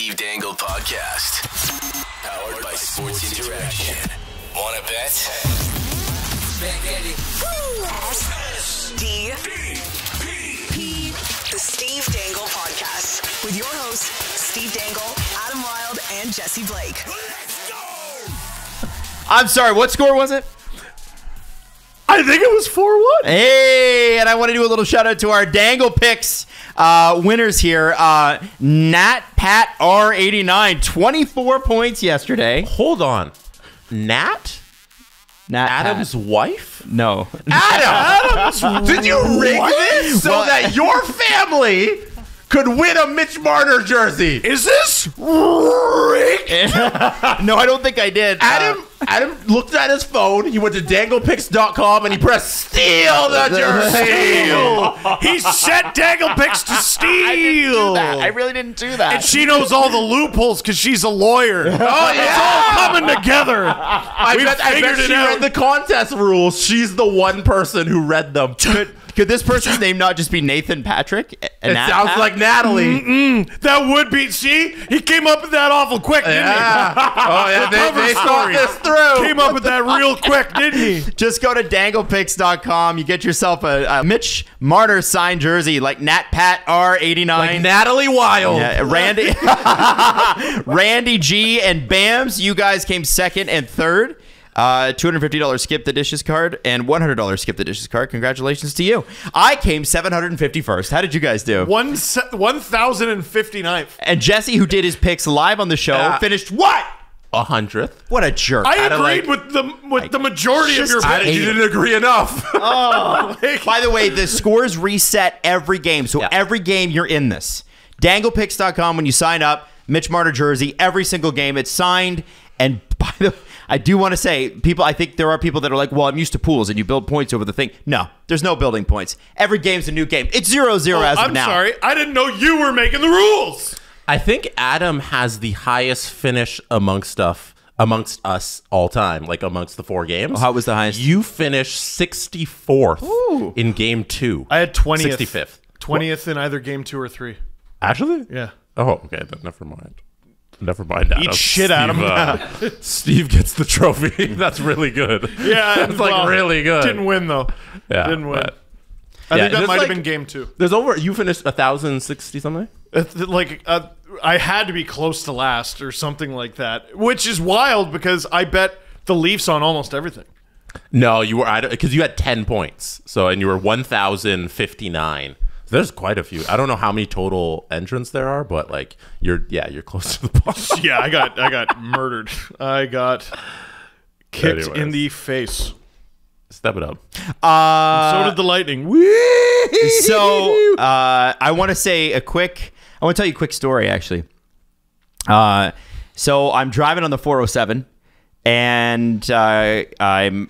Steve Dangle Podcast. Powered by Sports Interaction. Wanna bet? The Steve Dangle Podcast. With your hosts, Steve Dangle, Adam Wilde, and Jesse Blake. Let's go! I'm sorry, what score was it? I think it was 4-1. Hey, and I want to do a little shout out to our Dangle Picks winners here. Nat Pat R89, 24 points yesterday. Hold on. Nat Adam's Pat. wife? No. Adam's Did you rig this so that your family could win a Mitch Marner jersey? Is this rigged? No, I don't think I did. Adam looked at his phone. He went to danglepicks.com and he pressed steal the jersey. He set Dangle Picks to steal. I really didn't do that. And she knows all the loopholes because she's a lawyer. Oh, yeah. It's all coming together. I bet she read the contest rules. She's the one person who read them. Could this person's name not just be Nathan Patrick? It sounds like Natalie. That would be. See, he came up with that awful quick, didn't he? Oh, yeah. They thought this through. Came up with that real quick, didn't he? Just go to danglepicks.com. You get yourself a Mitch Marner signed jersey like Nat Pat R89. Like Natalie Wilde. Yeah, Randy G and Bams. You guys came second and third. $250 skip the dishes card and $100 skip the dishes card. Congratulations to you. I came 751st. How did you guys do? 1059th. And Jesse, who did his picks live on the show, finished what? 100th. What a jerk. I agreed with the majority of your picks. You didn't agree enough. By the way, the scores reset every game. So every game you're in this. Danglepicks.com, when you sign up, Mitch Marner jersey, every single game, it's signed. And by the way, I do want to say, I think there are people that are like, well, I'm used to pools and you build points over the thing. No, there's no building points. Every game's a new game. It's 0-0 as of now. I'm sorry. I didn't know you were making the rules. I think Adam has the highest finish amongst us all time, like amongst the 4 games. How was the highest? You finished 64th in game 2. I had 20th. 65th. 20th in either game 2 or 3. Actually? Yeah. Oh, okay. Then never mind. Never mind, Adam. Eat shit, Adam. Steve gets the trophy. That's really good. Yeah. That's really good. Didn't win, though. Yeah. Didn't win. I think that might have been game 2. There's you finished 1,060 something? I had to be close to last or something like that, which is wild because I bet the Leafs on almost everything. No, you were, because you had 10 points. And you were 1,059. There's quite a few. I don't know how many total entrants there are, but you're close to the bottom. Yeah, I got murdered. I got kicked in the face. Step it up. So did the Lightning. So I want to tell you a quick story, actually. So I'm driving on the 407, and I'm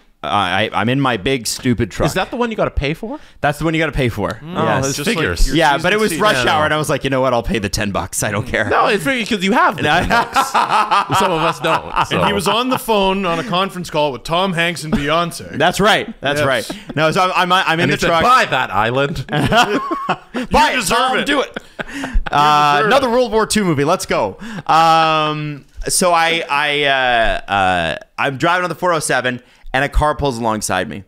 in my big stupid truck. Is that the one you got to pay for? That's the one you got to pay for. Yes. Just figures. like Yeah, but it was rush hour, and I know. was like, you know what? I'll pay the $10. I don't care. No, it's because you have the $10. Some of us don't. So. And he was on the phone on a conference call with Tom Hanks and Beyonce. That's right. That's right. No, so I'm in the truck. Buy that island. Buy it. deserve Tom, it. Do it. Another World War II movie. Let's go. So I'm driving on the 407, and a car pulls alongside me.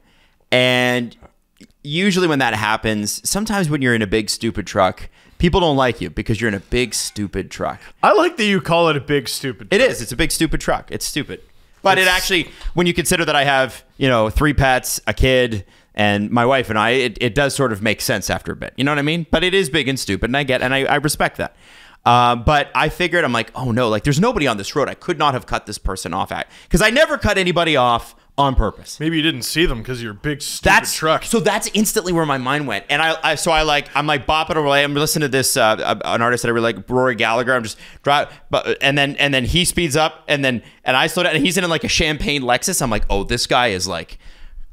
And usually when that happens, sometimes when you're in a big stupid truck, people don't like you because you're in a big stupid truck. I like that you call it a big stupid truck. It is. It's a big stupid truck. It's stupid. But it actually, when you consider that I have, 3 pets, a kid, and my wife and I, it does sort of make sense after a bit. You know what I mean? But it is big and stupid, and I respect that. But I figured, I'm like, oh no, there's nobody on this road. I could not have cut this person off at, because I never cut anybody off on purpose. Maybe you didn't see them because of your big stupid truck. So that's instantly where my mind went. And I'm bopping away. I'm listening to this, an artist that I really like, Rory Gallagher. I'm just driving, and then he speeds up, and I slow down, and he's in a champagne Lexus. I'm like, oh, this guy is like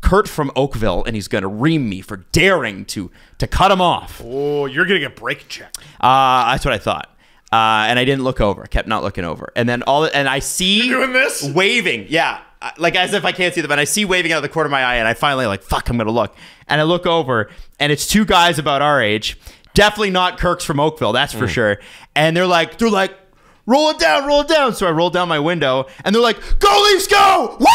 Kurt from Oakville, and he's going to ream me for daring to cut him off. Oh, you're going to get brake checked. That's what I thought. And I didn't look over. I kept not looking over. And then I see You're doing this? waving. Yeah. As if I can't see them. And I see waving out of the corner of my eye. And I finally fuck, I'm going to look. And I look over, and it's 2 guys about our age. Definitely not Kirk's from Oakville. That's for sure. And they're like, roll it down, roll it down. So I roll down my window, and they're like, go Leafs, go! Woo!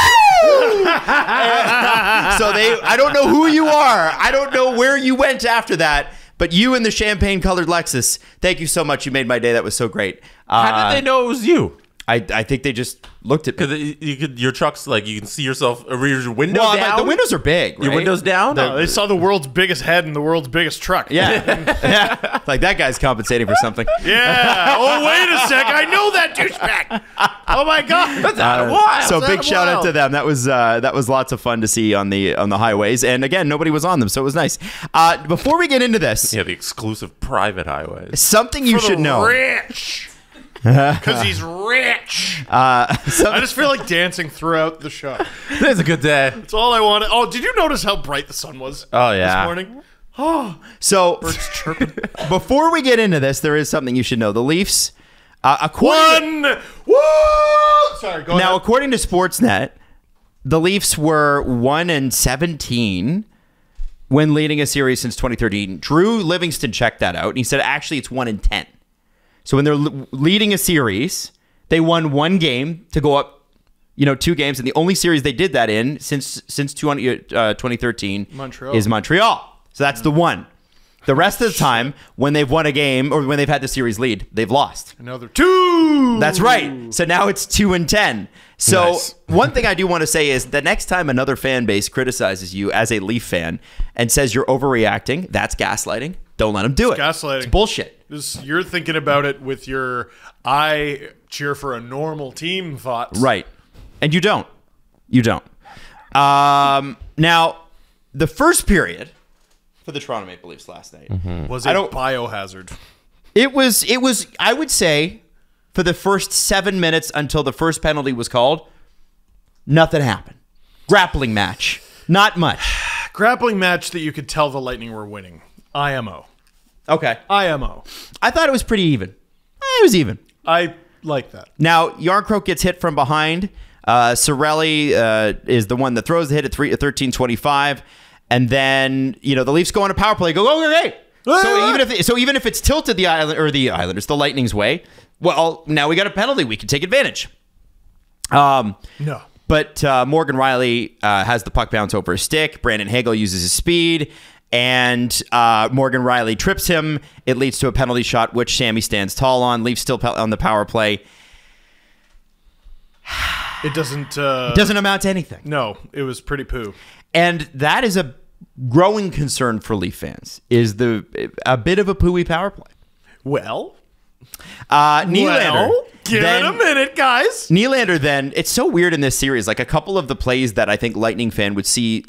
I don't know who you are. I don't know where you went after that. But you in the champagne-colored Lexus, thank you so much. You made my day. That was so great. How did they know it was you? I think they just looked at me. Because your truck's like, you can see yourself, your window down. The windows are big, right? Your windows down? No, they saw the world's biggest head and the world's biggest truck. Yeah. Yeah. Like, that guy's compensating for something. Yeah. Oh, wait a sec. I know that douchebag. Oh, my God. That's Adam Wild. So big shout out to them. That was lots of fun to see on the highways. And again, nobody was on them, so it was nice. Before we get into this. Yeah, the exclusive private highways. Something you should know. Rich. Because he's rich. I just feel like dancing throughout the show. Today's a good day. That's all I wanted. Oh, did you notice how bright the sun was this morning? Oh, so birds chirping. Before we get into this, there is something you should know. The Leafs, Woo! Sorry, go ahead. Now, according to Sportsnet, the Leafs were 1-17 when leading a series since 2013. Drew Livingston checked that out, and he said actually it's 1-10. So when they're leading a series, they won one game to go up, 2 games, and the only series they did that in since 2013 is Montreal. So that's the one. The rest of the time, when they've won a game or when they've had the series lead, they've lost. Another 2. That's right. So now it's 2-10. So nice. One thing I do want to say is the next time another fan base criticizes you as a Leaf fan and says you're overreacting, that's gaslighting. Don't let them do it. Gaslighting. It's bullshit. You're thinking about it with your I cheer for a normal team thoughts. Right. And you don't. Now, the first period for the Toronto Maple Leafs last night was a biohazard. It was, I would say, for the first 7 minutes until the first penalty was called, nothing happened. Grappling match. Not much. Grappling match that you could tell the Lightning were winning. IMO. Okay. IMO. I thought it was pretty even. It was even. I like that. Now, Yarncroke gets hit from behind. Cirelli is the one that throws the hit at 13:25. And then, the Leafs go on a power play. Go, okay. So even if it's tilted the Islanders, the Lightning's way, well, now we got a penalty. We can take advantage. No. But Morgan Riley has the puck bounce over his stick. Brandon Hagel uses his speed. And Morgan Riley trips him. It leads to a penalty shot, which Sammy stands tall on. Leafs still on the power play. It doesn't amount to anything. No, it was pretty poo. And that is a growing concern for Leaf fans, is a bit of a pooey power play. Well, Nylander. Give it a minute, guys. Nylander then, it's so weird in this series. Like a couple of the plays that I think Lightning's fans would see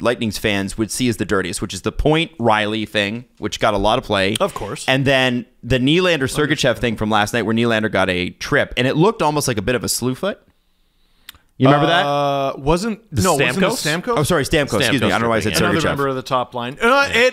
as the dirtiest, which is the point Riley thing, which got a lot of play. Of course. And then the Nylander-Sergachev thing from last night where Nylander got a trip. And it looked almost like a bit of a slew foot. You remember that? Wasn't it Stamkos? Oh, sorry, Stamkos. Excuse me. I don't know why I said Sergachev. Another member of the top line. I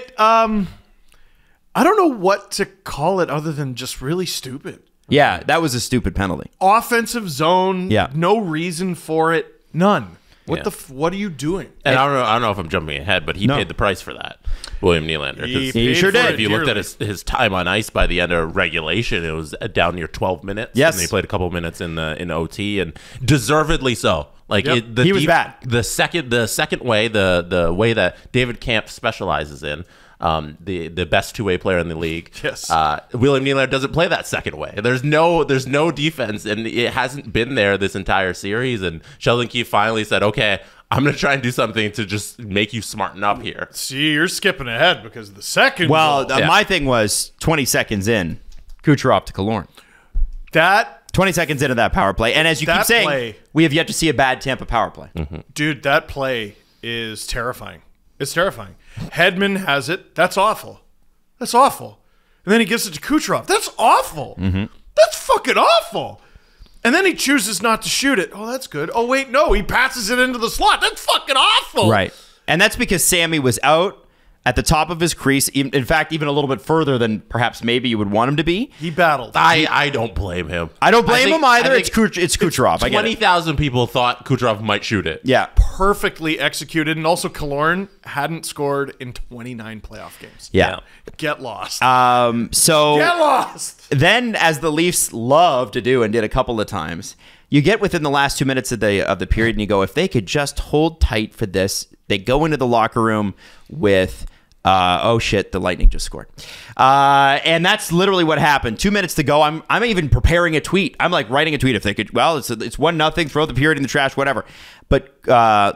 don't know what to call it other than just really stupid. Yeah, that was a stupid penalty. Offensive zone. Yeah. No reason for it. None. What are you doing? And I don't know if I'm jumping ahead, but he paid the price for that, William Nylander. He sure did. If you looked at his time on ice by the end of regulation, it was down near 12 minutes. Yes. And he played a couple minutes in OT, and deservedly so. Like he was bad. The second way, the way that David Kampf specializes in, the best two-way player in the league. Yes. William Nylander doesn't play that second way. There's no defense, and it hasn't been there this entire series. And Sheldon Keefe finally said, "Okay, I'm going to try and do something to just make you smarten up here." See, you're skipping ahead because the second. Well, my thing was 20 seconds in, Kucherov to Killorn. That 20 seconds into that power play, and as you keep saying, we have yet to see a bad Tampa power play. Mm-hmm. Dude, that play is terrifying. It's terrifying. Hedman has it. That's awful. That's awful. And then he gives it to Kucherov. That's awful. Mm-hmm. That's fucking awful. And then he chooses not to shoot it. Oh, that's good. Oh, wait, no. He passes it into the slot. That's fucking awful. Right. And that's because Sammy was out at the top of his crease. In fact, even a little bit further than perhaps maybe you would want him to be. He battled. I don't blame him. I don't blame him either. It's Kucherov. 20,000 people thought Kucherov might shoot it. Yeah. perfectly executed. And also, Killorn hadn't scored in 29 playoff games. Yeah. Get lost. So Get lost. then, as the Leafs love to do and did a couple of times, you get within the last 2 minutes of the period and you go, if they could just hold tight for this, they go into the locker room with, oh shit, the Lightning just scored. And that's literally what happened. 2 minutes to go. I'm even preparing a tweet. I'm like writing a tweet if they could. Well, it's 1-0, throw the period in the trash, whatever. But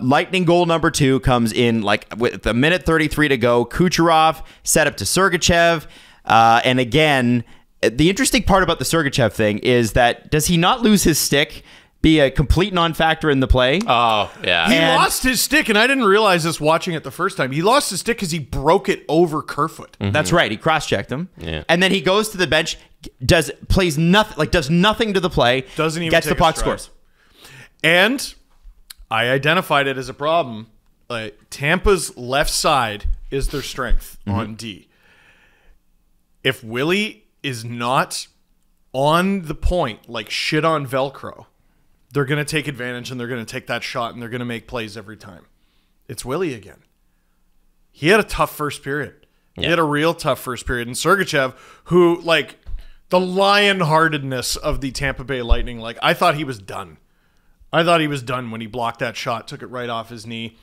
Lightning goal number 2 comes in like with a minute 33 to go. Kucherov set up to Sergachev. And again, the interesting part about the Sergachev thing is that does he not lose his stick? Be a complete non-factor in the play. Oh, yeah. He lost his stick, and I didn't realize this watching it the first time. He lost his stick because he broke it over Kerfoot. That's right. He cross-checked him. Yeah. And then he goes to the bench, does nothing to the play. Doesn't even gets take the puck, a stride. scores. And I identified it as a problem. Tampa's left side is their strength on D. If Willie is not on the point, like shit on Velcro, they're going to take advantage and they're going to take that shot and they're going to make plays every time. It's Willie again. He had a tough first period. He had a real tough first period. And Sergachev, who, like, the lion-heartedness of the Tampa Bay Lightning, like, I thought he was done. I thought he was done when he blocked that shot, took it right off his knee,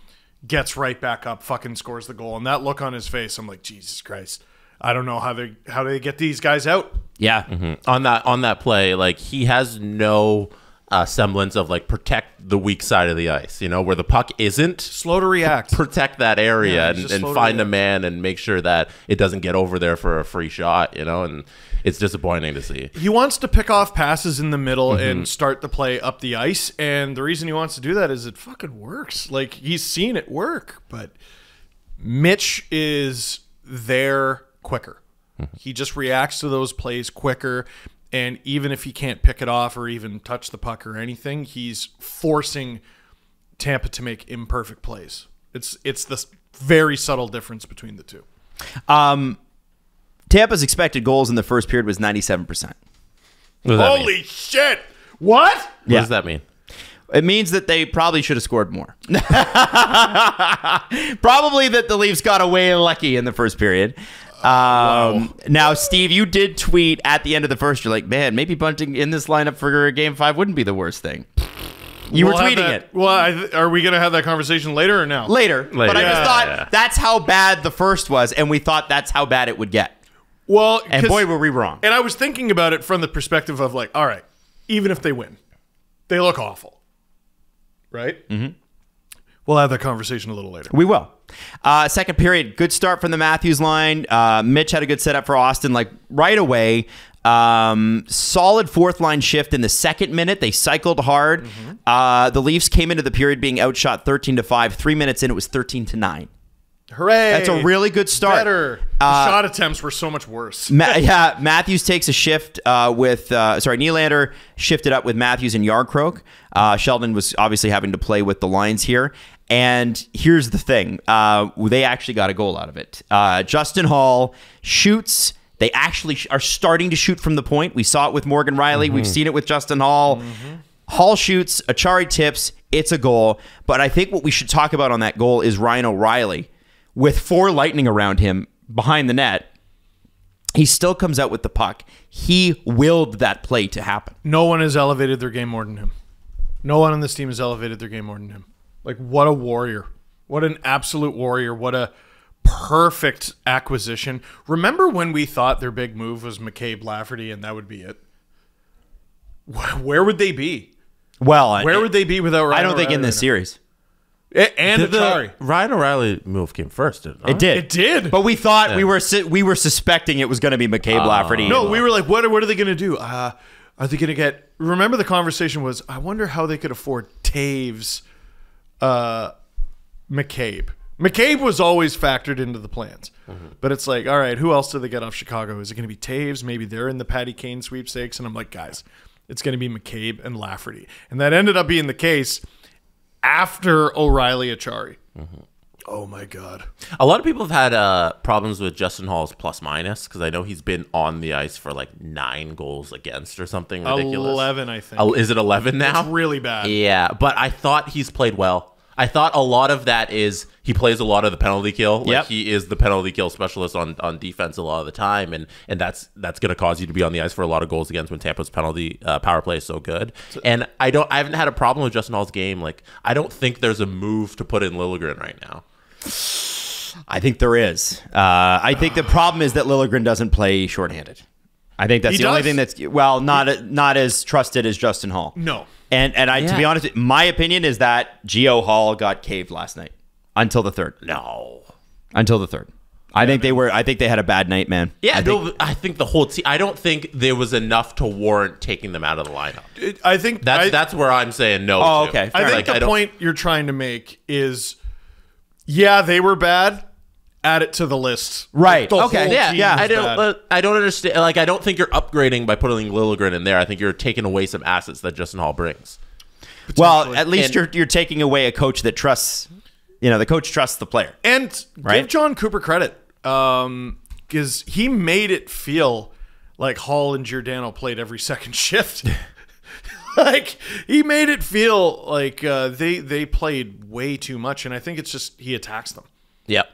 gets right back up, fucking scores the goal. And that look on his face, I'm like, Jesus Christ. I don't know how they get these guys out. Yeah. Mm-hmm. On that play, like, he has no semblance of like protect the weak side of the ice, where the puck isn't. Slow to react. Protect that area and find a react. man and make sure that it doesn't get over there for a free shot, and it's disappointing to see. He wants to pick off passes in the middle and start the play up the ice, and the reason he wants to do that is it fucking works. Like, he's seen it work, but Mitch is there quicker. He just reacts to those plays quicker. And even if he can't pick it off or even touch the puck or anything, he's forcing Tampa to make imperfect plays. It's this very subtle difference between the two. Tampa's expected goals in the first period was 97%. Holy shit! What? What does that mean? It means that they probably should have scored more. Probably that the Leafs got away lucky in the first period. Now, Steve, you did tweet at the end of the first. You're like, man, maybe bunting in this lineup for Game 5 wouldn't be the worst thing. You were tweeting it. Well, are we going to have that conversation later or now? Later. But I just thought that's how bad the first was, and we thought that's how bad it would get. Well, and boy, were we wrong. And I was thinking about it from the perspective of like, all right, even if they win, they look awful. Right? Mm-hmm. We'll have that conversation a little later. We will. Second period, good start from the Matthews line. Mitch had a good setup for Austin, like right away. Solid fourth line shift in the second minute. They cycled hard. The Leafs came into the period being outshot 13-5. 3 minutes in, it was 13-9. Hooray! That's a really good start. Better. The shot attempts were so much worse. Matthews takes a shift Nylander shifted up with Matthews and Yarncroke. Sheldon was obviously having to play with the lines here. And here's the thing. They actually got a goal out of it. Justin Hall shoots. They actually are starting to shoot from the point. We saw it with Morgan Riley. We've seen it with Justin Hall. Hall shoots. Achari tips. It's a goal. But I think what we should talk about on that goal is Ryan O'Reilly. With 4 Lightning around him behind the net, he still comes out with the puck. He willed that play to happen. No one has elevated their game more than him. No one on this team has elevated their game more than him. Like, what a warrior. What an absolute warrior. What a perfect acquisition. Remember when we thought their big move was McCabe Lafferty and that would be it? Where would they be? Well, where would they be without Ryan I don't think O'Reilly in this right series. And Achari. Ryan O'Reilly move came first, didn't it? It did. It did. But we thought we were suspecting it was going to be McCabe Lafferty. No, we were like, what are they going to do? Are they going to get... Remember the conversation was, I wonder how they could afford Taves, McCabe. McCabe was always factored into the plans. But it's like, all right, who else do they get off Chicago? Is it going to be Taves? Maybe they're in the Patty Kane sweepstakes. And I'm like, guys, it's going to be McCabe and Lafferty. And that ended up being the case after O'Reilly Achari. Oh my God. A lot of people have had problems with Justin Hall's plus minus because I know he's been on the ice for like 9 goals against or something ridiculous. 11, I think. Is it 11 now? It's really bad. Yeah, but I thought he's played well. I thought a lot of that is he plays a lot of the penalty kill. Like Yep. he is the penalty kill specialist on defense a lot of the time, and that's going to cause you to be on the ice for a lot of goals against when Tampa's penalty power play is so good. And I haven't had a problem with Justin Hall's game. Like I don't think there's a move to put in Liljegren right now. I think there is. I think the problem is that Liljegren doesn't play shorthanded. I think that's the only thing that's not as trusted as Justin Hall. No. And to be honest, my opinion is that Gio Hall got caved last night until the third. No. Until the third. I think they had a bad night, man. Yeah, I think the whole team. I don't think there was enough to warrant taking them out of the lineup. I think That's where I'm saying no. Oh, to. okay. I think the point you're trying to make is, yeah, they were bad. Add it to the list. Right. The Okay. whole Yeah, team yeah. was bad. I don't understand. Like, I don't think you're upgrading by putting Liljegren in there. I think you're taking away some assets that Justin Hall brings. Well, at least you're taking away a coach that trusts. The coach trusts the player. And Right? give John Cooper credit, because he made it feel like Hall and Giordano played every second shift. Like he made it feel like they played way too much, and I think it's just he attacks them. Yep.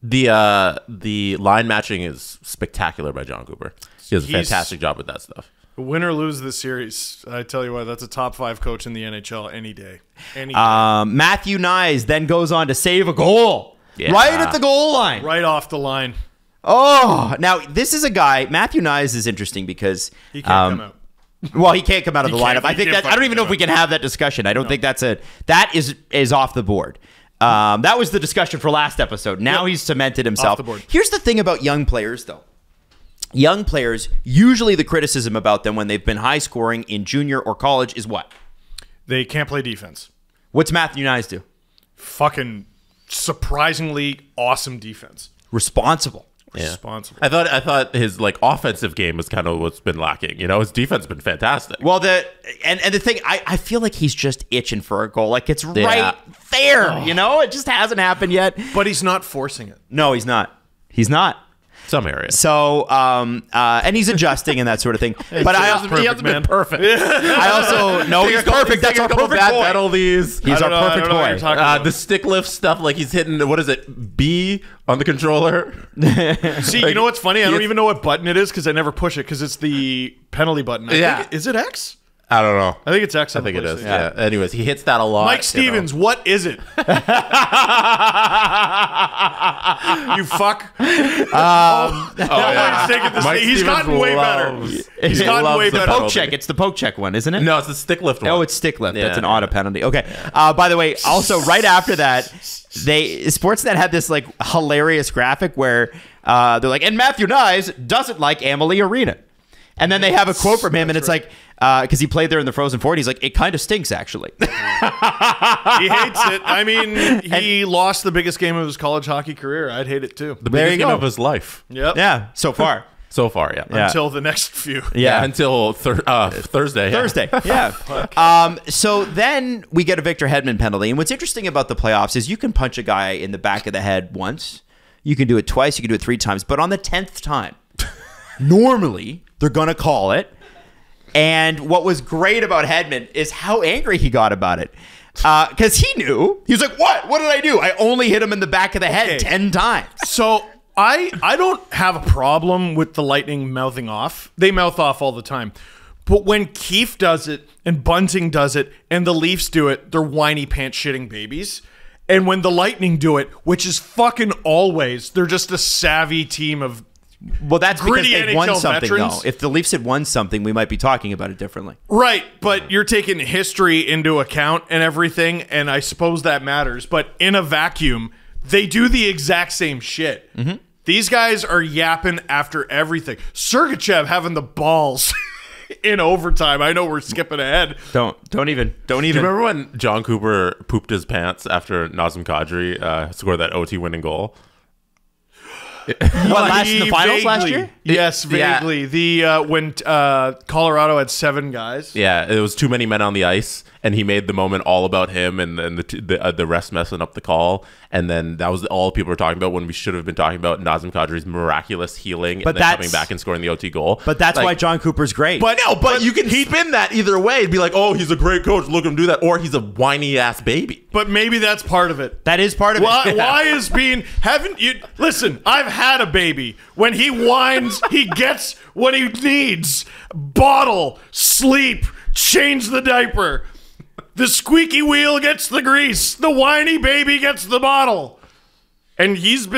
The line matching is spectacular by John Cooper. He does a fantastic job with that stuff. Win or lose this series, I tell you what, that's a top 5 coach in the NHL any day. Any day. Matthew Nyes then goes on to save a goal Yeah. right at the goal line. Right off the line. Oh, now this is a guy. Matthew Nyes is interesting because He can't come out. Well, he can't come out of the can't- lineup. I he think can't that I don't even know if we fucking can have that discussion. I don't think that is off the board. That was the discussion for last episode. Now he's cemented himself. Off the board. Here's the thing about young players, though. Young players, usually the criticism about them when they've been high scoring in junior or college is what? They can't play defense. What's Matthew Nyes do? Fucking surprisingly awesome defense. Responsible. Yeah. Responsible. I thought his offensive game was kind of what's been lacking. His defense has been fantastic. Well, the thing, I feel like he's just itching for a goal. Like it's right there. It just hasn't happened yet. But he's not forcing it. No, he's not. He's not. Some areas. So, and he's adjusting and that sort of thing. But he hasn't been perfect. I also know he's perfect. That's our perfect bad boy. penalties. He's our perfect boy. The stick lift stuff, like he's hitting, what is it, B on the controller? See, you know what's funny? I don't even know what button it is because I never push it because it's the penalty button. I think, is it X? I don't know. I think it's X. I think it is. Yeah. Anyways, he hits that a lot. Mike Stevens, what is it? You fuck. He's gotten way better. He's gotten way better. Poke check. It's the poke check one, isn't it? No, it's the stick lift one. Oh, it's stick lift. Yeah. That's an auto penalty. Okay. By the way, also right after that, Sportsnet had this hilarious graphic where they're like, and Matthew Nyes doesn't like Amalie Arena. And then they have a quote from him, and it's like, because he played there in the Frozen Four, and he's like, it kind of stinks, actually. He hates it. I mean, he lost the biggest game of his college hockey career. I'd hate it too. The biggest game of his life. Yep. Yeah, so far. So far, yeah. Until the next few. Yeah. Until Thursday. Yeah. Thursday, yeah. So then we get a Victor Hedman penalty. And what's interesting about the playoffs is you can punch a guy in the back of the head once. You can do it twice. You can do it 3 times. But on the 10th time, normally they're going to call it. And what was great about Hedman is how angry he got about it. Because he knew. He was like, what? What did I do? I only hit him in the back of the head 10 times. So I don't have a problem with the Lightning mouthing off. They mouth off all the time. But when Keefe does it and Bunting does it and the Leafs do it, they're whiny pants shitting babies. And when the Lightning do it, which is fucking always, they're just a savvy team of Well, that's because gritty they've won NHL something, veterans. though. If the Leafs had won something, we might be talking about it differently. Right, but you're taking history into account and everything, and I suppose that matters. But in a vacuum, they do the exact same shit. Mm-hmm. These guys are yapping after everything. Sergachev having the balls in overtime. I know we're skipping ahead. Don't even. Do you remember when John Cooper pooped his pants after Nazem Kadri scored that OT winning goal? What, last in the finals last year? Yes, vaguely. The when Colorado had 7 guys. Yeah, it was too many men on the ice, and he made the moment all about him, and the refs messing up the call. And then that was all people were talking about when we should have been talking about Nazem Kadri's miraculous healing and then coming back and scoring the OT goal. But that's why John Cooper's great. But you can spin that either way and be like, oh, he's a great coach. Look at him do that. Or he's a whiny ass baby. But maybe that's part of it. That is part of it. Why is being... Haven't you... Listen, I've had a baby. When he whines, he gets what he needs. Bottle, sleep, change the diaper. The squeaky wheel gets the grease. The whiny baby gets the bottle. And he's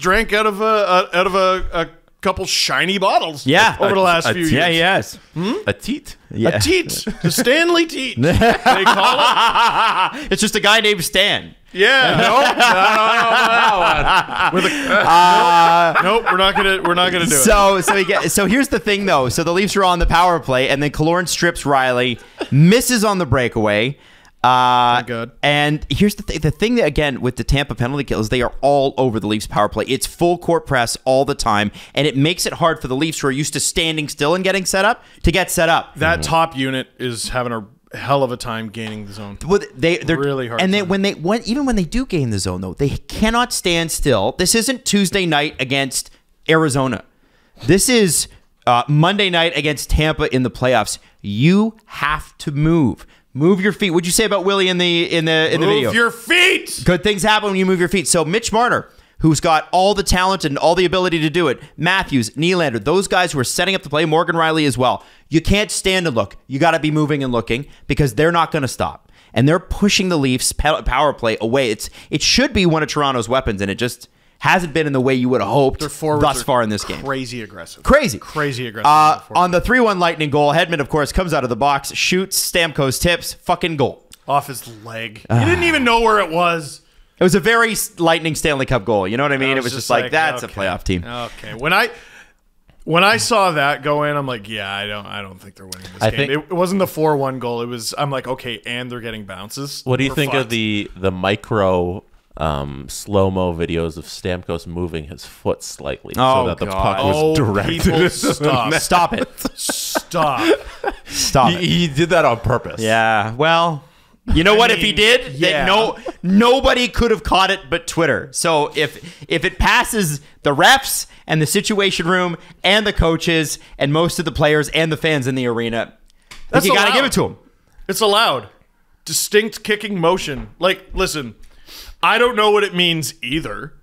drank out of a couple shiny bottles. Yeah. Over the last few years. Yeah, he has. A teat. Yeah. A teat. The Stanley teat. They call it. It's just a guy named Stan. Yeah. Nope. We're not gonna do it. So here's the thing though. So the Leafs are on the power play, and then Killorn strips Riley, misses on the breakaway. Good. And here's the thing. The thing that, again, with the Tampa penalty kills, they are all over the Leafs power play. It's full court press all the time, and it makes it hard for the Leafs, who are used to standing still and getting set up, to get set up. That top unit is having a hell of a time gaining the zone. Well, they're really hard. And time. even when they do gain the zone, though, they cannot stand still. This isn't Tuesday night against Arizona. This is Monday night against Tampa in the playoffs. You have to move. Move your feet. What'd you say about Willie in the video? Move your feet. Good things happen when you move your feet. So Mitch Marner, who's got all the talent and all the ability to do it, Matthews, Nylander, those guys who are setting up the play, Morgan Riley as well. You can't stand and look. You got to be moving and looking because they're not going to stop. And they're pushing the Leafs power play away. It should be one of Toronto's weapons, and it just hasn't been in the way you would have hoped thus far in this game. Crazy aggressive. Crazy aggressive. On the 3-1 Lightning goal, Hedman, of course, comes out of the box, shoots, Stamkos tips, fucking goal. Off his leg. He didn't even know where it was. It was a very Lightning Stanley Cup goal. You know what I mean? It was just like that's okay. a playoff team. Okay. When I saw that go in, I'm like, yeah, I don't think they're winning this game. It wasn't the 4-1 goal. It was. I'm like, okay, and they're getting bounces. What do you think of the micro slow-mo videos of Stamkos moving his foot slightly so that the puck was directed? People, stop. Stop it. Stop it. He did that on purpose. Yeah. Well, you know what? If he did, nobody could have caught it but Twitter. So if it passes the refs and the situation room and the coaches and most of the players and the fans in the arena, you got to give it to him. It's allowed. Distinct kicking motion. Like, listen, I don't know what it means either,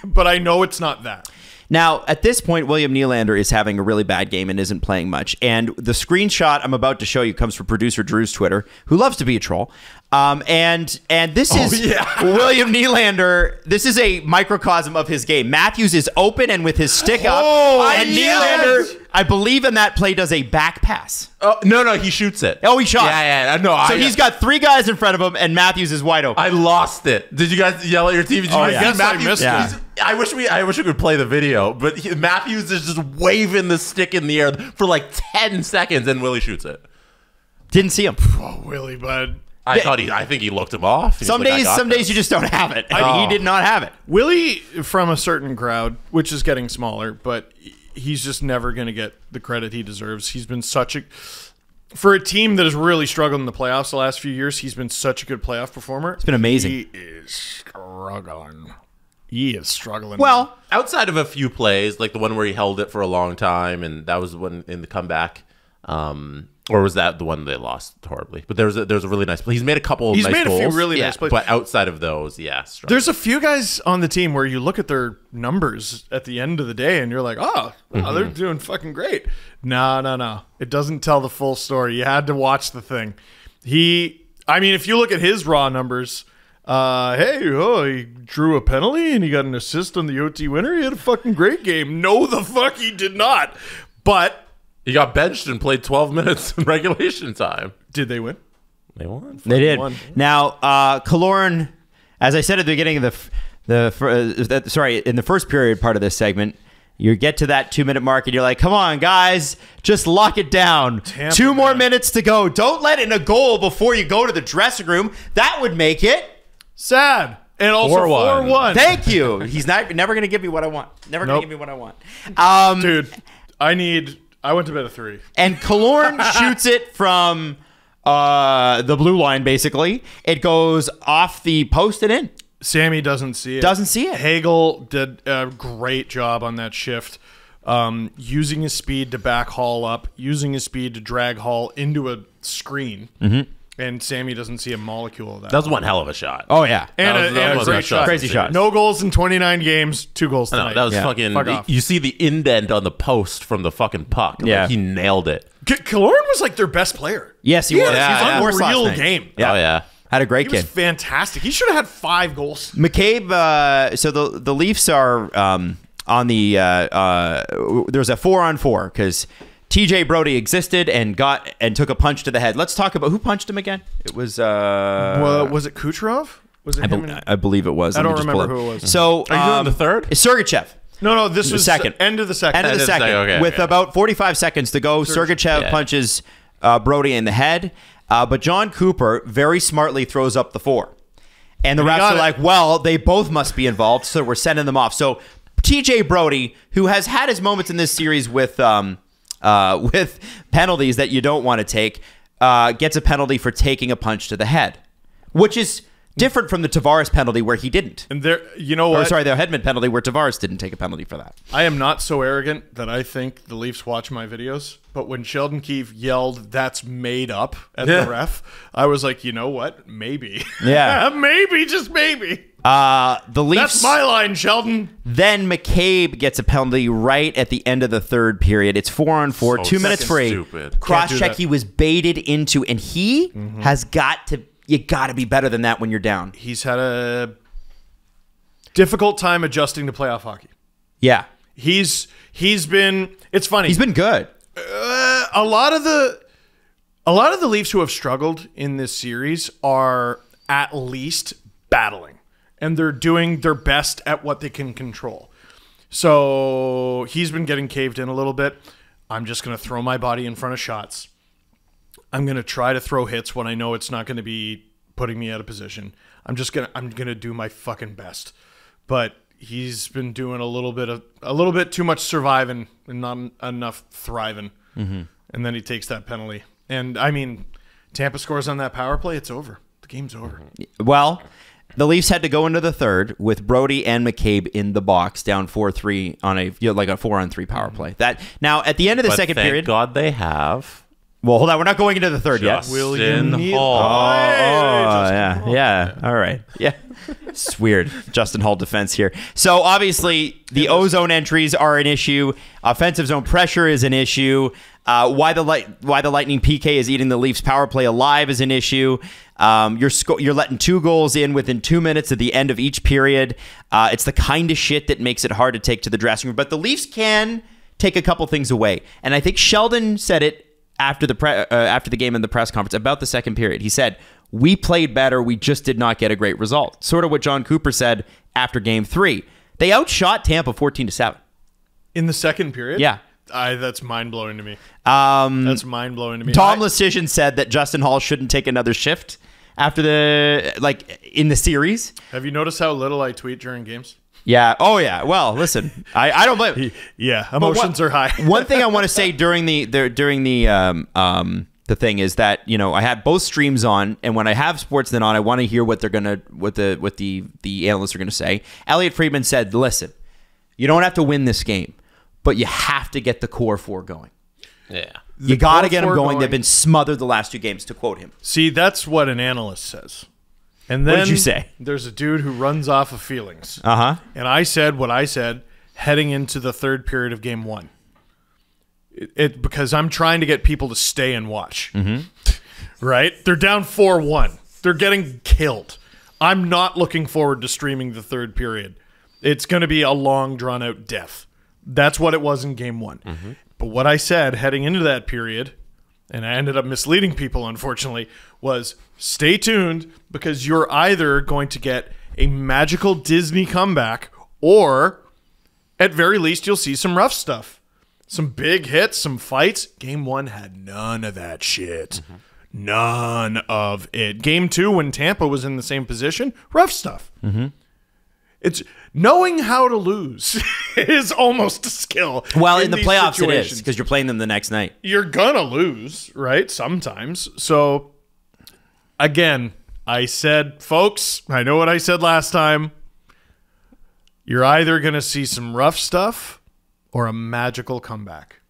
but I know it's not that. Now, at this point, William Nylander is having a really bad game and isn't playing much. And the screenshot I'm about to show you comes from producer Drew's Twitter, who loves to be a troll. And this is William Nylander. This is a microcosm of his game. Matthews is open and with his stick up. And Nylander, I believe in that play, does a back pass. Oh, no, he shoots it. Oh, he shot. Yeah, no. So he's got 3 guys in front of him, and Matthews is wide open. I lost it. Did you guys yell at your TV? I guess Matthews, I missed it. I wish we could play the video, but Matthews is just waving the stick in the air for like 10 seconds, and Willie shoots it. Didn't see him. Oh, Willie, bud. I think he looked him off. Some days you just don't have it. He did not have it. Willie, from a certain crowd, which is getting smaller, but he's just never going to get the credit he deserves. He's been for a team that has really struggled in the playoffs the last few years, he's been such a good playoff performer. It's been amazing. He is struggling. Well, outside of a few plays, like the one where he held it for a long time, and that was when in the comeback. Or was that the one they lost horribly? But there's a really nice play. He's made a couple nice goals. He's made a few really nice plays. But outside of those, there's a few guys on the team where you look at their numbers at the end of the day and you're like, they're doing fucking great. No. It doesn't tell the full story. You had to watch the thing. If you look at his raw numbers, he drew a penalty and he got an assist on the OT winner. He had a fucking great game. No, the fuck he did not. But he got benched and played 12 minutes in regulation time. Did they win? They won. They did. Now, Killorn, as I said at the beginning of in the first period part of this segment, you get to that 2-minute mark and you're like, come on, guys, just lock it down. Tampa, 2 more minutes to go. Don't let in a goal before you go to the dressing room. That would make it sad. And also 4-1. Thank you. He's never going to give me what I want. Never going to give me what I want. Dude, I went to bed at 3. And Killorn shoots it from the blue line, basically. It goes off the post and in. Sammy doesn't see it. Doesn't see it. Hagel did a great job on that shift, using his speed to back Hall up, using his speed to drag Hall into a screen, and Sammy doesn't see a molecule of that. That was one hell of a shot. Oh yeah, And that a was great shot. Crazy shot. No goals in 29 games, 2 goals No, tonight. that was Yeah. fucking. Fuck off. You see the indent on the post from the fucking puck. Like, Yeah. he nailed it. Killorn was like their best player. yes, he He was. had Yeah, an yeah. Worst last unreal night. game. Yeah. Oh yeah. Had a great He was game. fantastic. He should have had 5 goals. McCabe. So the Leafs are on the. There's a 4-on-4 because TJ Brody existed and took a punch to the head. Let's talk about who punched him again. It was. Was it Kucherov? Was it him? I believe it was. I Let me don't just pull remember it. who it was. So Are you doing the third? It's Sergachev. No, this was second. End of the second. End of the End of the second. second, okay, With okay. about 45 seconds to go, Sergachev Yeah. punches Brody in the head. But John Cooper very smartly throws up the 4. And the And he refs got are it. like, well, they both must be involved, so we're sending them off. So TJ Brody, who has had his moments in this series with penalties that you don't want to take, gets a penalty for taking a punch to the head, which is different from the Tavares penalty where he didn't. And there, you know Or what? sorry, the Hedman penalty where Tavares didn't take a penalty for that. I am not so arrogant that I think the Leafs watch my videos. But when Sheldon Keefe yelled, "That's made up" at the ref, I was like, you know what? Maybe. Yeah. Maybe, just maybe. The Leafs. That's my line, Sheldon. Then McCabe gets a penalty right at the end of the third period. It's 4-on-4, So 2 minutes free. stupid. Cross Can't do check. that. He was baited into, and he has got to. You got to be better than that when you're down. He's had a difficult time adjusting to playoff hockey. Yeah, He's been. It's funny. he's been good. A lot of the Leafs who have struggled in this series are at least battling, and they're doing their best at what they can control. So he's been getting caved in a little bit. I'm just going to throw my body in front of shots. I'm going to try to throw hits when I know it's not going to be putting me out of position. I'm going to do my fucking best. But he's been doing a little bit too much surviving and not enough thriving. And then he takes that penalty. And I mean, Tampa scores on that power play. It's over. The game's over. Well, the Leafs had to go into the third with Brody and McCabe in the box, down 4-3 on a 4-on-3 power play. That now at the end of the But second thank period. God they have. Well, hold on, we're not going into the third yet. William Hall. Oh, yeah. All right. Yeah. It's weird. Justin Hall defense here. So, obviously, the ozone entries are an issue. Offensive zone pressure is an issue. Why the Lightning PK is eating the Leafs power play alive is an issue. You're letting 2 goals in within 2 minutes at the end of each period. It's the kind of shit that makes it hard to take to the dressing room. But the Leafs can take a couple things away. And I think Sheldon said it after the game in the press conference about the second period. He said, we played better. We just did not get a great result. Sort of what John Cooper said after game 3. They outshot Tampa 14-7. In the second period? Yeah. That's mind-blowing to me. That's mind-blowing to me. Tom Lecision said that Justin Hall shouldn't take another shift after in the series. Have you noticed how little I tweet during games? Yeah. Oh, yeah. Well, listen, I don't blame. Yeah, emotions are high. One thing I want to say during the thing is that, you know, I have both streams on, and when I have Sportsnet on, I want to hear what they're gonna what the analysts are gonna say. Elliot Friedman said, "Listen, you don't have to win this game, but you have to get the core 4 going. Yeah. You got to core get them 4 going. going. They've been smothered the last 2 games," to quote him. See, that's what an analyst says. And then did you say? There's a dude who runs off of feelings. Uh-huh. And I said what I said heading into the third period of game 1. Because I'm trying to get people to stay and watch. Mm-hmm. Right? They're down 4-1. They're getting killed. I'm not looking forward to streaming the third period. It's going to be a long, drawn-out death. That's what it was in game 1. Mm-hmm. But what I said heading into that period, and I ended up misleading people, unfortunately, was stay tuned because you're either going to get a magical Disney comeback or, at very least, you'll see some rough stuff. Some big hits, some fights. Game 1 had none of that shit. Mm-hmm. None of it. Game 2, when Tampa was in the same position, rough stuff. Mm-hmm. It's knowing how to lose is almost a skill. Well, in the these playoffs it is, situations. because you're playing them the next night. You're gonna lose, right? Sometimes. So, again, I said, folks, I know what I said last time. You're either going to see some rough stuff or a magical comeback.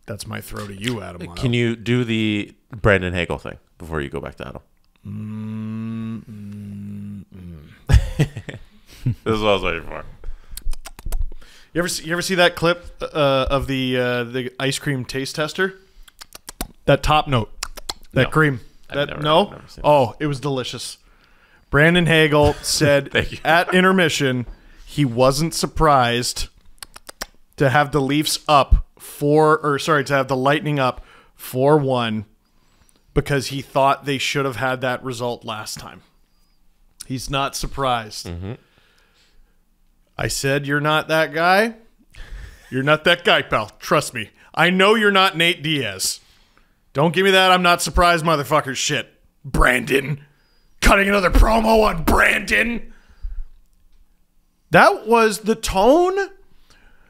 That's my throw to you, Adam. Lyle. Can you do the Brandon Hagel thing before you go back to Adam? This is what I was waiting for. You ever see that clip of the ice cream taste tester? That top note, that No. cream. I've That never seen Oh, it was delicious. Brandon Hagel said Thank you. at intermission he wasn't surprised to have the Leafs up to have the Lightning up 4-1 because he thought they should have had that result last time. He's not surprised. Mm-hmm. I said, you're not that guy. You're not that guy, pal. Trust me. I know you're not Nate Diaz. Don't give me that I'm not surprised motherfucker shit. Brandon. Cutting another promo on Brandon. That was the tone.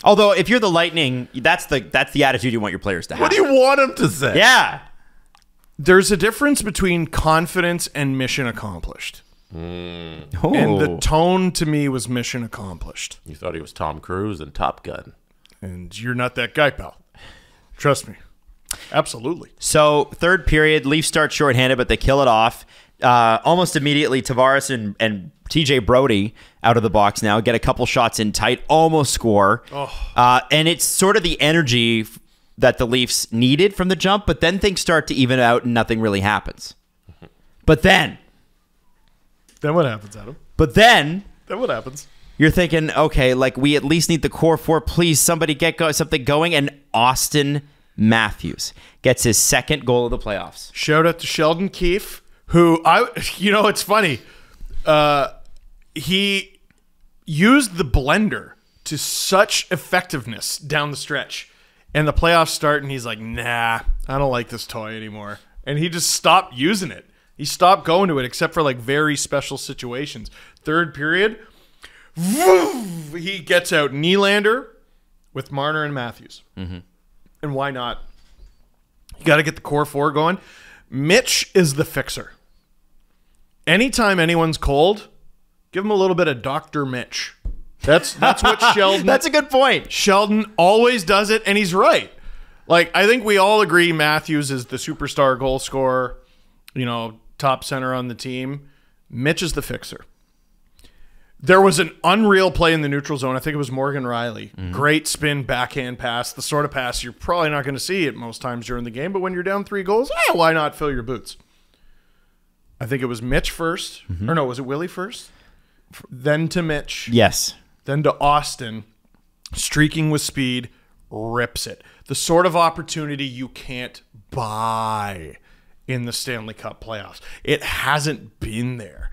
Although, if you're the Lightning, that's the attitude you want your players to have. What do you want him to say? Yeah. There's a difference between confidence and mission accomplished. Oh. And the tone to me was mission accomplished. You thought he was Tom Cruise and Top Gun. And you're not that guy, pal. Trust me. Absolutely. So, third period, Leafs start shorthanded, but they kill it off. Almost immediately, Tavares and TJ Brody out of the box now, get a couple shots in tight, almost score. And it's sort of the energy that the Leafs needed from the jump, but then things start to even out and nothing really happens. But then what happens, Adam? Then what happens? you're thinking, okay, like we at least need the core four. Please, somebody get something going. And Austin Matthews gets his second goal of the playoffs. Shout out to Sheldon Keefe, who it's funny. He used the blender to such effectiveness down the stretch. And the playoffs start, and he's like, nah, I don't like this toy anymore. And he just stopped using it. He stopped going to it, except for like very special situations. Third period, he gets out Nylander with Marner and Matthews. Mm-hmm. And why not? You got to get the core four going. Mitch is the fixer. Anytime anyone's cold, give him a little bit of Dr. Mitch. That's what Sheldon... That's a good point. Sheldon always does it, and he's right. Like, I think we all agree Matthews is the superstar goal scorer, top center on the team. Mitch is the fixer. There was an unreal play in the neutral zone. I think it was Morgan Riley. Mm-hmm. Great spin, backhand pass. The sort of pass you're probably not going to see it most times during the game, but when you're down 3 goals, why not fill your boots? I think it was Mitch first. Mm-hmm. Or no, was it Willie first? Then to Mitch. Yes. Then to Austin. Streaking with speed. Rips it. The sort of opportunity you can't buy in the Stanley Cup playoffs. It hasn't been there.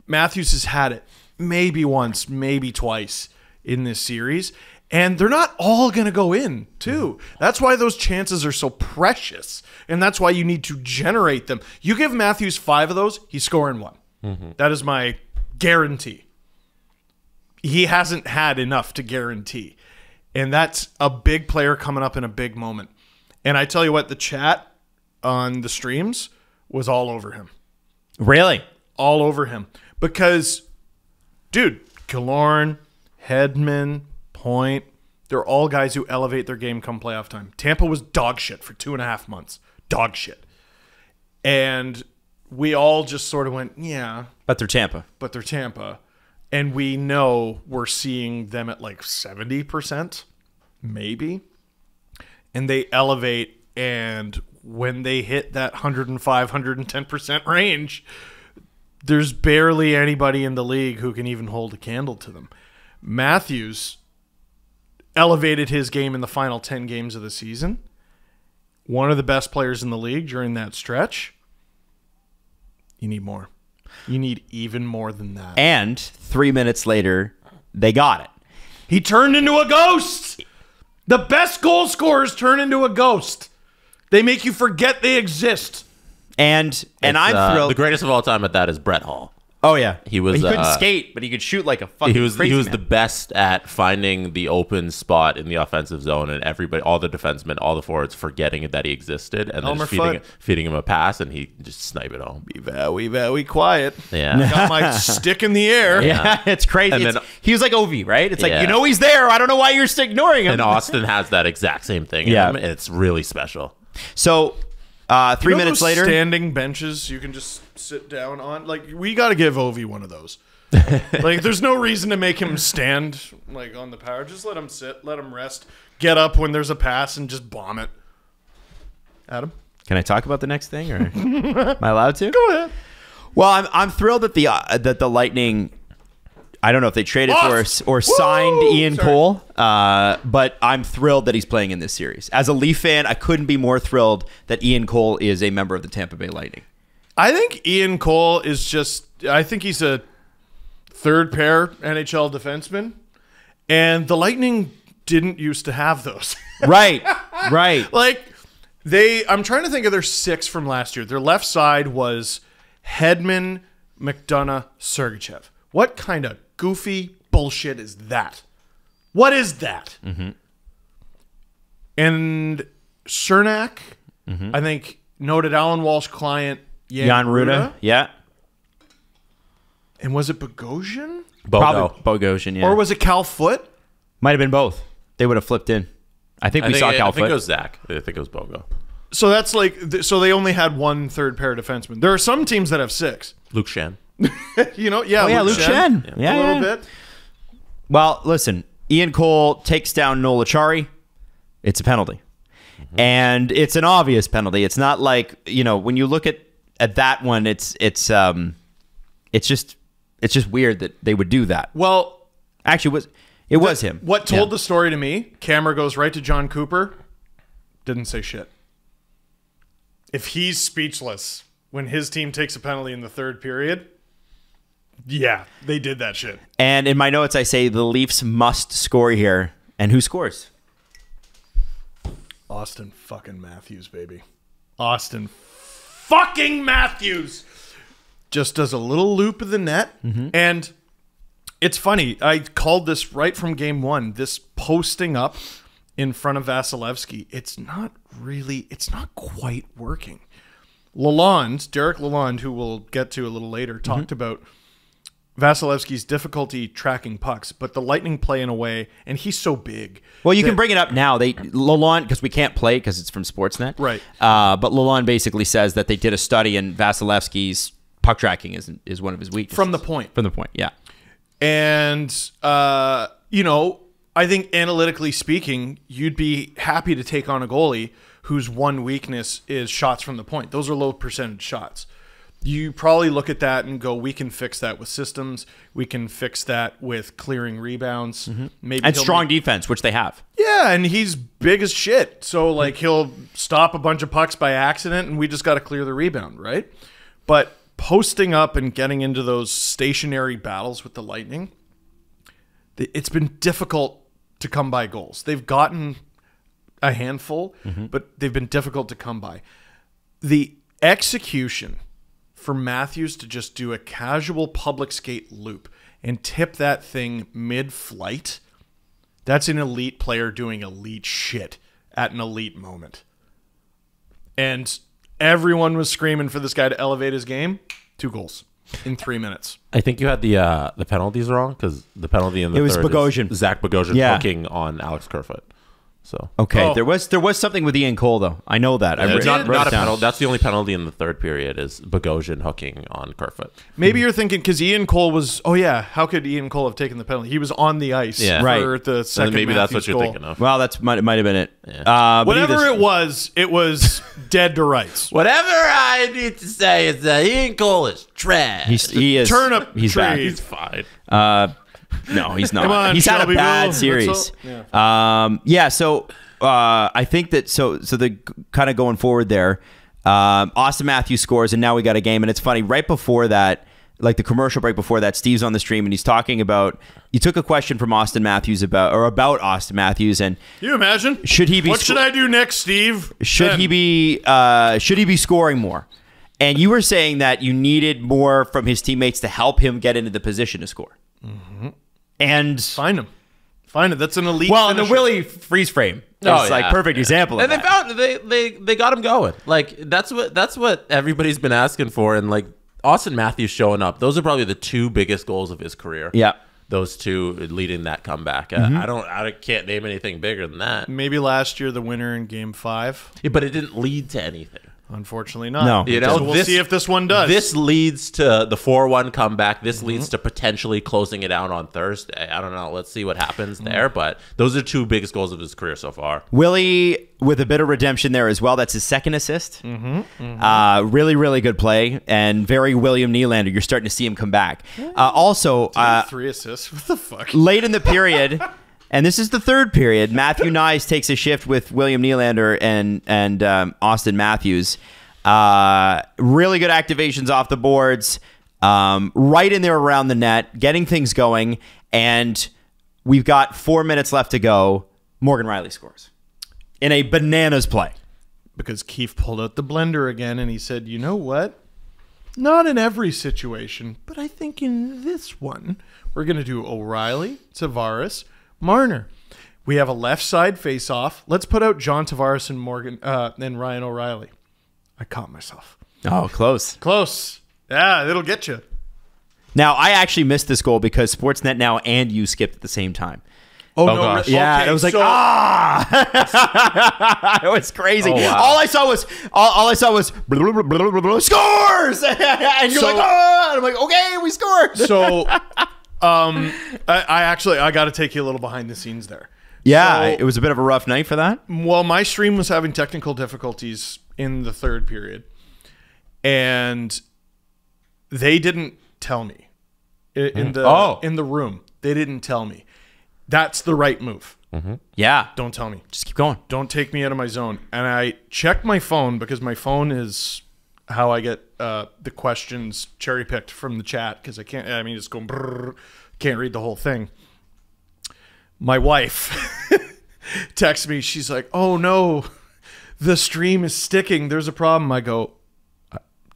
Matthews has had it maybe once, maybe twice in this series. And they're not all going to go in, too. That's why those chances are so precious. And that's why you need to generate them. You give Matthews 5 of those, he's scoring 1. Mm-hmm. That is my guarantee. He hasn't had enough to guarantee. And that's a big player coming up in a big moment. And I tell you what, the chat on the streams was all over him. Really? All over him. Because, dude, Killorn, Hedman, Point, they're all guys who elevate their game come playoff time. Tampa was dog shit for 2.5 months. Dog shit. And we all just sort of went, yeah. But they're Tampa. And we know we're seeing them at like 70%, maybe. And they elevate, and when they hit that 105, 110% range, there's barely anybody in the league who can even hold a candle to them. Matthews elevated his game in the final 10 games of the season. One of the best players in the league during that stretch. You need more. You need even more than that. And 3 minutes later, they got it. He turned into a ghost. The best goal scorers turn into a ghost. They make you forget they exist. And I'm thrilled. The greatest of all time at that is Brett Hall. Oh yeah, He was, He couldn't skate, but he could shoot like a fucking. He was crazy the best at finding the open spot in the offensive zone, and everybody, all the defensemen, all the forwards, forgetting that he existed, and then Elmer just feeding him a pass, and he just snipe it home. Be very quiet. Yeah. Got my stick in the air. Yeah, it's crazy. And then- he was like Ovi, right? It's like, Yeah. you know he's there. I don't know why you're ignoring him. And Austin has that exact same thing. Yeah. In him, and it's really special. So 3 minutes those later, standing benches you can just sit down on. Like, we got to give Ovi one of those. Like, there's no reason to make him stand like on the power. Just let him sit, let him rest, get up when there's a pass, and just bomb it. Adam, can I talk about the next thing, or am I allowed to? go ahead. Well, I'm thrilled that the Lightning. I don't know if they traded for us or signed Ian Cole, but I'm thrilled that he's playing in this series. As a Leaf fan, I couldn't be more thrilled that Ian Cole is a member of the Tampa Bay Lightning. I think Ian Cole is just. I think he's a third pair NHL defenseman, and the Lightning didn't used to have those. Right. Like, I'm trying to think of their 6 from last year. Their left side was Hedman, McDonough, Sergachev. What kind of goofy bullshit is that? What is that? Mm-hmm. And Cernak, I think, noted Alan Walsh client Jan Ruda. Yeah. And was it Bogosian? Probably Bogosian, yeah. Or was it Cal Foote? Might have been both. They would have flipped in. I think we saw Cal I think Foote. it was Zach. I think it was Bogo. So that's like, so they only had one third pair defenseman. There are some teams that have 6. Luke Shen. You know, yeah. Oh, yeah, Luke Shen. Yeah, a little bit. Well, listen, Ian Cole takes down Noel Achari. It's a penalty. Mm-hmm. And it's an obvious penalty. It's not like, when you look at that one, it's just weird that they would do that. Well, actually, it was him. What told the story to me, camera goes right to John Cooper, didn't say shit. If he's speechless when his team takes a penalty in the third period, yeah, they did that shit. And in my notes, I say the Leafs must score here. And who scores? Austin fucking Matthews, baby. Austin fucking Matthews just does a little loop of the net. Mm-hmm. And it's funny. I called this right from game 1. This posting up in front of Vasilevsky. It's not quite working. Derek Lalonde, who we'll get to a little later, talked about Vasilevsky's difficulty tracking pucks, but the Lightning play in a way, and he's so big. Well, you can bring it up now. Lalonde, because we can't play because it's from Sportsnet. Right. But Lalonde basically says that they did a study and Vasilevsky's puck tracking is one of his weaknesses. From the point, yeah. And, I think analytically speaking, you'd be happy to take on a goalie whose one weakness is shots from the point. Those are low percentage shots. You probably look at that and go, we can fix that with systems. We can fix that with clearing rebounds. Mm-hmm. Maybe and strong defense, which they have. Yeah, and he's big as shit. So, he'll stop a bunch of pucks by accident, and we just got to clear the rebound, right? But posting up and getting into those stationary battles with the Lightning, it's been difficult to come by goals. They've gotten a handful, but they've been difficult to come by. The execution for Matthews to just do a casual public skate loop and tip that thing mid-flight, that's an elite player doing elite shit at an elite moment. And everyone was screaming for this guy to elevate his game. 2 goals in 3 minutes. I think you had the penalties wrong, because the penalty in the was third Bogosian. is Zach Bogosian hooking on Alex Kerfoot. So okay, there was something with Ian Cole though. I know that. It's not a penalty. That's the only penalty in the third period is Bogosian hooking on Kerfoot. Maybe you're thinking because Ian Cole was. Oh yeah, how could Ian Cole have taken the penalty? He was on the ice for the second. Maybe that's what you're goal. thinking of. Well, might have been it. Yeah. Whatever it was dead to rights. Whatever I need to say is that Ian Cole is trash. He is turnip. He's tree. back. He's fine. No, he's not. Come on, he's Shelby had a bad Bill. series. Yeah. So I think that so the kind of going forward there, Austin Matthews scores, and now we got a game. And it's funny, right before that, like the commercial break before that, Steve's on the stream and he's talking about. You took a question from Austin Matthews about Austin Matthews, and Can you imagine? Should he be? What should I do next, Steve? Should he be scoring more? And you were saying that you needed more from his teammates to help him get into the position to score. And Find him. That's an elite. well, in the finisher. Willie freeze frame, it's like perfect example of And that. they got him going. Like that's what everybody's been asking for, and like Austin Matthews showing up. Those are probably the two biggest goals of his career. Yeah. Those two leading that comeback. I can't name anything bigger than that. Maybe last year the winner in Game 5. Yeah, but it didn't lead to anything. Unfortunately not. No. You know, So we'll see if this one does. This leads to the 4-1 comeback. This leads to potentially closing it out on Thursday. I don't know. Let's see what happens there. But those are two biggest goals of his career so far. Willie with a bit of redemption there as well. That's his second assist. Really, really good play and very William Nylander. You're starting to see him come back. Also, 3 assists. What the fuck? late in the period, and this is the third period, Matthew Nyes takes a shift with William Nylander and Austin Matthews. Really good activations off the boards, right in there around the net, getting things going, and we've got 4 minutes left to go. Morgan Rielly scores in a bananas play. Because Keefe pulled out the blender again and he said, you know what? Not in every situation, but I think in this one, we're going to do O'Reilly, Tavares, Marner. We have a left side face-off. Let's put out John Tavares and Ryan O'Reilly. I caught myself. Oh, close. Close. Yeah, it'll get you. Now, I actually missed this goal because Sportsnet Now and you skipped at the same time. Oh, no. gosh. Yeah, Okay, it was like, so- it was crazy. Oh, wow. All I saw was blah, blah, blah, blah, blah, blah, scores, and you're So- like, oh, and I'm like, okay, we scored. So, I got to take you a little behind the scenes there. Yeah, So- it was a bit of a rough night for that. Well, my stream was having technical difficulties in the third period, and they didn't tell me in the room. They didn't tell me. That's the right move. Yeah, Don't tell me. just keep going. Don't take me out of my zone. And I checked my phone because my phone is how I get the questions cherry picked from the chat because I can't. I mean, it's going. Brrr, can't read the whole thing. My wife texts me. She's like, "Oh no, the stream is sticking. There's a problem." I go,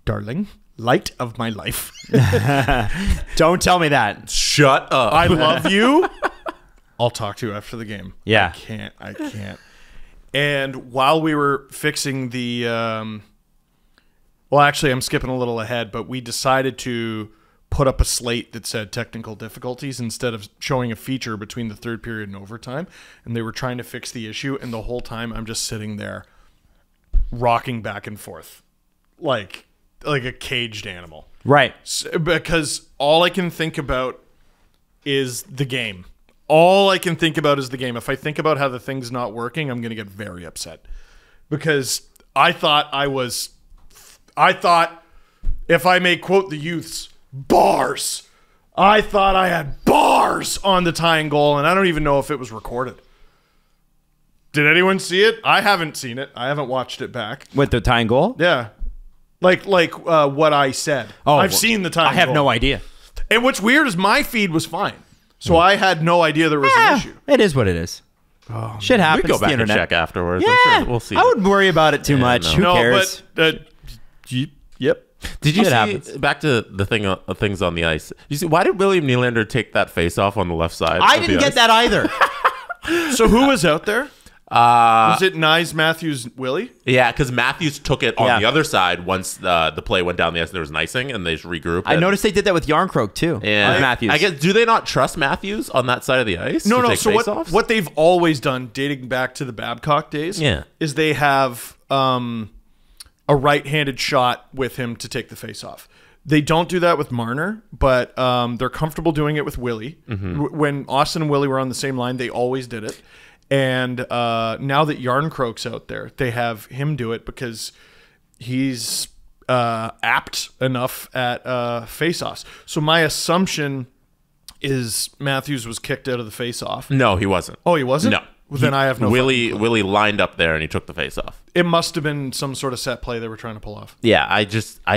"Darling, light of my life, Don't tell me that. Shut up. I love you. I'll talk to you after the game." Yeah. I can't. And while we were fixing the, well, actually, I'm skipping a little ahead, but we decided to put up a slate that said technical difficulties instead of showing a feature between the third period and overtime. And they were trying to fix the issue. And the whole time I'm just sitting there rocking back and forth like a caged animal. Right. Because all I can think about is the game. All I can think about is the game. If I think about how the thing's not working, I'm going to get very upset. Because I thought if I may quote the youths, bars. I thought I had bars on the tying goal, and I don't even know if it was recorded. Did anyone see it? I haven't seen it. I haven't watched it back. With the tying goal? Yeah. Like what I said. I've seen the tying I have goal. no idea. And what's weird is my feed was fine. So I had no idea there was an issue. It is what it is. Shit happens. we go It's the back and internet. check afterwards. Yeah, I'm sure we'll see. I wouldn't worry about it too much. no. Who No, cares? but yep. Did you Shit see happens. back to the things on the ice? You see, why did William Nylander take that face off on the left side? I of the didn't get ice? that either. So who was out there? Was it Nyes, Matthews, Willie? Yeah, because Matthews took it on Yeah. the other side once the play went down the ice and there was an icing, and they just regrouped. I and- noticed they did that with Yarncroke too. Yeah, with Matthews. I guess. Do they not trust Matthews on that side of the ice? No. to take So face-offs? what they've always done, dating back to the Babcock days, Yeah. is they have a right-handed shot with him to take the face off. They don't do that with Marner, but they're comfortable doing it with Willie. When Austin and Willie were on the same line, they always did it. And now that Yarncroke's out there, they have him do it because he's apt enough at face-offs. So my assumption is Matthews was kicked out of the face-off. No, he wasn't. Oh, he wasn't? No. Well, then I have no Willie lined up there and he took the face off. It must have been some sort of set play they were trying to pull off. Yeah, I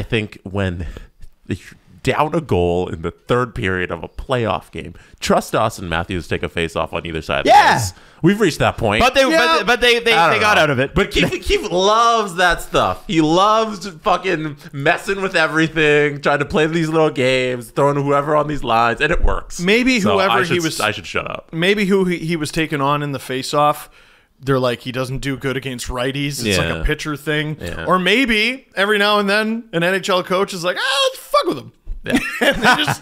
think when down a goal in the third period of a playoff game. Trust Austin Matthews to take a face-off on either side of the ice. We've reached that point. But they got out of it. But Keith loves that stuff. He loves fucking messing with everything, trying to play these little games, throwing whoever on these lines, and it works. Maybe So whoever I should shut up. Maybe who he was taking on in the face-off, they're like, he doesn't do good against righties. It's like a pitcher thing. Yeah. Or maybe every now and then an NHL coach is like, let's fuck with him. Yeah.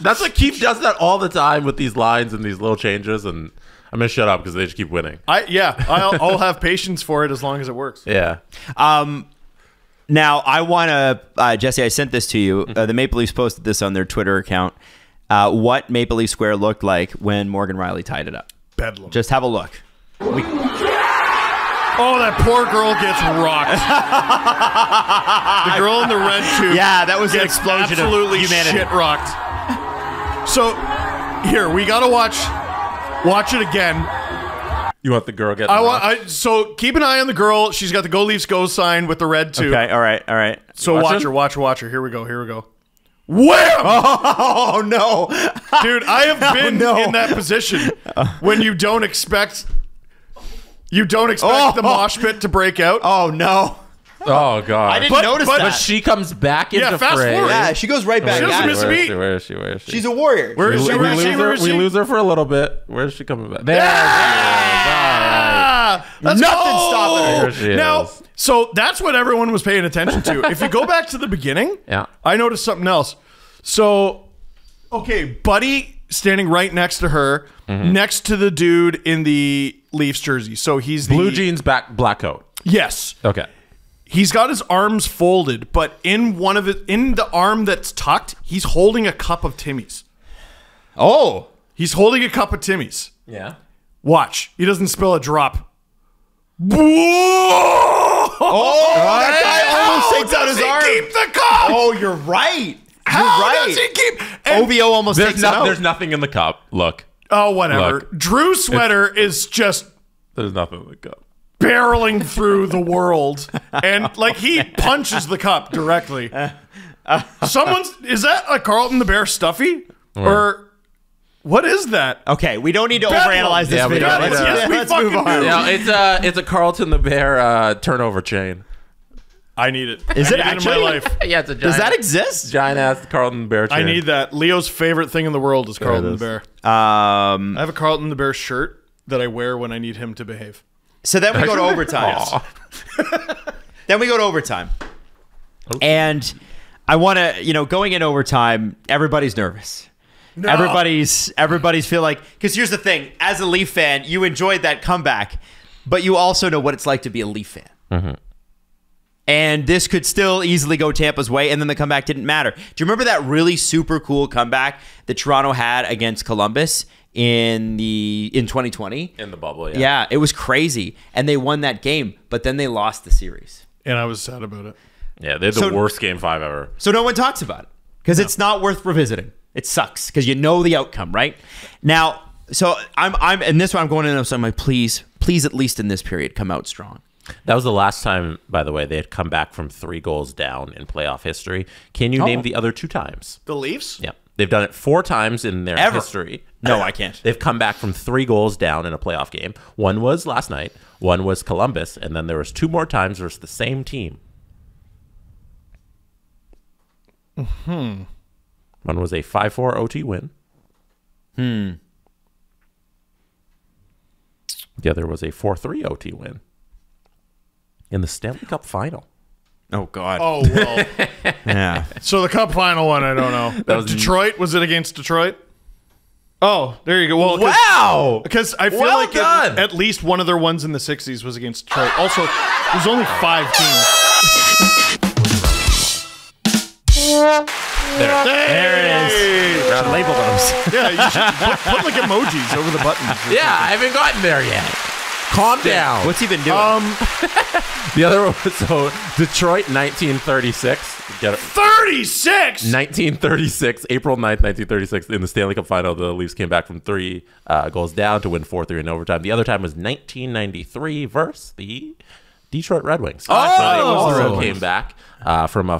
That's what Keith does that all the time with these lines and these little changes, and I'm gonna shut up because they just keep winning. I'll have patience for it as long as it works. Yeah. Now I want to, Jesse, I sent this to you. The Maple Leafs posted this on their Twitter account. What Maple Leaf Square looked like when Morgan Rielly tied it up. Bedlam. Just have a look. Oh, that poor girl gets rocked. The girl in the red tube. Yeah, that was an explosion of humanity. Shit rocked. So, here, we got to watch it again. You want the girl getting rocked? So, keep an eye on the girl. She's got the Go Leafs Go sign with the red tube. Okay, all right. So, watch her. Here we go. Wham! Oh, no. Dude, I have been in that position when you don't expect the mosh pit to break out. Oh, no. Oh, God. I didn't notice that. But she comes back into fast fray. forward. Yeah, she goes right back. She doesn't miss a beat. Where is she? She's a warrior. Where is she? We lose her for a little bit. Where is she coming back? There Let's Nothing go! stopping her. There she Now, is. so that's what everyone was paying attention to. If you go back to the beginning, I noticed something else. So, okay, Buddy standing right next to her, next to the dude in the Leafs jersey. So he's Blue jeans, black coat. Yes. Okay. He's got his arms folded, but in the arm that's tucked, he's holding a cup of Timmy's. Oh. He's holding a cup of Timmy's. Yeah. Watch. He doesn't spill a drop. Oh, that guy almost takes out his arm. Keep the cup. Oh, you're right. How does he keep? OVO almost takes it out. There's nothing in the cup. Look. Oh, whatever. Look. Drew Sweater is just There's nothing in the cup. barreling through the world, and like he punches the cup directly. Is that a Carlton the Bear stuffy? Or what is that? Okay, we don't need to overanalyze this video. Let's move on. Yeah, it's a Carlton the Bear turnover chain. I need it. Is it in actually? my life? Yeah, it's a giant. Does that exist? Giant ass Carlton Bear chain. I need that. Leo's favorite thing in the world is Carlton the Bear. I have a Carlton the Bear shirt that I wear when I need him to behave. So then we go to overtime. And I want to, going in overtime, everybody's nervous. No. Everybody's feel like, because here's the thing, as a Leaf fan, you enjoyed that comeback, but you also know what it's like to be a Leaf fan. Mm-hmm. And this could still easily go Tampa's way, and then the comeback didn't matter. Do you remember that really super cool comeback that Toronto had against Columbus in 2020? In the bubble, yeah. Yeah, it was crazy. And they won that game, but then they lost the series. And I was sad about it. Yeah, they had the worst Game 5 ever. So no one talks about it because it's not worth revisiting. It sucks because you know the outcome, right? Now, so I'm in this one, I'm going in, so I'm like, please at least in this period, come out strong. That was the last time, by the way, they had come back from 3 goals down in playoff history. Can you name the other 2 times? The Leafs? Yeah. They've done it 4 times in their history. No, I can't. They've come back from 3 goals down in a playoff game. One was last night. One was Columbus. And then there was 2 more times versus the same team. One was a 5-4 OT win. The other was a 4-3 OT win. In the Stanley Cup final. Oh, God. Oh, well. Yeah. So the Cup final one, I don't know. That was Detroit? Was it against Detroit? Oh, there you go. Well, wow. Because I feel like at least one of their ones in the 60s was against Detroit. Also, there's only 5 teams. There it is. Label those. Yeah, you should put like emojis over the buttons. Yeah, I haven't gotten there yet. Calm down. What's he been doing? The other one was Detroit 1936. Get it? 36? 1936, April 9th, 1936. In the Stanley Cup final, the Leafs came back from 3 goals down to win 4-3 in overtime. The other time was 1993 versus the Detroit Red Wings. Oh! They also came back from a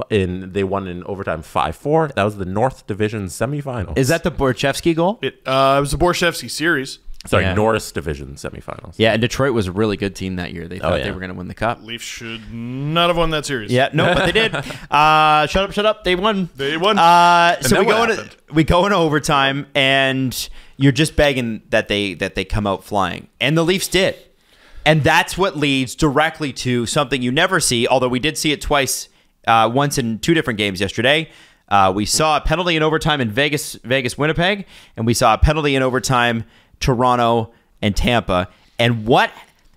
they won in overtime 5-4. That was the North Division semifinals. Is that the Borchevsky goal? It was the Borchevsky series. Sorry, Yeah. Norris Division semifinals. Yeah, and Detroit was a really good team that year. They thought yeah. they were going to win the cup. Leafs should not have won that series. Yeah, no, but they did. Shut up. They won. They won. So then we go into overtime, and you're just begging that they come out flying, and the Leafs did, and that's what leads directly to something you never see. Although we did see it twice, once in 2 different games yesterday. We saw a penalty in overtime in Vegas, Winnipeg, and we saw a penalty in overtime Toronto and Tampa. And what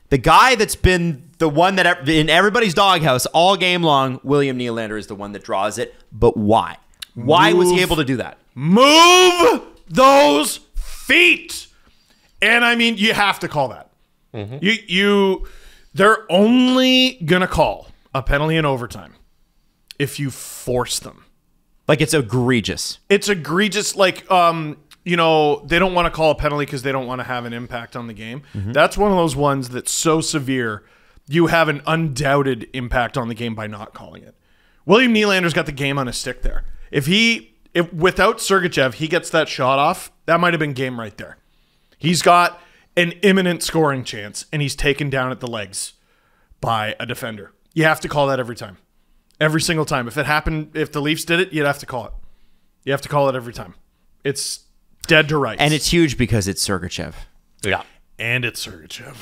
the guy that's been the one that in everybody's doghouse all game long, William Nylander, is the one that draws it. But why? Why was he able to do that? Move those feet. And I mean, you have to call that. They're only gonna call a penalty in overtime if you force them. Like, it's egregious. It's egregious. Like, they don't want to call a penalty because they don't want to have an impact on the game. That's one of those ones that's so severe, you have an undoubted impact on the game by not calling it. William Nylander's got the game on his stick there. If without Sergachev, he gets that shot off, that might have been game right there. He's got an imminent scoring chance, and he's taken down at the legs by a defender. You have to call that every time. Every single time. If it happened, if the Leafs did it, you'd have to call it. You have to call it every time. It's dead to rights. And it's huge because it's Sergachev. Yeah. And it's Sergachev.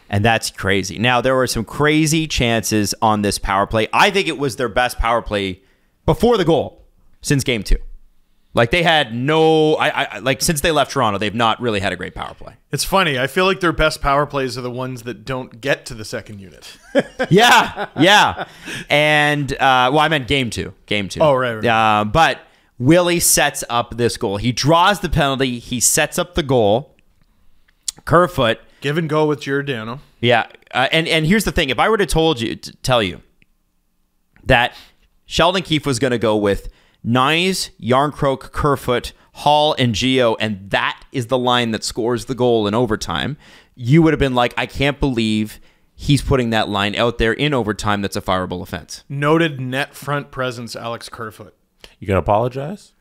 And that's crazy. Now, there were some crazy chances on this power play. I think it was their best power play before the goal since game 2. Like, they had since they left Toronto, they've not really had a great power play. It's funny. I feel like their best power plays are the ones that don't get to the second unit. Yeah. And, I meant game 2. Game 2. Oh, right. But Willie sets up this goal. He draws the penalty. He sets up the goal. Kerfoot. Give and go with Giordano. Yeah. And here's the thing. If I were to tell you that Sheldon Keefe was going to go with Nyes, Yarncroke, Kerfoot, Hall, and Gio, and that is the line that scores the goal in overtime, you would have been like, I can't believe he's putting that line out there in overtime. That's a fireable offense. Noted net front presence, Alex Kerfoot. You gonna apologize?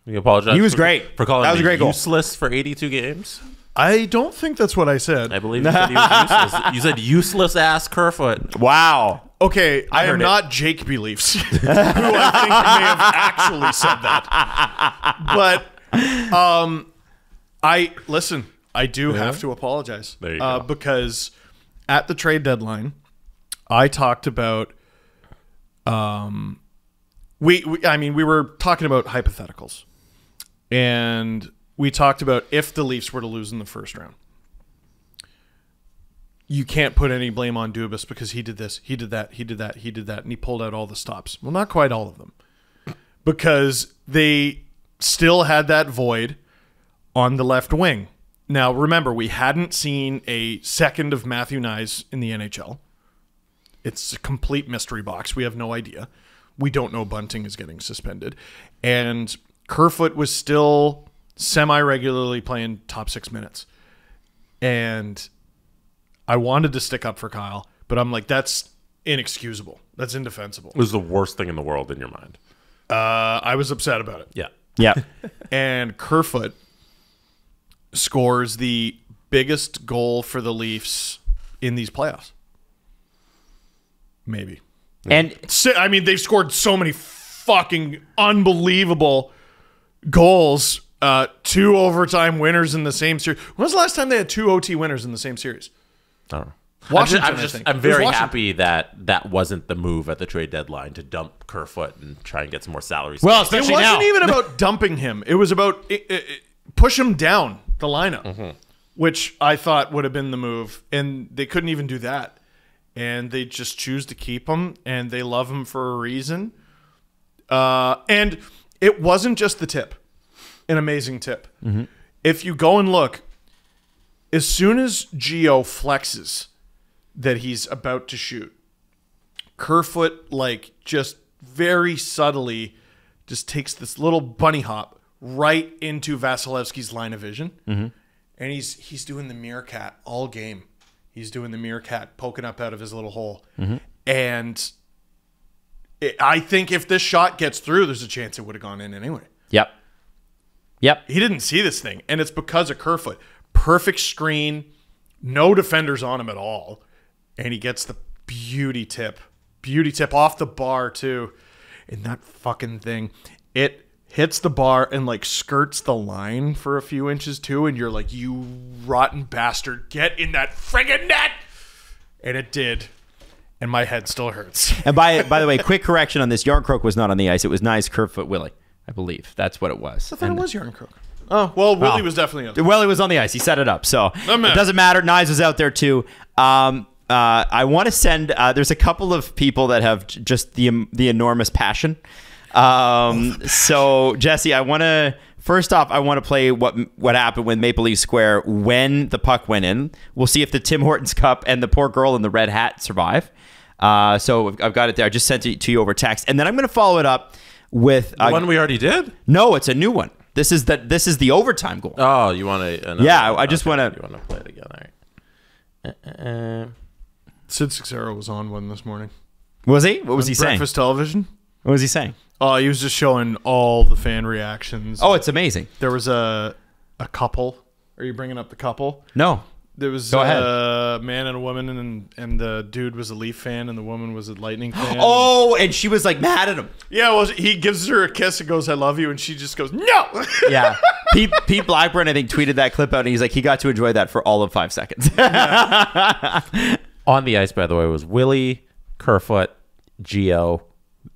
You apologize? He was great. For calling That was a great goal. useless for 82 games. I don't think that's what I said. I believe you said he was useless. You said useless ass Kerfoot. Wow. Okay, I am heard it. not Jake Beliefs, who I think may have actually said that. But I do have to apologize. There you go. Because at the trade deadline, I talked about we were talking about hypotheticals. And we talked about if the Leafs were to lose in the first round. You can't put any blame on Dubas because he did this, he did that, and he pulled out all the stops. Well, not quite all of them. Because they still had that void on the left wing. Now, remember, we hadn't seen a second of Matthew Nyes in the NHL. It's a complete mystery box. We have no idea. We don't know Bunting is getting suspended. And Kerfoot was still semi-regularly playing top 6 minutes. And I wanted to stick up for Kyle, but I'm like, that's inexcusable. That's indefensible. It was the worst thing in the world in your mind. I was upset about it. Yeah. Yeah. And Kerfoot scores the biggest goal for the Leafs in these playoffs. Maybe. And I mean, they've scored so many fucking unbelievable goals. 2 overtime winners in the same series. When was the last time they had 2 OT winners in the same series? I don't know. Washington, I think. I'm It was very Washington. happy that wasn't the move at the trade deadline to dump Kerfoot and try and get some more salary. Well, space. especially It wasn't now. even about dumping him. It was about push him down the lineup, which I thought would have been the move. And they couldn't even do that. And they just choose to keep him, and they love him for a reason. And it wasn't just the tip. An amazing tip. If you go and look, as soon as Gio flexes that he's about to shoot, Kerfoot, like, just very subtly just takes this little bunny hop right into Vasilevsky's line of vision. And he's doing the meerkat all game. He's doing the meerkat poking up out of his little hole. And I think if this shot gets through, there's a chance it would have gone in anyway. Yep. He didn't see this thing, and it's because of Kerfoot. Perfect screen, no defenders on him at all, and he gets the beauty tip off the bar too. And that fucking thing, it hits the bar and like skirts the line for a few inches too, and you're like, you rotten bastard, get in that friggin' net! And it did. And my head still hurts. And by the way, quick correction on this: Yarncroke was not on the ice. It was Nice Kerfoot Willie, I believe. That's what it was. I thought it was Yarncroke. Oh, well, Willie was definitely on. Willie was on the ice. He set it up. So it doesn't matter. Nyes was out there too. I want to send, there's a couple of people that have just the enormous passion. So Jesse, first off, I want to play what happened with Maple Leaf Square when the puck went in. We'll see if the Tim Hortons Cup and the poor girl in the red hat survive. So I've got it there. I just sent it to you over text. And then I'm going to follow it up with the one we already did. No, it's a new one. This is the overtime goal. Oh, you want to? Yeah, I just want to. You want to play it again? All right. Sid Sixero was on one this morning. Was he? What was he saying? Breakfast television. What was he saying? Oh, he was just showing all the fan reactions. Oh, it's amazing. There was a couple. Are you bringing up the couple? No. There was Go ahead. a man and a woman, and the dude was a Leaf fan, and the woman was a Lightning fan. Oh, and she was like mad at him. Yeah, well, he gives her a kiss and goes, "I love you," and she just goes, "No." Yeah. Pete Blackburn, I think, tweeted that clip out, and he's like, he got to enjoy that for all of 5 seconds. On the ice, by the way, was Willie, Kerfoot, Gio,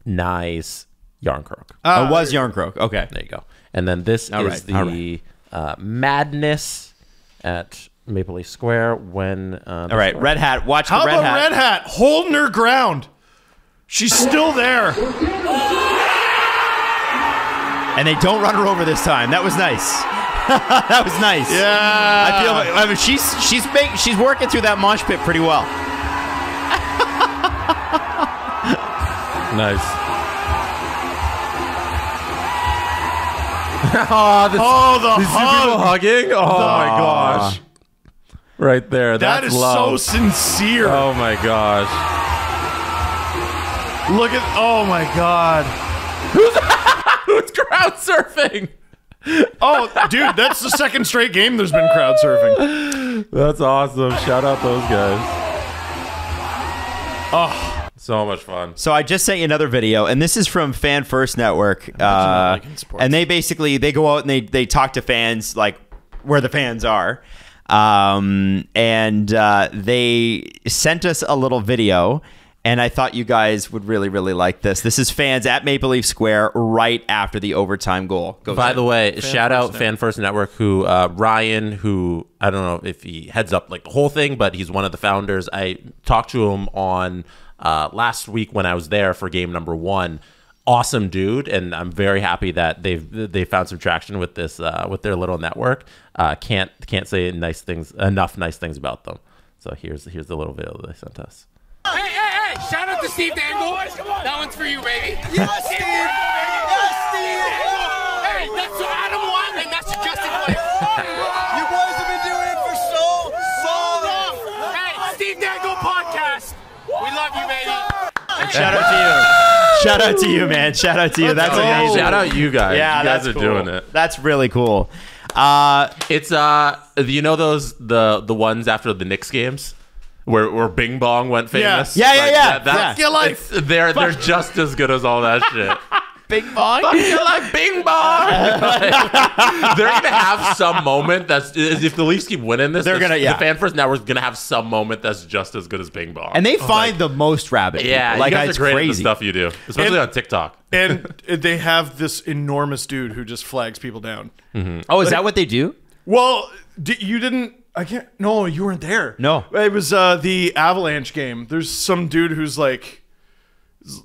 Nyes, Yarncroke. It was Yarncroke. Okay. There you go. And then this is the madness at Maple Leaf Square when... all right, Red Hat. Watch How the Red Hat. about Red Hat holding her ground? She's still there. And they don't run her over this time. That was nice. That was nice. Yeah. I mean, she's working through that mosh pit pretty well. Nice. The these two people hugging? Oh, my gosh. Right there. That That's is love. so sincere. Oh, my gosh. Look at, oh my God. Who's crowd surfing? Oh, dude, that's the second straight game there's been crowd surfing. That's awesome. Shout out those guys. Oh, so much fun. So I just sent you another video, and this is from Fan First Network. And they go out and they talk to fans, like where the fans are. And they sent us a little video, and I thought you guys would really, really like this. This is fans at Maple Leaf Square right after the overtime goal goes By in. the way, shout out Fan First Network, who Ryan, who I don't know if he heads up like the whole thing, but he's one of the founders. I talked to him on last week when I was there for game number 1. Awesome dude, and I'm very happy that they found some traction with this with their little network. Can't say enough nice things about them. So here's the little video that they sent us. Hey! Shout out to Steve Dangle. That one's for you, baby. Yes, Steve! Yes, Steve! Hey, that's to Adam Watt, and that's to Justin Blake. You boys have been doing it for so long. Hey, Steve Dangle Podcast. We love you, baby. Shout out to you. Shout out to you, man. Shout out to you. That's amazing. Shout out you guys. Yeah, you guys are cool. doing it. That's really cool. It's you know those the ones after the Knicks games where Bing Bong went famous. Yeah. That's your life. They're just as good as all that shit. Bing Bong. Fuck your life, Bing Bong. They're gonna have some moment that's if the Leafs keep winning this. The Fan First Network's gonna have some moment that's just as good as Bing Bong. And they find the most rabid people. Yeah, like you guys it's are great crazy. at the stuff you do, especially on TikTok. And they have this enormous dude who just flags people down. Oh, is that what they do? Well, you didn't. I can't. No, you weren't there. No. It was the Avalanche game. There's some dude who's like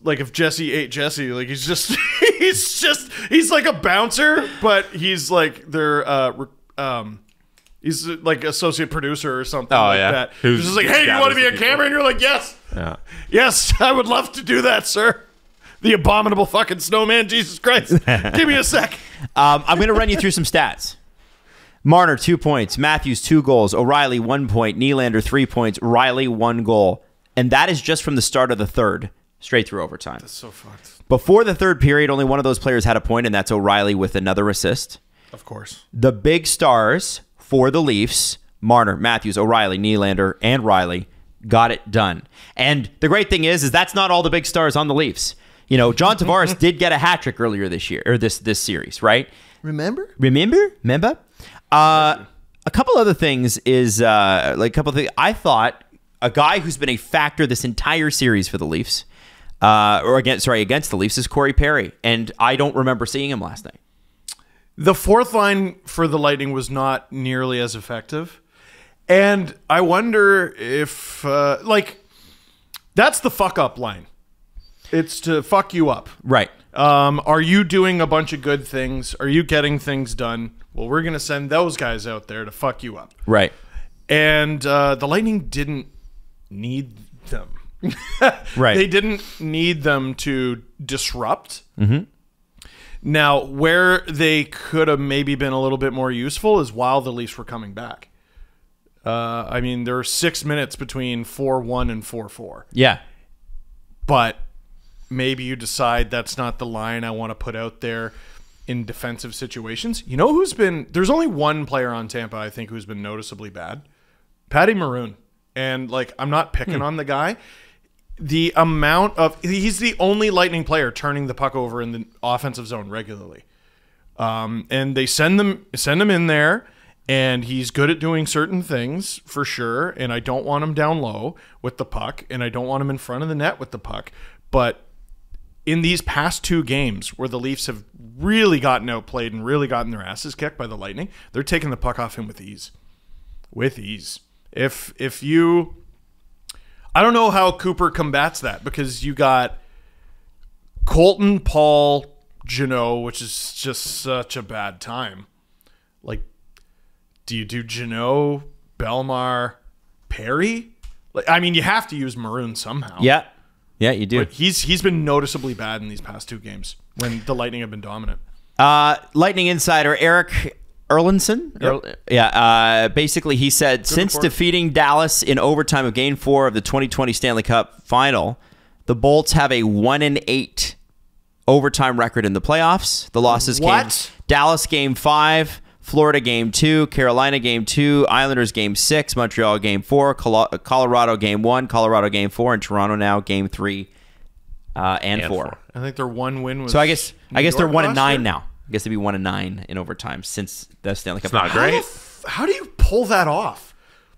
if Jesse ate Jesse. Like he's like a bouncer, but he's like their he's like associate producer or something like that. He's just like, hey, you want to be on camera? And you're like, yes. Yeah. Yes, I would love to do that, sir. The abominable fucking snowman, Jesus Christ. Give me a sec. I'm going to run you through some stats. Marner, 2 points. Matthews, 2 goals. O'Reilly, 1 point. Nylander, 3 points. Riley, 1 goal. And that is just from the start of the third. straight through overtime. That's so fucked. Before the third period, only one of those players had a point, and that's O'Reilly with another assist. Of course. The big stars for the Leafs, Marner, Matthews, O'Reilly, Nylander, and Riley, got it done. And the great thing is that's not all the big stars on the Leafs. You know, John Tavares did get a hat trick earlier this year, or this series, right? Remember? A couple other things is I thought a guy who's been a factor this entire series for the Leafs, against the Leafs, is Corey Perry, and I don't remember seeing him last night. The fourth line for the Lightning was not nearly as effective. And I wonder if, that's the fuck up line. It's to fuck you up. Right. Are you doing a bunch of good things? Are you getting things done? Well, we're going to send those guys out there to fuck you up. Right. And the Lightning didn't need them. Right. They didn't need them to disrupt. Mm-hmm. Now, where they could have maybe been a little bit more useful is while the Leafs were coming back. There were 6 minutes between 4-1 and 4-4. Yeah. But maybe you decide that's not the line I want to put out there in defensive situations. You know there's only one player on Tampa, I think, who's been noticeably bad. Patty Maroon. And, I'm not picking on the guy. The amount of... He's the only Lightning player turning the puck over in the offensive zone regularly. And they send him in there, and he's good at doing certain things, for sure, and I don't want him down low with the puck, and I don't want him in front of the net with the puck. But in these past two games where the Leafs have really gotten outplayed and really gotten their asses kicked by the Lightning, they're taking the puck off him with ease. With ease. If you... I don't know how Cooper combats that, because you got Colton, Paul, Jeannot, which is just such a bad time. Do you do Jeannot, Belmar, Perry? You have to use Maroon somehow. Yeah. Yeah, you do. But he's been noticeably bad in these past two games when the Lightning have been dominant. Lightning insider Eric Erlinson? Yep. Basically, he said, since defeating Dallas in overtime of Game 4 of the 2020 Stanley Cup Final, the Bolts have a 1-8 overtime record in the playoffs. The losses came Dallas Game 5, Florida Game 2, Carolina Game 2, Islanders Game 6, Montreal Game 4, Colorado Game 1, Colorado Game 4, and Toronto now Game 3 and 4. I think their one win was... So I guess they're 1-9 year? now. I guess they'd be 1-9 in overtime since the Stanley Cup. It's not great. How do you pull that off?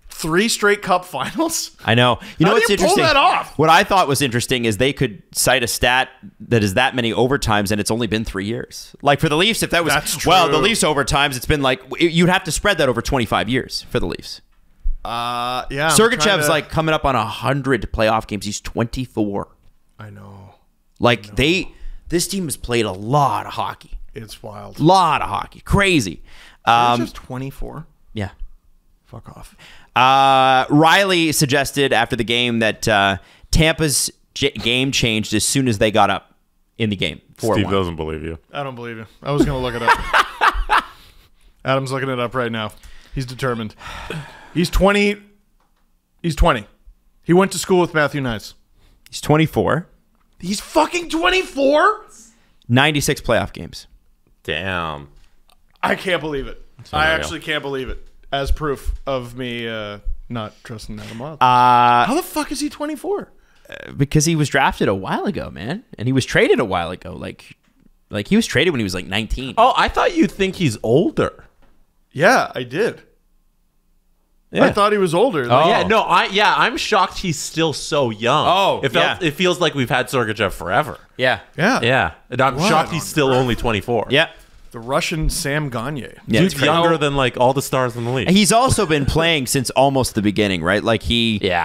3 straight Cup finals? I know. You know what's interesting? Pull that off? What I thought was interesting is they could cite a stat that is that many overtimes, and it's only been 3 years. Like for the Leafs, if that was the Leafs overtimes, it's been you'd have to spread that over 25 years for the Leafs. Yeah. Sergachev's coming up on 100 playoff games. He's 24. I know. This team has played a lot of hockey. It's wild. Lot of hockey. Crazy. Sergachev's 24. Yeah. Fuck off. Riley suggested after the game that Tampa's game changed as soon as they got up in the game. 4-1. Steve doesn't believe you. I don't believe you. I was going to look it up. Adam's looking it up right now. He's determined. He's 20. He's 20. He went to school with Matthew Nice. He's 24. He's fucking 24? 96 playoff games. Damn. I can't believe it. I actually can't believe it. As proof of me not trusting Adam Wild. How the fuck is he 24? Because he was drafted a while ago, man. And he was traded a while ago. Like he was traded when he was 19. Oh, I thought you'd think he's older. Yeah, I did. Yeah. I thought he was older. I'm shocked he's still so young. Oh, it feels like we've had Sergachev forever. Yeah. Yeah. And I'm shocked he's still only 24. Yeah. The Russian Sam Gagne. Yeah, Dude's younger than all the stars in the league. He's also been playing since almost the beginning, right?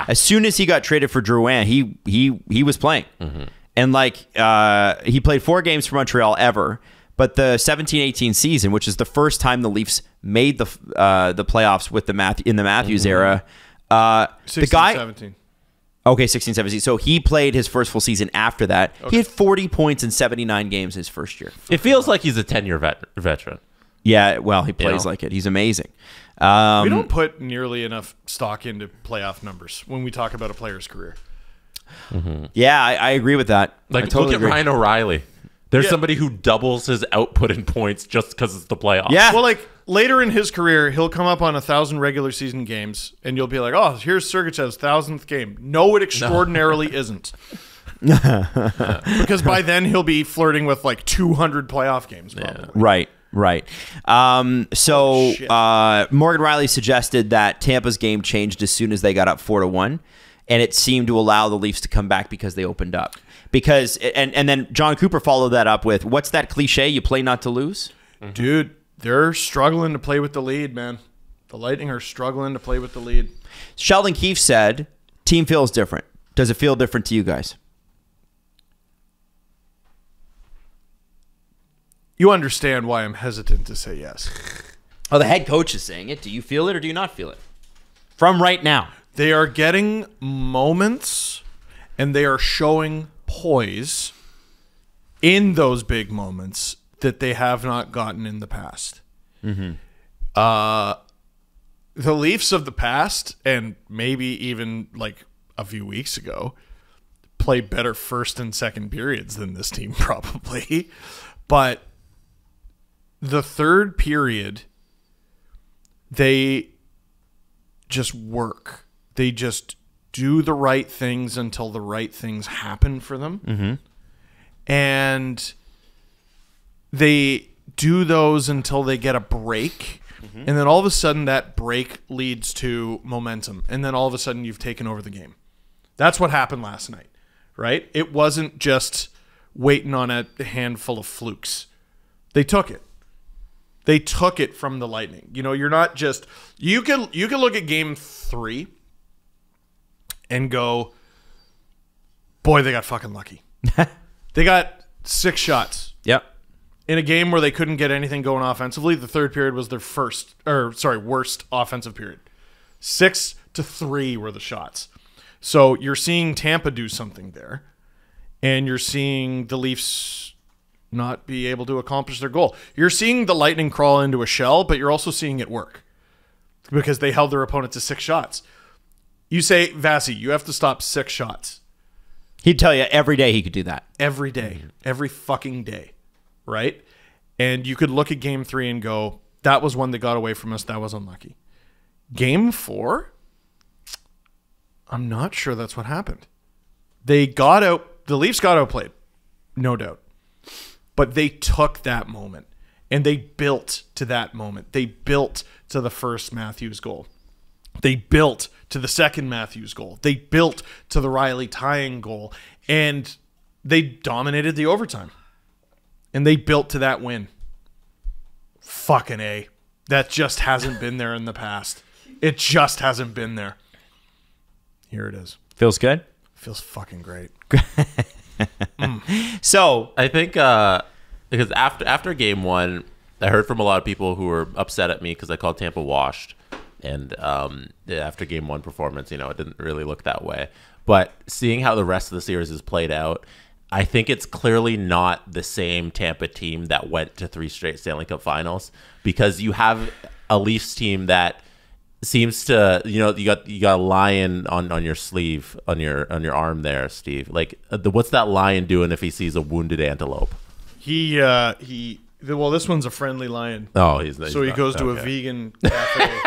As soon as he got traded for Drouin, he was playing. Mm-hmm. And he played 4 games for Montreal ever. But the 17-18 season, which is the first time the Leafs made the playoffs with in the Matthews era, 16-17. Okay, 16-17. So he played his first full season after that. Okay. He had 40 points in 79 games his first year. It feels like he's a 10-year veteran. Yeah, well, he plays like it. He's amazing. We don't put nearly enough stock into playoff numbers when we talk about a player's career. Yeah, I agree with that. Like, I totally look at agree. Ryan O'Reilly. There's somebody who doubles his output in points just because it's the playoffs. Yeah. Well, like later in his career, he'll come up on 1,000 regular season games, and you'll be like, "Oh, here's Sergachev's 1,000th game." No, it extraordinarily isn't, because by then he'll be flirting with like 200 playoff games. Probably. Right. Morgan Riley suggested that Tampa's game changed as soon as they got up 4-1, and it seemed to allow the Leafs to come back because they opened up. Because and then John Cooper followed that up with, what's that cliche? You play not to lose? Dude, they're struggling to play with the lead, man. The Lightning are struggling to play with the lead. Sheldon Keefe said, team feels different. Does it feel different to you guys? You understand why I'm hesitant to say yes. Oh, the head coach is saying it. Do you feel it or do you not feel it? From right now. They are getting moments, and they are showing poise in those big moments that they have not gotten in the past. The Leafs of the past, and maybe even like a few weeks ago, play better first and second periods than this team probably. But the third period, they just work. They just do the right things until the right things happen for them. And they do those until they get a break. And then all of a sudden that break leads to momentum. And then all of a sudden you've taken over the game. That's what happened last night, right? It wasn't just waiting on a handful of flukes. They took it. They took it from the Lightning. You know, you're not just... You can look at Game 3 and go, boy, they got fucking lucky. They got 6 shots. Yep. In a game where they couldn't get anything going offensively. The third period was their worst offensive period. 6-3 were the shots. So you're seeing Tampa do something there, and you're seeing the Leafs not be able to accomplish their goal. You're seeing the Lightning crawl into a shell, but you're also seeing it work because they held their opponent to 6 shots. You say, Vasi, you have to stop 6 shots. He'd tell you every day he could do that. Every day. Every fucking day. Right? And you could look at Game 3 and go, that was one that got away from us. That was unlucky. Game 4? I'm not sure that's what happened. The Leafs got outplayed. No doubt. But they took that moment and they built to that moment. They built to the first Matthews goal. They built to the second Matthews goal. They built to the Riley tying goal. And they dominated the overtime. And they built to that win. Fucking A. That just hasn't been there in the past. It just hasn't been there. Here it is. Feels good? Feels fucking great. So I think because after Game 1, I heard from a lot of people who were upset at me because I called Tampa washed. And after Game 1 performance, it didn't really look that way. But seeing how the rest of the series has played out, I think it's clearly not the same Tampa team that went to 3 straight Stanley Cup finals, because you have a Leafs team that seems to, you got a lion on your sleeve, on your arm there, Steve. Like, what's that lion doing if he sees a wounded antelope? Well, this one's a friendly lion. Oh, he goes to a vegan cafe.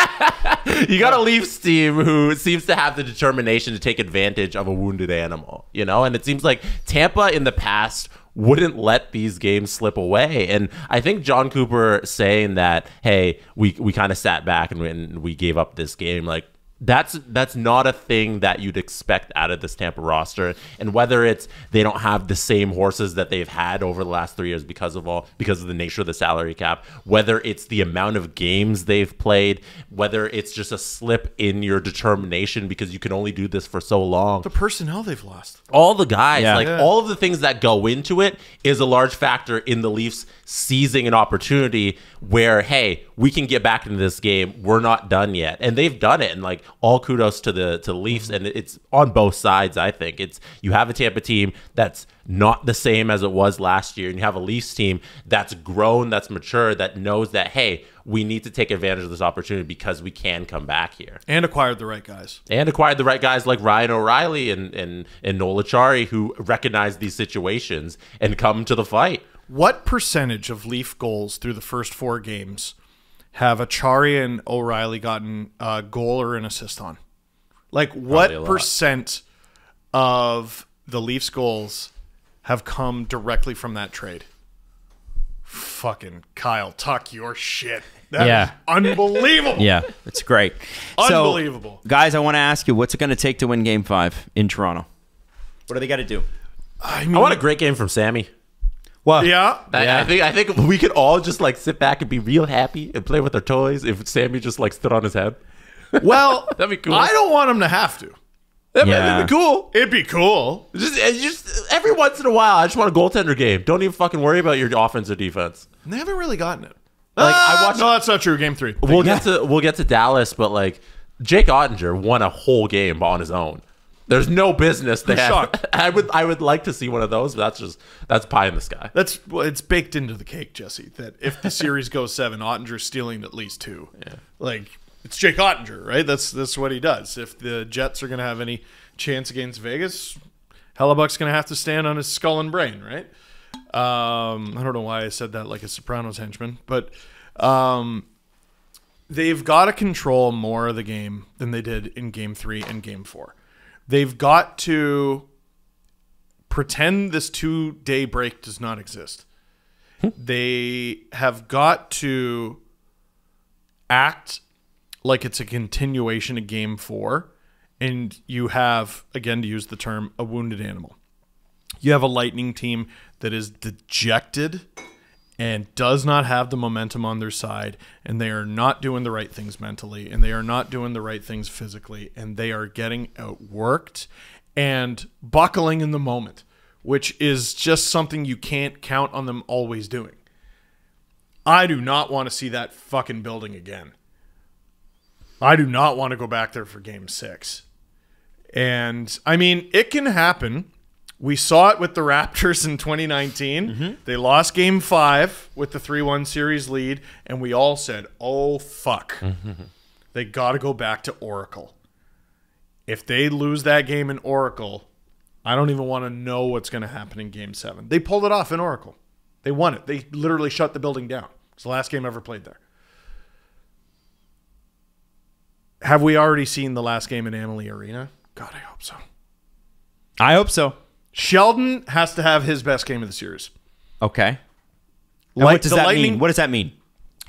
You got a Leafs team who seems to have the determination to take advantage of a wounded animal, and it seems like Tampa in the past wouldn't let these games slip away. And I think John Cooper saying that, hey, we kind of sat back and we gave up this game, like, that's not a thing that you'd expect out of this Tampa roster. And whether it's they don't have the same horses that they've had over the last 3 years because of the nature of the salary cap, whether it's the amount of games they've played, whether it's just a slip in your determination because you can only do this for so long. The personnel they've lost. All the guys, all of the things that go into it is a large factor in the Leafs seizing an opportunity where, hey, we can get back into this game. We're not done yet. And they've done it. And like, all kudos to the Leafs. And it's on both sides, I think. You have a Tampa team that's not the same as it was last year. And you have a Leafs team that's grown, that's mature, that knows that, hey, we need to take advantage of this opportunity because we can come back here. And acquired the right guys. And acquired the right guys like Ryan O'Reilly and Noel Achari, who recognize these situations and come to the fight. What percentage of Leaf goals through the first 4 games have Achari and O'Reilly gotten a goal or an assist on? Like, what percent of the Leafs goals have come directly from that trade? Fucking Kyle, talk your shit. That is unbelievable. Yeah, it's great. Unbelievable. So, guys, I want to ask you, what's it going to take to win Game 5 in Toronto? What do they got to do? I want a great game from Sammy. Well, Yeah. I think we could all just like sit back and be real happy and play with our toys if Sammy just like stood on his head. Well, That'd be cool. I don't want him to have to. That'd be cool. It'd be cool. Just every once in a while, I just want a goaltender game. Don't even fucking worry about your offense or defense. They haven't really gotten it. Like I watched. No, that's not true. Game 3. We'll get to Dallas, but like Jake Ottinger won a whole game on his own. There's no business they have. Shocked. I would like to see one of those, but that's pie in the sky. It's baked into the cake, Jesse, that if the series goes 7, Ottinger's stealing at least 2. Yeah. Like, it's Jake Ottinger, right? That's what he does. If the Jets are going to have any chance against Vegas, Hellebuck's going to have to stand on his skull and brain, right? I don't know why I said that like a Sopranos henchman, but they've got to control more of the game than they did in Game 3 and Game 4. They've got to pretend this 2-day break does not exist. They have got to act like it's a continuation of Game 4, and you have, again, to use the term, a wounded animal. You have a Lightning team that is dejected and does not have the momentum on their side, and they are not doing the right things mentally, and they are not doing the right things physically, and they are getting outworked and buckling in the moment, which is just something you can't count on them always doing. I do not want to see that fucking building again. I do not want to go back there for Game 6. And, I mean, it can happen. We saw it with the Raptors in 2019. Mm-hmm. They lost Game 5 with the 3-1 series lead, and we all said, oh, fuck. Mm-hmm. They got to go back to Oracle. If they lose that game in Oracle, I don't even want to know what's going to happen in Game 7. They pulled it off in Oracle. They won it. They literally shut the building down. It's the last game ever played there. Have we already seen the last game in Amalie Arena? God, I hope so. I hope so. Sheldon has to have his best game of the series. Okay. What does that mean? What does that mean?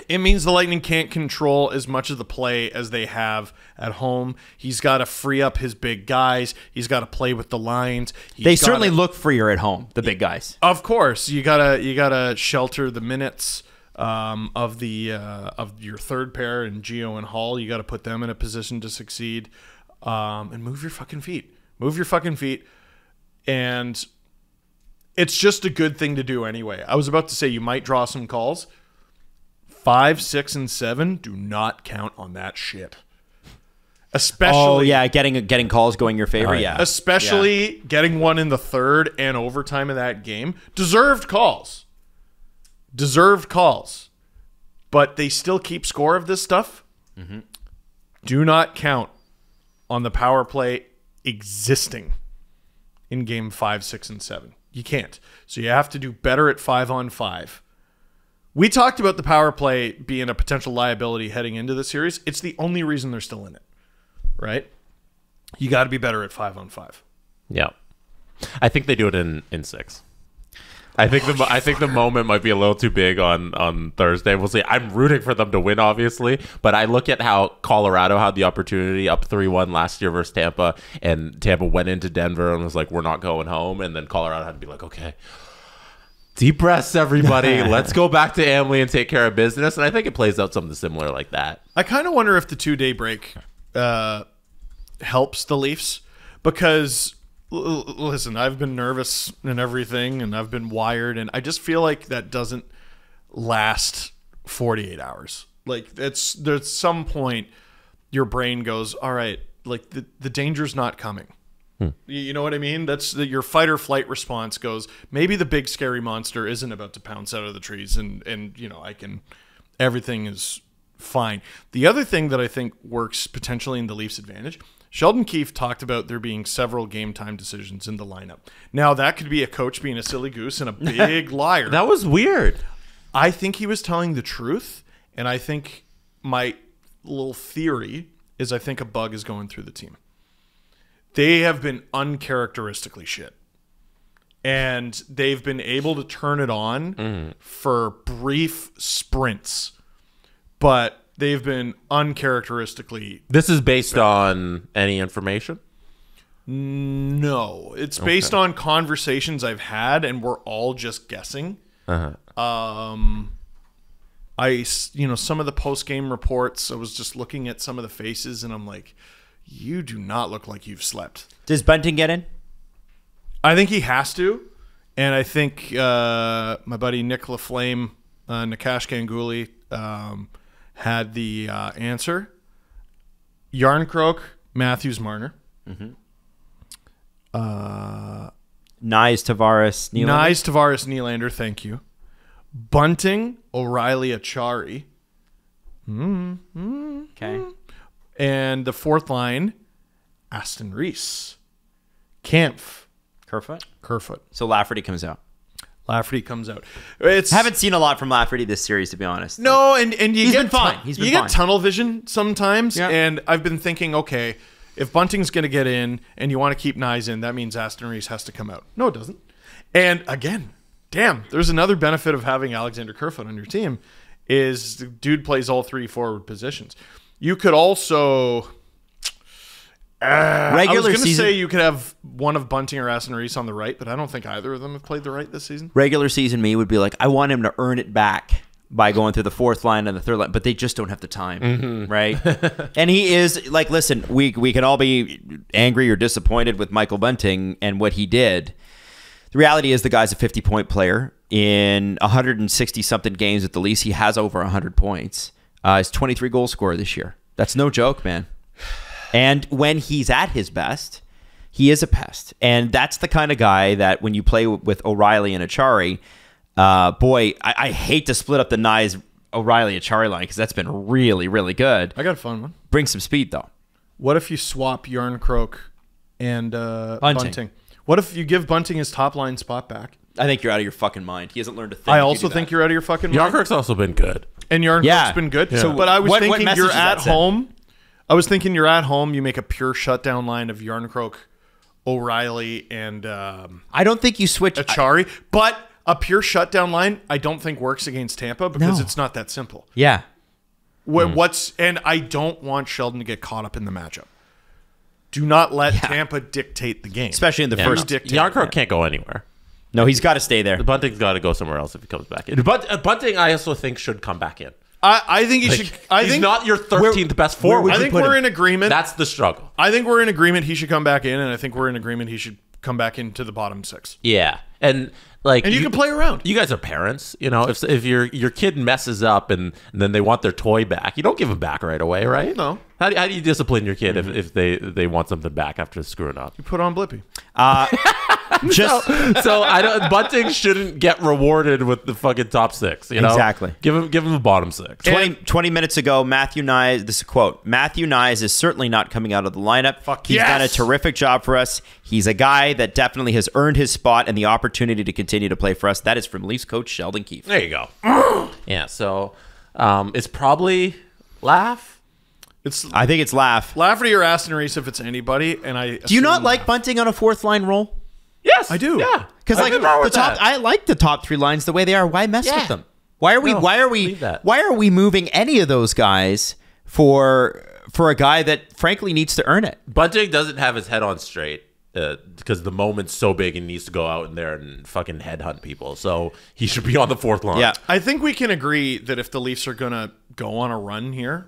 It means the Lightning can't control as much of the play as they have at home. He's got to free up his big guys. He's got to play with the lines. They certainly look freer at home, the big guys. Of course, you gotta shelter the minutes of your third pair and Gio and Hall. You got to put them in a position to succeed, and move your fucking feet. Move your fucking feet. And it's just a good thing to do anyway. I was about to say you might draw some calls. 5, 6, and 7 do not count on that shit. Especially, getting calls going your favor. Yeah, especially getting one in the third and overtime of that game. Deserved calls. But they still keep score of this stuff. Mm-hmm. Do not count on the power play existing in Game 5, 6, and 7. You can't. So you have to do better at 5-on-5. We talked about the power play being a potential liability heading into the series. It's the only reason they're still in it, right? You got to be better at 5-on-5. Yeah. I think they do it in 6. I think the moment might be a little too big on Thursday. We'll see. I'm rooting for them to win, obviously, but I look at how Colorado had the opportunity up 3-1 last year versus Tampa, and Tampa went into Denver and was like, "We're not going home," and then Colorado had to be like, "Okay, deep breaths, everybody. Let's go back to Amalie and take care of business." And I think it plays out something similar like that. I kind of wonder if the 2-day break helps the Leafs because. Listen, I've been nervous and everything, and I've been wired, and I just feel like that doesn't last 48 hours. Like, there's some point your brain goes, all right, like the danger's not coming. You know what I mean? That's your fight or flight response goes, maybe the big scary monster isn't about to pounce out of the trees, and everything is fine. The other thing that I think works potentially in the Leafs' advantage, Sheldon Keefe talked about there being several game time decisions in the lineup. Now, that could be a coach being a silly goose and a big liar. That was weird. I think he was telling the truth, and I think my little theory is I think a bug is going through the team. They have been uncharacteristically shit. And they've been able to turn it on for brief sprints. But they've been uncharacteristically... This is based on any information? No. It's based on conversations I've had, and we're all just guessing. Some of the post-game reports, I was just looking at some of the faces, and I'm like, you do not look like you've slept. Does Bunting get in? I think he has to, and I think my buddy Nick LaFlame, Nakash Ganguly, had the answer. Yarncroke, Matthews, Marner. Nyes, Tavares, Nylander. Nyes, Tavares, Nylander, thank you. Bunting, O'Reilly, Achari. Okay. And the fourth line, Aston Reese. Kampf. Kerfoot. So Lafferty comes out. Lafferty comes out. Haven't seen a lot from Lafferty this series, to be honest. No, and you He's get been fine. He's been you fine. get tunnel vision sometimes, Yeah. and I've been thinking, okay, if Bunting's going to get in and you want to keep Nyes in, that means Aston Reese has to come out. No, it doesn't. And again, damn, there's another benefit of having Alexander Kerfoot on your team is the dude plays all three forward positions. You could also... I was Regular going to season. say you could have one of Bunting or Aston Reese on the right, but I don't think either of them have played the right this season. Regular season me would be like, I want him to earn it back by going through the fourth line and the third line, but they just don't have the time, right? And he is like, listen, we can all be angry or disappointed with Michael Bunting and what he did. The reality is the guy's a 50-point player. In 160-something games at the Leafs, he has over 100 points. He's 23 goal scorer this year. That's no joke, man. And when he's at his best, he is a pest. And that's the kind of guy that when you play with O'Reilly and Achari, I hate to split up the Nyes O'Reilly Achari line because that's been really, really good. I got a fun one. Bring some speed, though. What if you swap Yarncroke and Bunting? What if you give Bunting his top line spot back? I think you're out of your fucking mind. He hasn't learned a thing. I also think you're out of your fucking mind. Yarncroke's also been good. And Yarncroke's been good. Yeah. So, but I was What thinking message you're does that at send? home. I was thinking you're at home. You make a pure shutdown line of Yarncroke, O'Reilly, and I don't think you switch. Achari. But a pure shutdown line, I don't think works against Tampa because it's not that simple. Yeah. And I don't want Sheldon to get caught up in the matchup. Do not let Tampa dictate the game. Especially in the first. Yarncroke can't go anywhere. No, he's got to stay there. Bunting's got to go somewhere else if he comes back in. But Bunting, I also think, should come back in. I think he should. He's not your 13th best forward. I think we're in agreement. That's the struggle. I think we're in agreement he should come back in, and I think we're in agreement he should come back into the bottom six. Yeah, and you can play around. You guys are parents, you know. If your kid messes up and then they want their toy back, you don't give them back right away, right? No. How do you discipline your kid if they want something back after screwing up? You put on Blippi. So I don't. Bunting shouldn't get rewarded with the fucking top six. You know Exactly. Give him the bottom six. 20 minutes ago, Matthew Nyes, this is a quote, Matthew Nyes is certainly not coming out of the lineup. He's done a terrific job for us. He's a guy that definitely has earned his spot and the opportunity to continue to play for us. That is from Leafs coach Sheldon Keefe. There you go. Yeah. So it's probably Laugh. I think it's Lafferty or Aston Reese if it's anybody. And Do you not like Bunting on a fourth line role? Yes, I do. Yeah, Because like I like the top three lines the way they are. Why mess with them? Why are we moving any of those guys for a guy that frankly needs to earn it? Bunting doesn't have his head on straight because the moment's so big and needs to go out in there and fucking headhunt people. So he should be on the fourth line. Yeah. I think we can agree that if the Leafs are going to go on a run here,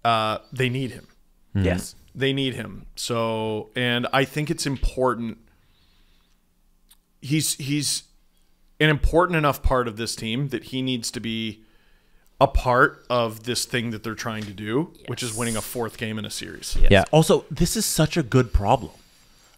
they need him. Yes. They need him. So, and I think it's important. He's an important enough part of this team that he needs to be a part of this thing that they're trying to do, which is winning a fourth game in a series. Yeah. Also, this is such a good problem.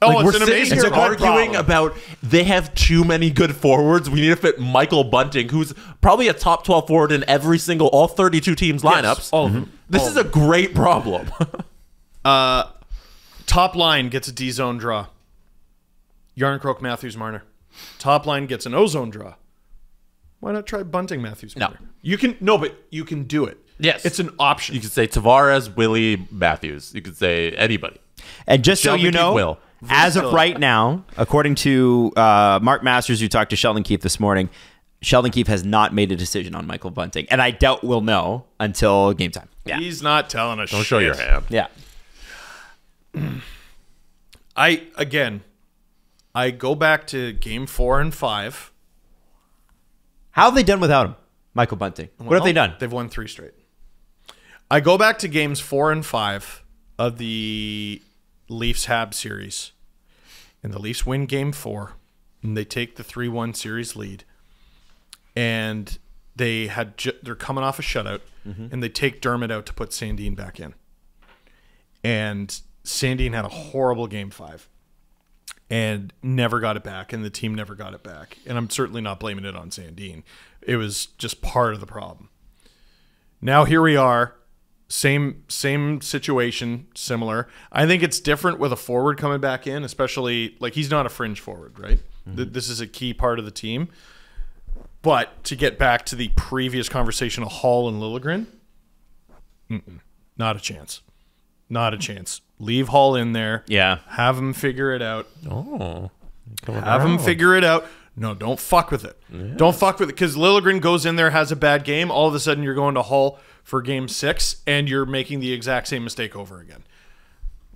Oh, Like, it's we're an sitting amazing here problem. arguing about they have too many good forwards. We need to fit Michael Bunting, who's probably a top 12 forward in every single all 32 teams lineups. all of them. This All is of a great problem. Top line gets a D zone draw. Yarncroke, Matthews, Marner. Top line gets an O zone draw. Why not try Bunting, Matthews, Marner? You can but you can do it. Yes. It's an option. You could say Tavares, Willie, Matthews. You could say anybody. And just so you Sheldon know, Keefe will. as of right now, according to Mark Masters, who talked to Sheldon Keefe this morning, Sheldon Keefe has not made a decision on Michael Bunting. And I doubt we'll know until game time. Yeah. He's not telling us. Don't show your hand. Yeah. I go back to game 4 and 5. How have they done without him, Michael Bunting? What have they done? They've won 3 straight. I go back to games 4 and 5 of the Leafs-Habs series, and the Leafs win game 4, and they take the 3-1 series lead, and they're coming off a shutout, and they take Dermott out to put Sandin back in. And Sandin had a horrible game 5 and never got it back, and the team never got it back. And I'm certainly not blaming it on Sandin. It was just part of the problem. Now here we are, same situation, similar. I think it's different with a forward coming back in, especially, like, he's not a fringe forward, right? This is a key part of the team. But to get back to the previous conversation of Hall and Liljegren, not a chance. Not a chance. Leave Hall in there. Yeah. Have him figure it out. Oh. Have him figure it out. No, don't fuck with it. Yeah. Don't fuck with it, because Liljegren goes in there, has a bad game. All of a sudden, you're going to Hall for game 6, and you're making the exact same mistake over again.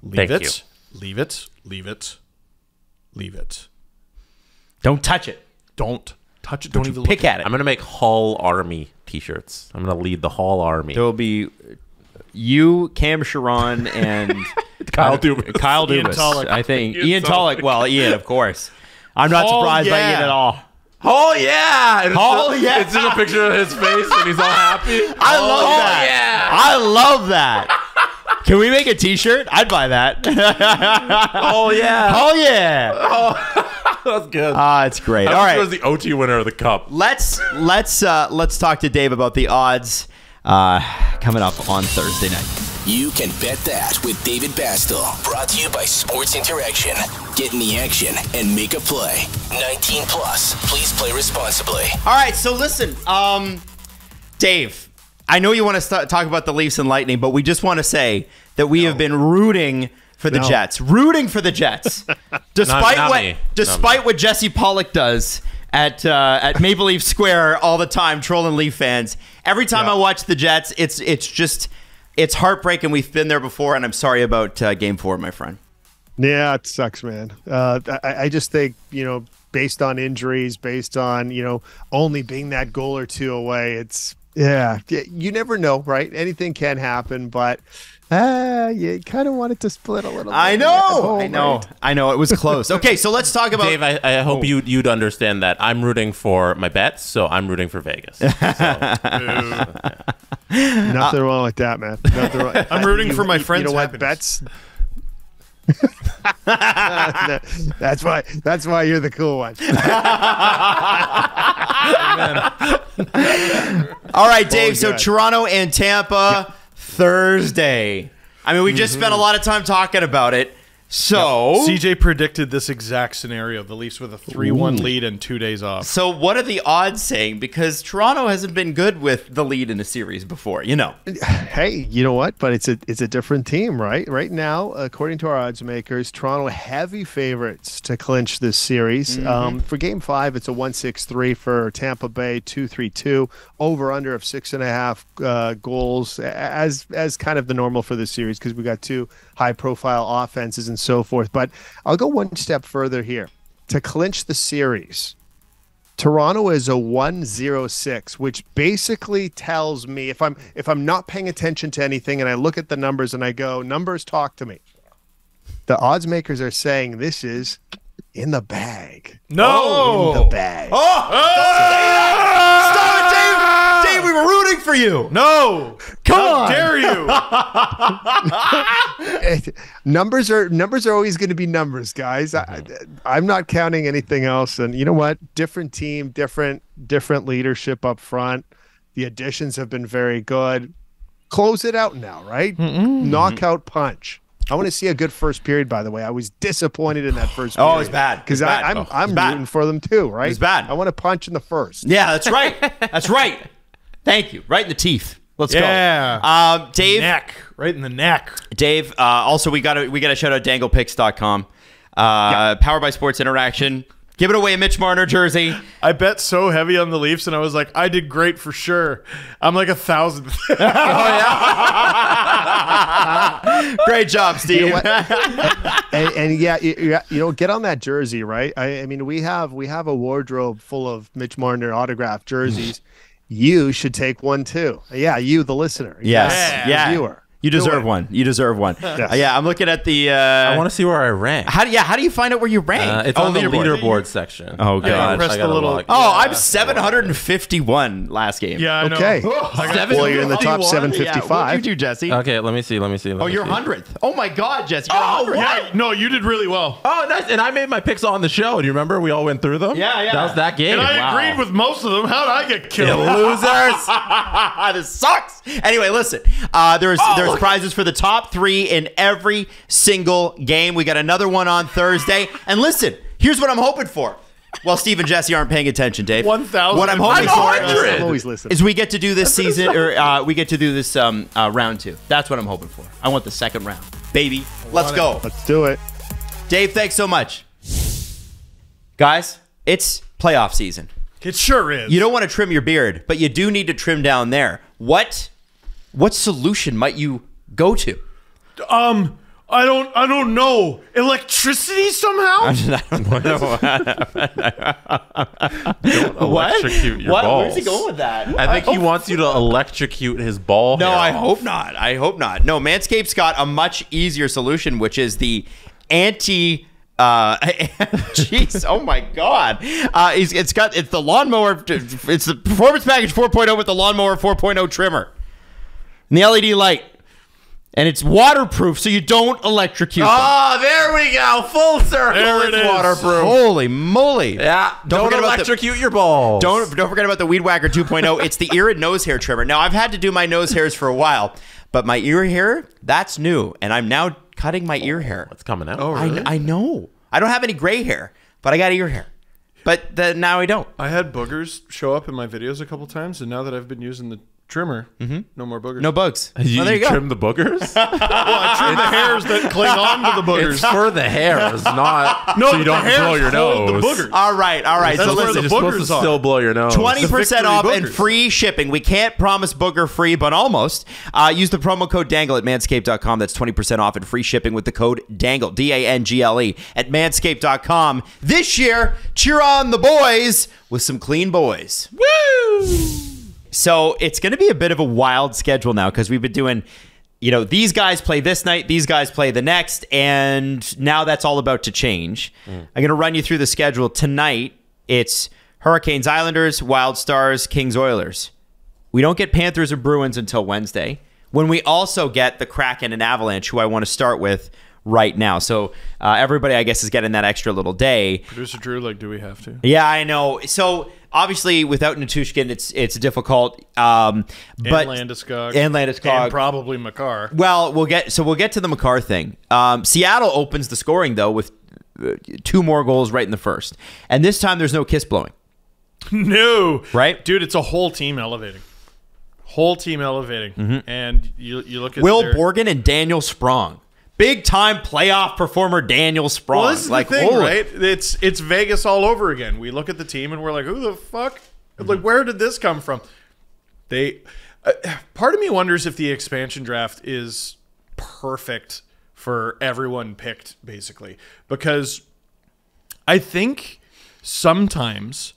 Leave it. Leave it. Don't touch it. Don't touch it. Don't even Pick at it. I'm going to make Hull Army t-shirts. I'm going to lead the Hull Army. There will be you, Cam Sharon, and Kyle Dubas. Kyle Dubas. Ian Tulloch. I think. Ian Tulloch. Well, Ian, of course. I'm not surprised by Ian at all. Oh, yeah. It's just a picture of his face, and he's all happy. I love that. Yeah. I love that. Can we make a T-shirt? I'd buy that. Oh, yeah. Oh, yeah. Oh, that's good. It's great. How All much right. was the OT winner of the cup? Let's talk to Dave about the odds coming up on Thursday night. You can bet that with David Bastel. Brought to you by Sports Interaction. Get in the action and make a play. 19 plus. Please play responsibly. All right, so listen, Dave, I know you want to talk about the Leafs and Lightning, but we just want to say that we have been rooting for the Jets. Rooting for the Jets. Despite what Jesse Pollock does at Maple Leaf Square all the time, trolling Leaf fans. Every time I watch the Jets, it's heartbreaking. We've been there before, and I'm sorry about Game 4, my friend. Yeah, it sucks, man. I just think, based on injuries, based on, only being that goal or two away, it's, you never know, right? Anything can happen, but you kind of want it to split a little bit. I know. It was close. Okay, so let's talk about... Dave, I hope you'd understand that I'm rooting for my bets, so I'm rooting for Vegas. So, nothing wrong with that, man. Nothing wrong. I'm rooting for my friends' You know what? happiness. That's why you're the cool one. All right, Dave. So Toronto and Tampa Thursday. I mean, we just spent a lot of time talking about it. So CJ predicted this exact scenario: the Leafs with a 3-1 lead and 2 days off. So what are the odds saying? Because Toronto hasn't been good with the lead in a series before, Hey, you know what? But it's a different team, right? Right now, according to our odds makers, Toronto heavy favorites to clinch this series. For Game 5, it's a 1-6-3 for Tampa Bay, 2-3-2 over under of 6.5 goals as kind of the normal for this series, because we got two high profile offenses and so forth. But I'll go one step further here. To clinch the series, Toronto is a 1-0-6, which basically tells me, if I'm not paying attention to anything and I look at the numbers and I go, numbers talk to me, the odds makers are saying this is in the bag. No, in the bag. Stop it, Dave! Dave, we were rooting for you. No. Come How on. dare you? Numbers are always going to be numbers, guys. I'm not counting anything else. And you know what? Different team, different leadership up front. The additions have been very good. Close it out now, right? Knockout punch. I want to see a good first period, by the way. I was disappointed in that first period. Oh, it's bad. Because I'm rooting for them too, right? It's bad. I want to punch in the first. Yeah, that's right. That's right. Thank you. Right in the teeth. Let's go. Dave. Neck. Right in the neck. Dave, also we got to shout out danglepicks.com. Powered by Sports Interaction. Giving away a Mitch Marner jersey. I bet so heavy on the Leafs, and I was like, I did great for sure. I'm like 1,000th. Great job, Steve. You know and get on that jersey, right? I mean, we have a wardrobe full of Mitch Marner autographed jerseys. You should take one too. Yeah, you, the listener. Yes. The viewer. You deserve one. You deserve one. Yes. I'm looking at the. I want to see where I rank. How do you find out where you rank? It's on the leaderboard section. Oh god! Press the little. I'm 751 last game. Yeah, I know. Okay. Well, you're in the top 755. What did you do, Jesse? Okay, let me see. You're 100th. Oh my god, Jesse! You're 100th. Yeah, no, you did really well. Oh, nice. And I made my picks on the show. Do you remember we all went through them? Yeah. That was that game. And I agreed with most of them. How did I get killed? Losers. This sucks. Anyway, listen. There's prizes for the top 3 in every single game. We got another one on Thursday. And listen, here's what I'm hoping for. Well, Steve and Jesse aren't paying attention, Dave. 1,000. What I'm hoping for I'm always listening. is we get to do this season, or we get to do this round 2. That's what I'm hoping for. I want the second round, baby. Let's go. Let's do it. Dave, thanks so much. Guys, it's playoff season. It sure is. You don't want to trim your beard, but you do need to trim down there. What solution might you go to? I don't know. Electricity somehow? Electrocute your balls. Where's he going with that? I think he wants you to electrocute his ball. No, hair I off. hope not. I hope not. No, Manscaped's got a much easier solution, which is the jeez, oh my god. It's the lawnmower, it's the Performance Package 4.0 with the lawnmower 4.0 trimmer. And the LED light. And it's waterproof, so you don't electrocute them. Oh, there we go. Full circle. There it It's is. waterproof. Holy moly. Yeah. Don't forget about electrocute your balls. Don't forget about the Weed Whacker 2.0. It's the ear and nose hair trimmer. Now, I've had to do my nose hairs for a while, but my ear hair, that's new. And I'm now cutting my ear hair. What's coming out? Oh, really? I know. I don't have any gray hair, but I got ear hair. But now I don't. I had boogers show up in my videos a couple times, and now that I've been using the trimmer, no more boogers. No bugs. You, Well, there you go. trim the boogers? I trim the hairs that cling on to the boogers. It's for the hairs, not No, so you but don't the hairs blow your hold nose. the boogers. All right. That's So where listen, the You're supposed boogers to are. still blow your nose. 20% victory off and boogers. free shipping. We can't promise booger free, but almost. Use the promo code DANGLE at manscaped.com. That's 20% off and free shipping with the code DANGLE, DANGLE, at manscaped.com. This year, cheer on the boys with some clean boys. Woo! So it's going to be a bit of a wild schedule now because we've been doing, these guys play this night, these guys play the next, and now that's all about to change. I'm going to run you through the schedule. Tonight, it's Hurricanes, Islanders, Wild Stars, Kings, Oilers. We don't get Panthers or Bruins until Wednesday, when we also get the Kraken and Avalanche, who I want to start with right now. So everybody, I guess, is getting that extra little day. Producer Drew, do we have to? Yeah, I know. So obviously, without Natushkin, it's difficult. But Landeskog. And probably Makar. Well, we'll get to the Makar thing. Seattle opens the scoring though with 2 more goals right in the first, and this time there's no kiss blowing. No, Right? dude? It's a whole team elevating. And you look at Will Borgen and Daniel Sprong. Big time playoff performer Daniel Sprong. Well, this is the thing, right? It's Vegas all over again. We look at the team and we're like, who the fuck? Like, where did this come from? Part of me wonders if the expansion draft is perfect for everyone picked, basically, because I think sometimes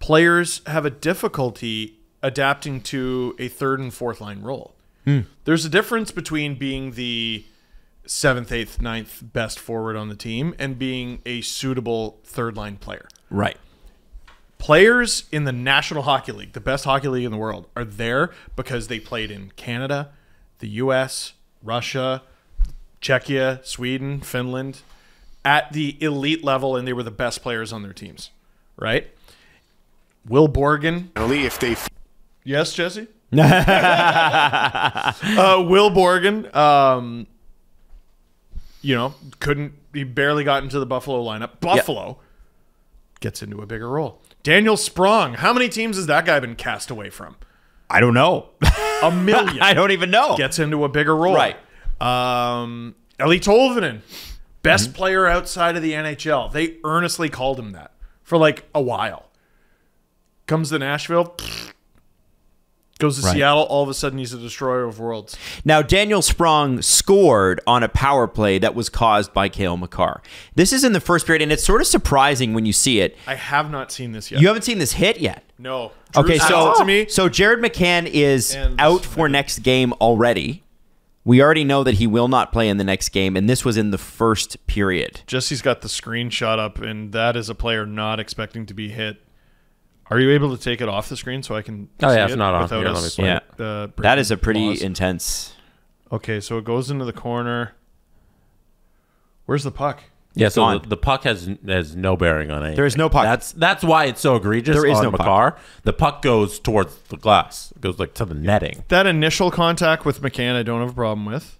players have a difficulty adapting to a 3rd and 4th line role. There's a difference between being the 7th, 8th, 9th best forward on the team and being a suitable 3rd line player. Right. Players in the National Hockey League, the best hockey league in the world, are there because they played in Canada, the U.S., Russia, Czechia, Sweden, Finland, at the elite level, and they were the best players on their teams, right? Will Borgen. If they Yes, Jesse? Will Borgen, he barely got into the Buffalo lineup. Buffalo gets into a bigger role. Daniel Sprong, how many teams has that guy been cast away from? I don't know. A million. I don't even know. Gets into a bigger role. Right. Eli Tolvanen, best player outside of the NHL. They earnestly called him that for like a while. Comes to Nashville, goes to Seattle, all of a sudden he's a destroyer of worlds. Now, Daniel Sprong scored on a power play that was caused by Cale Makar. This is in the first period, and it's sort of surprising when you see it. I have not seen this yet. You haven't seen this hit yet? No. Okay, Drew sent it to me. so Jared McCann is And- out for next game already. We already know that he will not play in the next game, and this was in the first period. Jesse's got the screenshot up, and that is a player not expecting to be hit. Are you able to take it off the screen so I can Oh, see yeah, it's it not on. without Here, let us, me play it. That is a pretty pause? intense. Okay, so it goes into the corner. Where's the puck? Yeah, so gone. the puck has no bearing on anything. There is no puck. That's why it's so egregious. There is on no puck. Makar. The puck goes towards the glass. It goes like to the netting. That initial contact with McCann, I don't have a problem with.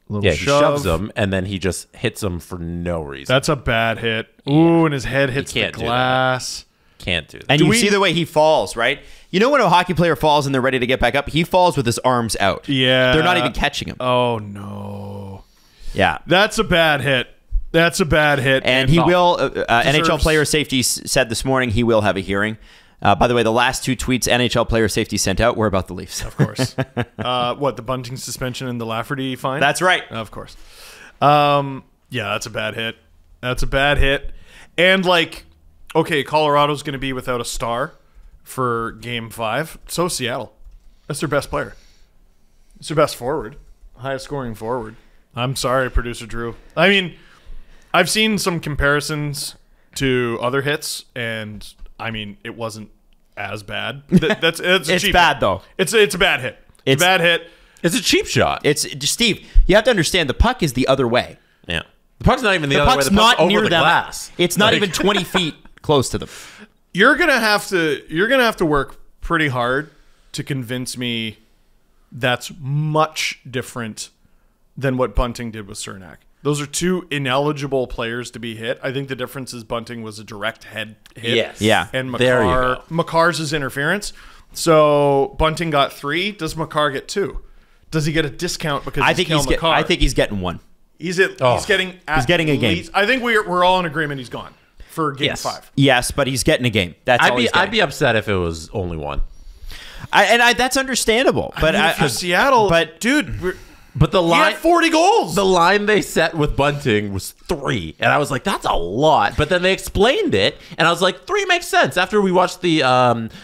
Little Yeah, he shoves him, and then he just hits him for no reason. That's a bad hit. Ooh, and his head hits the can't do that. glass. Can't do that. And Do you we- see the way he falls, right? You know when a hockey player falls and they're ready to get back up? He falls with his arms out. Yeah. They're not even catching him. Oh, no. Yeah. That's a bad hit. That's a bad hit. And he will, NHL Deserves- Player Safety said this morning he will have a hearing. By the way, the last two tweets NHL Player Safety sent out were about the Leafs. Of course. What, the Bunting suspension and the Lafferty fine? That's right. Of course. Yeah, that's a bad hit. That's a bad hit. And, like, okay, Colorado's going to be without a star for Game 5. So Seattle. That's their best player. It's their best forward. Highest scoring forward. I'm sorry, Producer Drew. I mean, I've seen some comparisons to other hits, and, I mean, it wasn't as bad. It's a It's cheap bad, hit. though. It's a bad hit. It's a bad hit. It's a cheap shot. It's Steve, you have to understand the puck is the other way. Yeah. The puck's not even the, The other way. puck's The puck's not over near the them. glass. It's not Like- even 20 feet close to them. You're gonna have to work pretty hard to convince me that's much different than what Bunting did with Cernak. Those are two ineligible players to be hit. I think the difference is Bunting was a direct head hit. Yes. Yeah. And There you go. Makar's is interference. So Bunting got 3. Does Makar get 2? Does he get a discount because I think Cale Makar? I think he's getting one. He's getting at getting a game. least- I think we're all in agreement he's gone for Game 5. Yes, but he's getting a game. That's all he's I'd getting. be upset if it was only one. That's understandable. But For Seattle, but dude, But the he line, had 40 goals. the line they set with Bunting was 3, and I was like, "That's a lot." But then they explained it, and I was like, 3 makes sense. After we watched the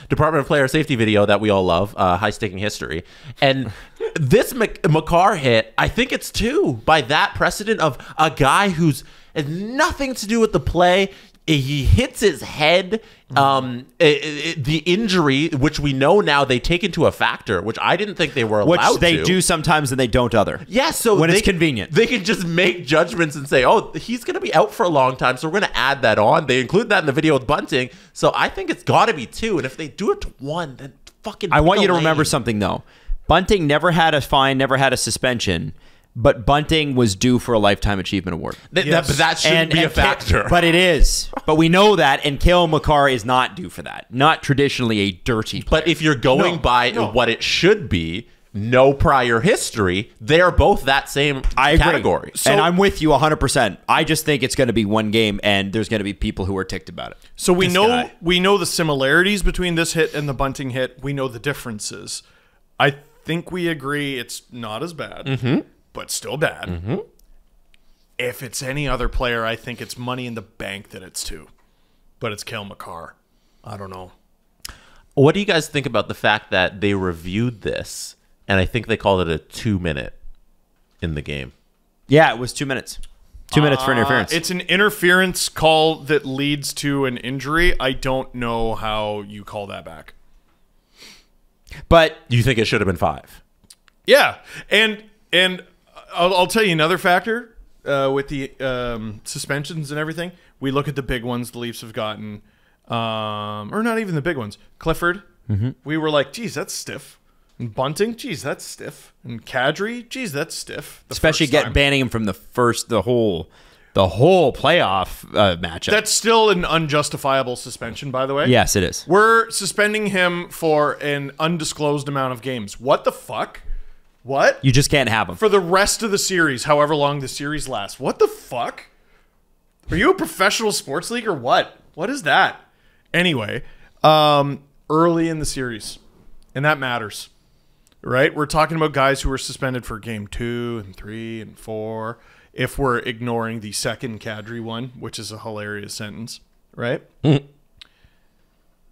Department of Player Safety video that we all love, High Staking History, and this Makar hit, I think it's 2 by that precedent of a guy who's has nothing to do with the play. He hits his head. The injury, which we know now they take into a factor, which I didn't think they were allowed which they to. do sometimes and they don't other. Yeah, so when they, it's convenient. they can just make judgments and say, "Oh, he's going to be out for a long time, so we're going to add that on." They include that in the video with Bunting, so I think it's got to be 2. And if they do it to 1, then fucking. I want pick you a to remember lane. something though. Bunting never had a fine, never had a suspension, but Bunting was due for a lifetime achievement award. But that shouldn't be a factor. But it is. But we know that, and Cale Makar is not due for that. Not traditionally a dirty player. But if you're going by what it should be, no prior history, they're both that same I agree. category. And I'm with you 100%. I just think it's going to be one game, and there's going to be people who are ticked about it. So we This know guy. we know the similarities between this hit and the Bunting hit. We know the differences. I think we agree it's not as bad, but still bad. If it's any other player, I think it's money in the bank that it's 2. But it's Cale Makar. I don't know. What do you guys think about the fact that they reviewed this, and I think they called it a 2-minute in the game? Yeah, it was 2 minutes. 2 minutes for interference. It's an interference call that leads to an injury. I don't know how you call that back. But You think it should have been 5? Yeah, and I'll tell you another factor with the suspensions and everything. We look at the big ones the Leafs have gotten, or not even the big ones. Clifford, we were like, geez, that's stiff. And Bunting, geez, that's stiff. And Kadri, geez, that's stiff. especially banning him from the whole playoff matchup. That's still an unjustifiable suspension, by the way. Yes, it is. We're suspending him for an undisclosed amount of games. What the fuck? What? You just can't have him. For the rest of the series, however long the series lasts. What the fuck? Are you a professional sports league or what? What is that? Anyway, early in the series, and that matters, right? We're talking about guys who were suspended for game 2 and 3 and 4, if we're ignoring the second Kadri one, which is a hilarious sentence, right?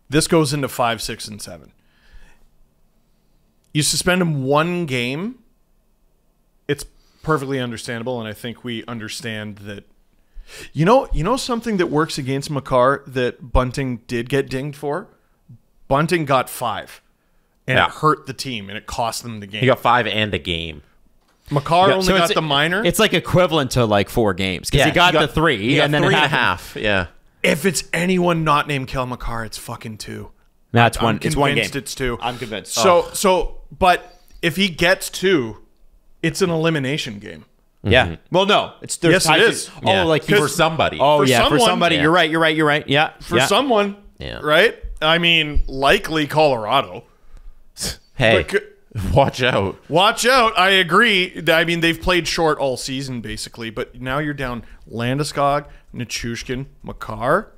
This goes into 5, 6, and 7. You suspend him 1 game, it's perfectly understandable, and I think we understand that. You know something that works against Makar that Bunting did get dinged for? Bunting got 5, and it hurt the team, and it cost them the game. He got 5 and a game. Makar only got the minor. It's like equivalent to like 4 games because he got the 3, he got and then 3 it and a happened. half. Yeah. If it's anyone not named Cale Makar, it's fucking 2. No, it's one. It's one game. It's 2. I'm convinced. But if he gets 2, it's an elimination game. Yeah. Well, no. Yes, it is. Oh, like for somebody. Oh, For yeah. For someone- somebody. Yeah. You're right. Yeah. For someone, right? I mean, likely Colorado. Hey, But watch out. watch out. I agree. I mean, they've played short all season, basically. But now you're down Landeskog, Nichushkin, Makar,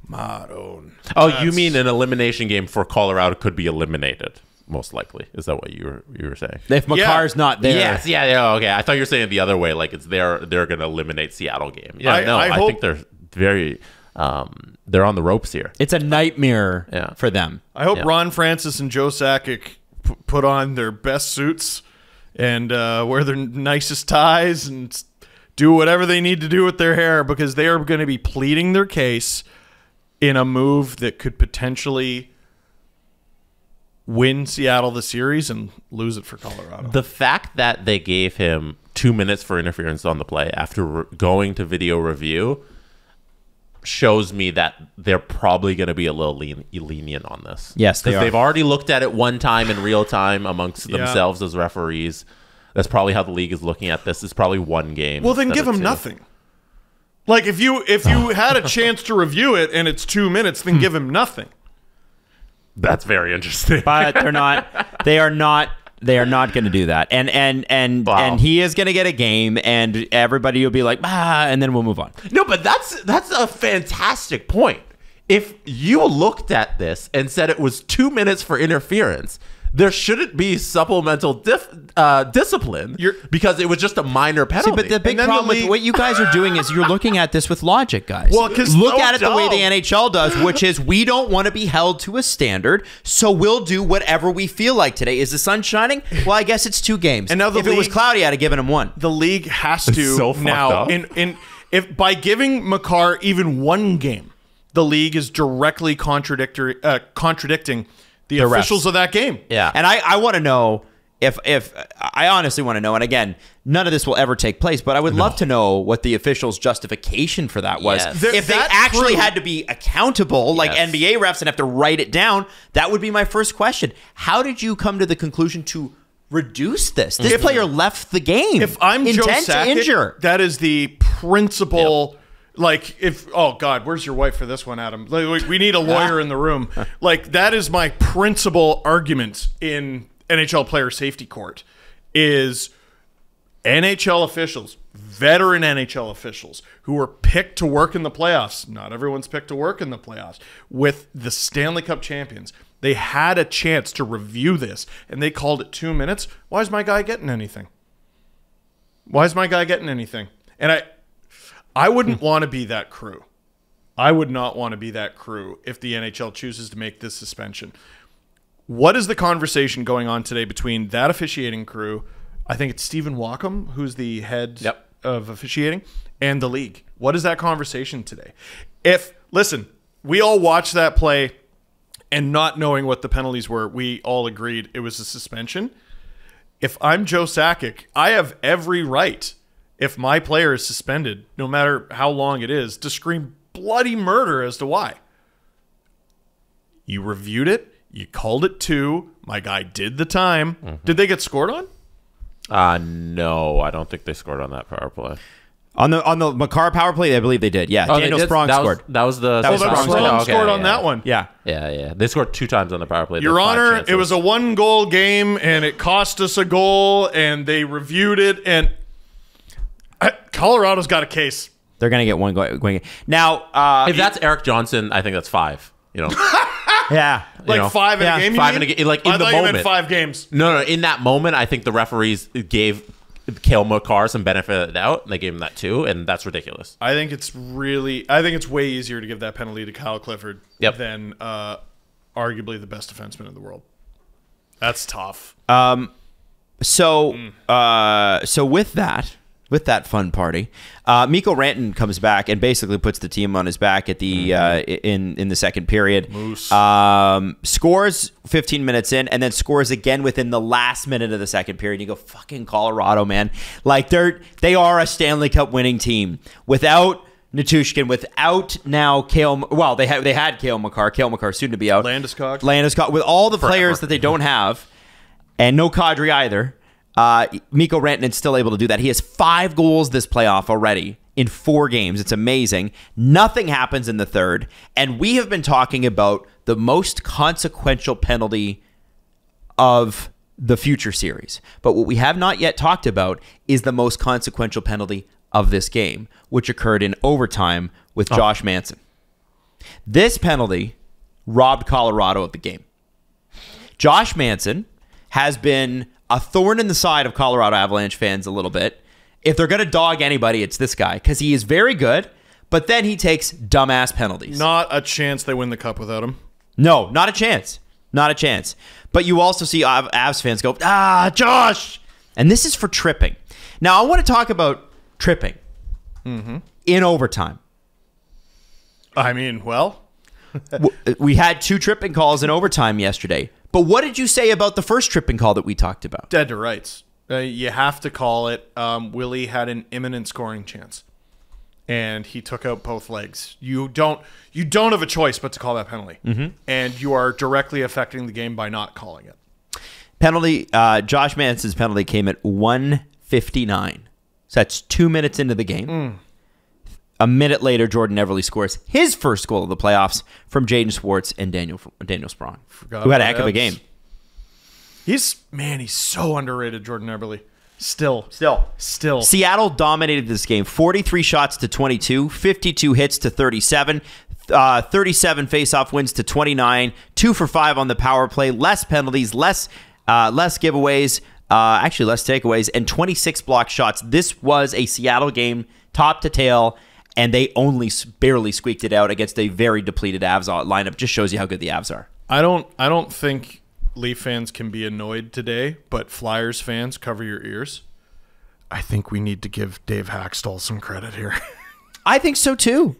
Maroon. Oh, you mean an elimination game for Colorado could be eliminated? Most likely, is that what you were saying? If Makar's not there, Yes, yeah, okay. I thought you were saying it the other way, like it's they're going to eliminate Seattle game. Yeah, I think they're very they're on the ropes here. it's a nightmare for them. I hope Ron Francis and Joe Sakic put on their best suits and wear their nicest ties and do whatever they need to do with their hair, because they are going to be pleading their case in a move that could potentially win Seattle the series and lose it for Colorado. The fact that they gave him 2 minutes for interference on the play after going to video review shows me that they're probably going to be a little lenient on this. Yes, they are. They've already looked at it one time in real time amongst themselves as referees. That's probably how the league is looking at this. It's probably 1 game. Well, then give him nothing. Like if you had a chance to review it and it's 2 minutes, then give him nothing. That's very interesting. But they're not. They are not going to do that. And he is going to get a game, and everybody will be like, and then we'll move on. No, but that's a fantastic point. If you looked at this and said it was 2 minutes for interference, there shouldn't be supplemental discipline because it was just a minor penalty. See, but the big problem with what you guys are doing is you're looking at this with logic, guys. Well, 'cause look at it the way the NHL does, which is we don't want to be held to a standard, so we'll do whatever we feel like today. Is the sun shining? Well, I guess it's 2 games. And now if it was cloudy, I'd have given him 1. The league has to so fucked now, up. if by giving Makar even 1 game, the league is directly contradicting the officials of that game. Yeah. And I want to know if I honestly want to know, and again, none of this will ever take place, but I would love to know what the officials' justification for that was. Yes. If they That's actually true. had to be accountable, like Yes. NBA refs, and have to write it down, that would be my first question. How did you come to the conclusion to reduce this? This player left the game. If I'm Joe intent to injure. Sakic, that is the principal. Like, oh God, where's your wife for this one, Adam? Like, we need a lawyer in the room. Like, that is my principal argument in NHL player safety court is NHL officials, veteran NHL officials who were picked to work in the playoffs. Not everyone's picked to work in the playoffs with the Stanley Cup champions. They had a chance to review this and they called it 2 minutes. Why is my guy getting anything? And I wouldn't want to be that crew. I would not want to be that crew if the NHL chooses to make this suspension. What is the conversation going on today between that officiating crew? I think it's Stephen Walkham, who's the head of officiating and the league. What is that conversation today? Listen, we all watched that play and not knowing what the penalties were, we all agreed it was a suspension. If I'm Joe Sakic, I have every right, if my player is suspended, no matter how long it is, to scream bloody murder as to why. You reviewed it. You called it 2. My guy did the time. Mm-hmm. Did they get scored on? No, I don't think they scored on that power play. On the Makar power play, I believe they did. Yeah, Daniel Sprong scored. That was Sprong scored on that one. Yeah. They scored 2 times on the power play. Your Honor, it was a 1-goal game, and it cost us a goal, and they reviewed it, and Colorado's got a case. They're going to get one going. Now, if that's Eric Johnson, I think that's 5. Yeah, like 5 in a game. 5 in a game. Like in the moment, you meant 5 games. No. In that moment, I think the referees gave Cale Makar some benefit of the doubt, and they gave him that 2, and that's ridiculous. I think it's way easier to give that penalty to Kyle Clifford than arguably the best defenseman in the world. That's tough. So with that fun party, Mikko Rantanen comes back and basically puts the team on his back at the in the second period. Scores 15 minutes in, and then scores again within the last minute of the second period. You go, fucking Colorado, man! Like they are a Stanley Cup winning team without Nichushkin, without now Cale. Well, they had Cale Makar soon to be out. Landeskog with all the players that they don't have, and no Kadri either. Mikko Rantanen's still able to do that. He has 5 goals this playoff already in 4 games. It's amazing. Nothing happens in the third. And we have been talking about the most consequential penalty of the future series. But what we have not yet talked about is the most consequential penalty of this game, which occurred in overtime with Josh Manson. This penalty robbed Colorado of the game. Josh Manson has been a thorn in the side of Colorado Avalanche fans a little bit. If they're going to dog anybody, it's this guy, because he is very good, but then he takes dumbass penalties. Not a chance they win the cup without him. No, not a chance. Not a chance. But you also see Avs fans go, Josh! And this is for tripping. Now, I want to talk about tripping in overtime. I mean, well... We had 2 tripping calls in overtime yesterday. But what did you say about the first tripping call that we talked about? Dead to rights. You have to call it. Willie had an imminent scoring chance, and he took out both legs. You don't have a choice but to call that penalty, and you are directly affecting the game by not calling it. Penalty. Josh Manson's penalty came at 1:59, so that's 2 minutes into the game. A minute later, Jordan Everly scores his first goal of the playoffs from Jaden Schwartz and Daniel Sprong, who had a heck of a game. He's so underrated, Jordan Everly. Still. Seattle dominated this game. 43 shots to 22, 52 hits to 37, 37 faceoff wins to 29, 2 for 5 on the power play, less penalties, less giveaways, actually less takeaways, and 26 block shots. This was a Seattle game, top to tail. And they only barely squeaked it out against a very depleted Avs lineup. Just shows you how good the Avs are. I don't think Leaf fans can be annoyed today, but Flyers fans, cover your ears. I think we need to give Dave Haxtell some credit here. I think so too.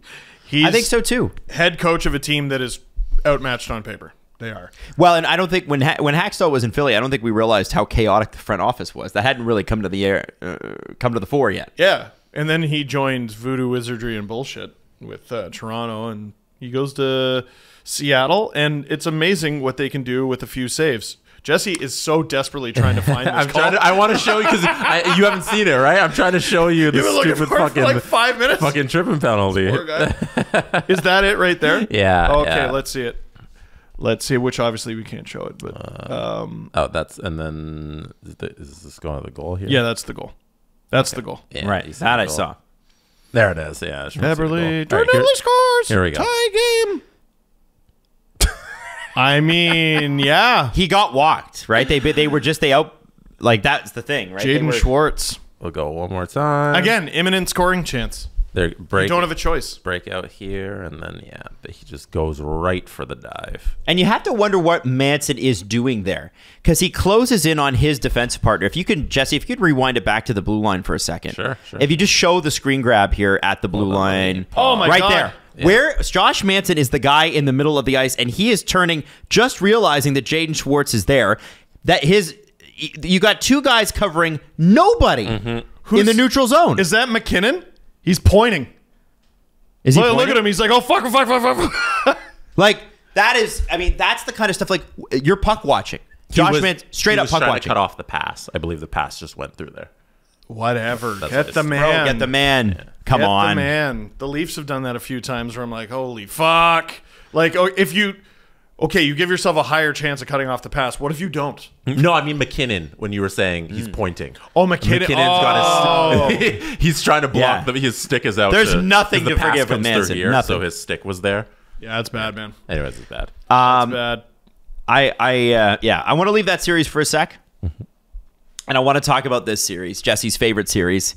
Head coach of a team that is outmatched on paper. They are. Well, and I don't think when Haxtell was in Philly, I don't think we realized how chaotic the front office was. That hadn't really come to the fore yet. Yeah. And then he joined Voodoo Wizardry and bullshit with Toronto, and he goes to Seattle, and it's amazing what they can do with a few saves. Jesse is so desperately trying to find this call. I want to show you because you haven't seen it, right? I'm trying to show you the stupid fucking like 5 minutes. Fucking tripping penalty. Poor guy. Is that it right there? Yeah. Okay, yeah. Let's see it. Let's see, which obviously we can't show it, but that's and then is this going to the goal here? Yeah, that's the goal. That's the goal. Yeah, right. That I saw. There it is. Yeah. Everly. Jordan Everly scores. Here we go. Tie game. I mean, yeah. He got walked, right? They out. Like, that's the thing, right? Jaden Schwartz. We'll go one more time. Again, imminent scoring chance. You don't have a choice. Breakout here, and then he just goes right for the dive. And you have to wonder what Manson is doing there, because he closes in on his defensive partner. If you can, Jesse, if you could rewind it back to the blue line for a second. Sure. If you just show the screen grab here at the blue line. Oh my right God. there. Yeah. Where Josh Manson is the guy in the middle of the ice, and he is turning, just realizing that Jaden Schwartz is there, that you got two guys covering nobody in the neutral zone. Is that McKinnon? He's pointing. Is he Look pointing? at him. He's like, oh, fuck. Like, that is, I mean, that's the kind of stuff, like, you're puck watching. Josh Manson, straight up puck trying watching. to cut off the pass. I believe the pass just went through there. Whatever. That's Get what the it's- man. Get the man. Come Get on. the man. The Leafs have done that a few times where I'm like, holy fuck. Like, if you... Okay, you give yourself a higher chance of cutting off the pass. What if you don't? No, I mean McKinnon, when you were saying he's pointing. Oh, McKinnon. Got his... he's trying to block Yeah. his stick is out. There's nothing the to pass forgive with comes through Manson. here, Nothing. so his stick was there. Yeah, it's bad, man. Anyways, it's bad. It's bad. I want to leave that series for a sec. And I want to talk about this series, Jesse's favorite series,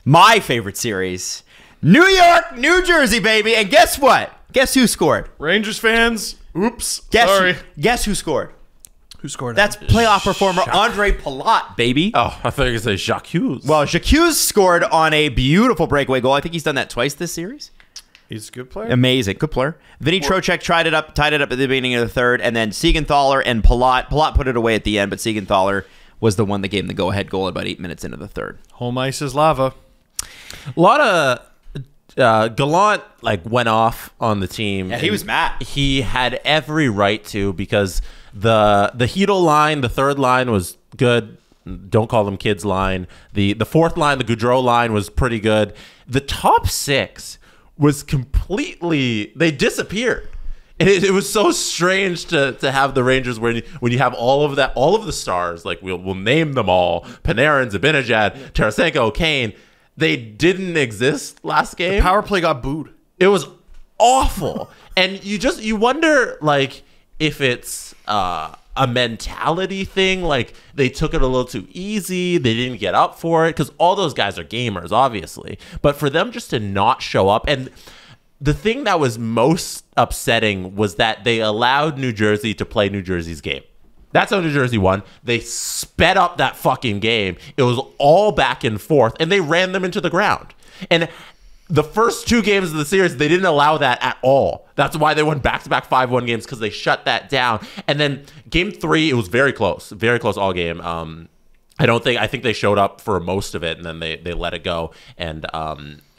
my favorite series, New York, New Jersey, baby. And guess what? Guess who scored? Rangers fans, oops. Sorry. Guess who scored? Who scored? That's playoff performer Andre Palat, baby. Oh, I thought you were going to say Jacques Hughes. Well, Jacques Hughes scored on a beautiful breakaway goal. I think he's done that twice this series. He's a good player. Amazing. Good player. Vinny Trocheck tied it up at the beginning of the third, and then Siegenthaler and Palat put it away at the end, but Siegenthaler was the one that gave him the go-ahead goal about 8 minutes into the third. Home ice is lava. a lot of Gallant went off on the team. Yeah, he was mad. He had every right to, because the Hedl line, the third line was good. Don't call them kids line. The fourth line, the Goudreau line, was pretty good. The top six was completely, they disappeared. And it was so strange to have the Rangers when you have all of the stars, like we'll name them all, Panarin, Zibanejad, Tarasenko, Kane. They didn't exist last game. Power play got booed. It was awful. And you wonder, like, if it's a mentality thing, like they took it a little too easy, they didn't get up for it, because all those guys are gamers, obviously. But for them just to not show up, and the thing that was most upsetting was that they allowed New Jersey to play New Jersey's game. That's how New Jersey won. They sped up that fucking game. It was all back and forth, and they ran them into the ground. And the first two games of the series, they didn't allow that at all. That's why they won back-to-back 5-1 games, because they shut that down. And then game 3, it was very close all game. I think they showed up for most of it, and then they let it go. And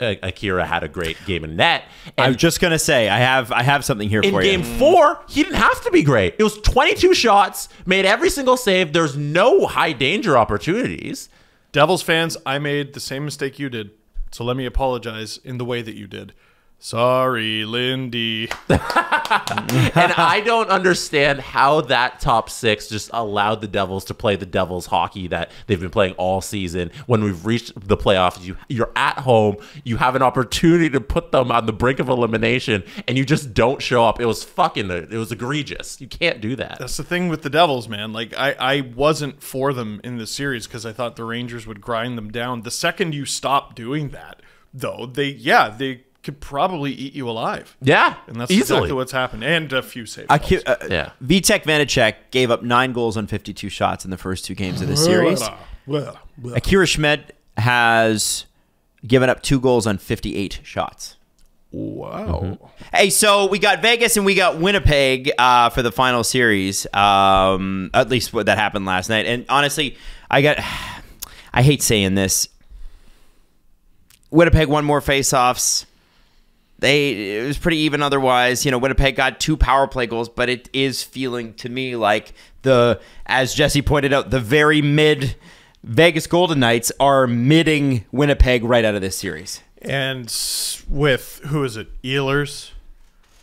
Akira had a great game in net. And I was just gonna say, I have something here in for you. game 4, he didn't have to be great. It was 22 shots, made every single save. There's no high danger opportunities. Devils fans, I made the same mistake you did. So let me apologize in the way that you did. Sorry, Lindy. And I don't understand how that top 6 just allowed the Devils to play the Devils hockey that they've been playing all season. When we've reached the playoffs, you're at home, you have an opportunity to put them on the brink of elimination, and you just don't show up. It was egregious. You can't do that. That's the thing with the Devils, man. Like, I wasn't for them in the series because I thought the Rangers would grind them down. The second you stop doing that, though, they could probably eat you alive. Yeah, And that's easily. exactly what's happened. And a few saves. Yeah. Vitek Vanacek gave up 9 goals on 52 shots in the first 2 games of the series. Akira Schmid has given up 2 goals on 58 shots. Wow. Hey, so we got Vegas and we got Winnipeg for the final series. At least what that happened last night. And honestly, I hate saying this. Winnipeg won more faceoffs. It was pretty even otherwise. Winnipeg got 2 power play goals, but it is feeling to me like as Jesse pointed out, the very mid Vegas Golden Knights are midding Winnipeg right out of this series. And with, who is it? Ehlers,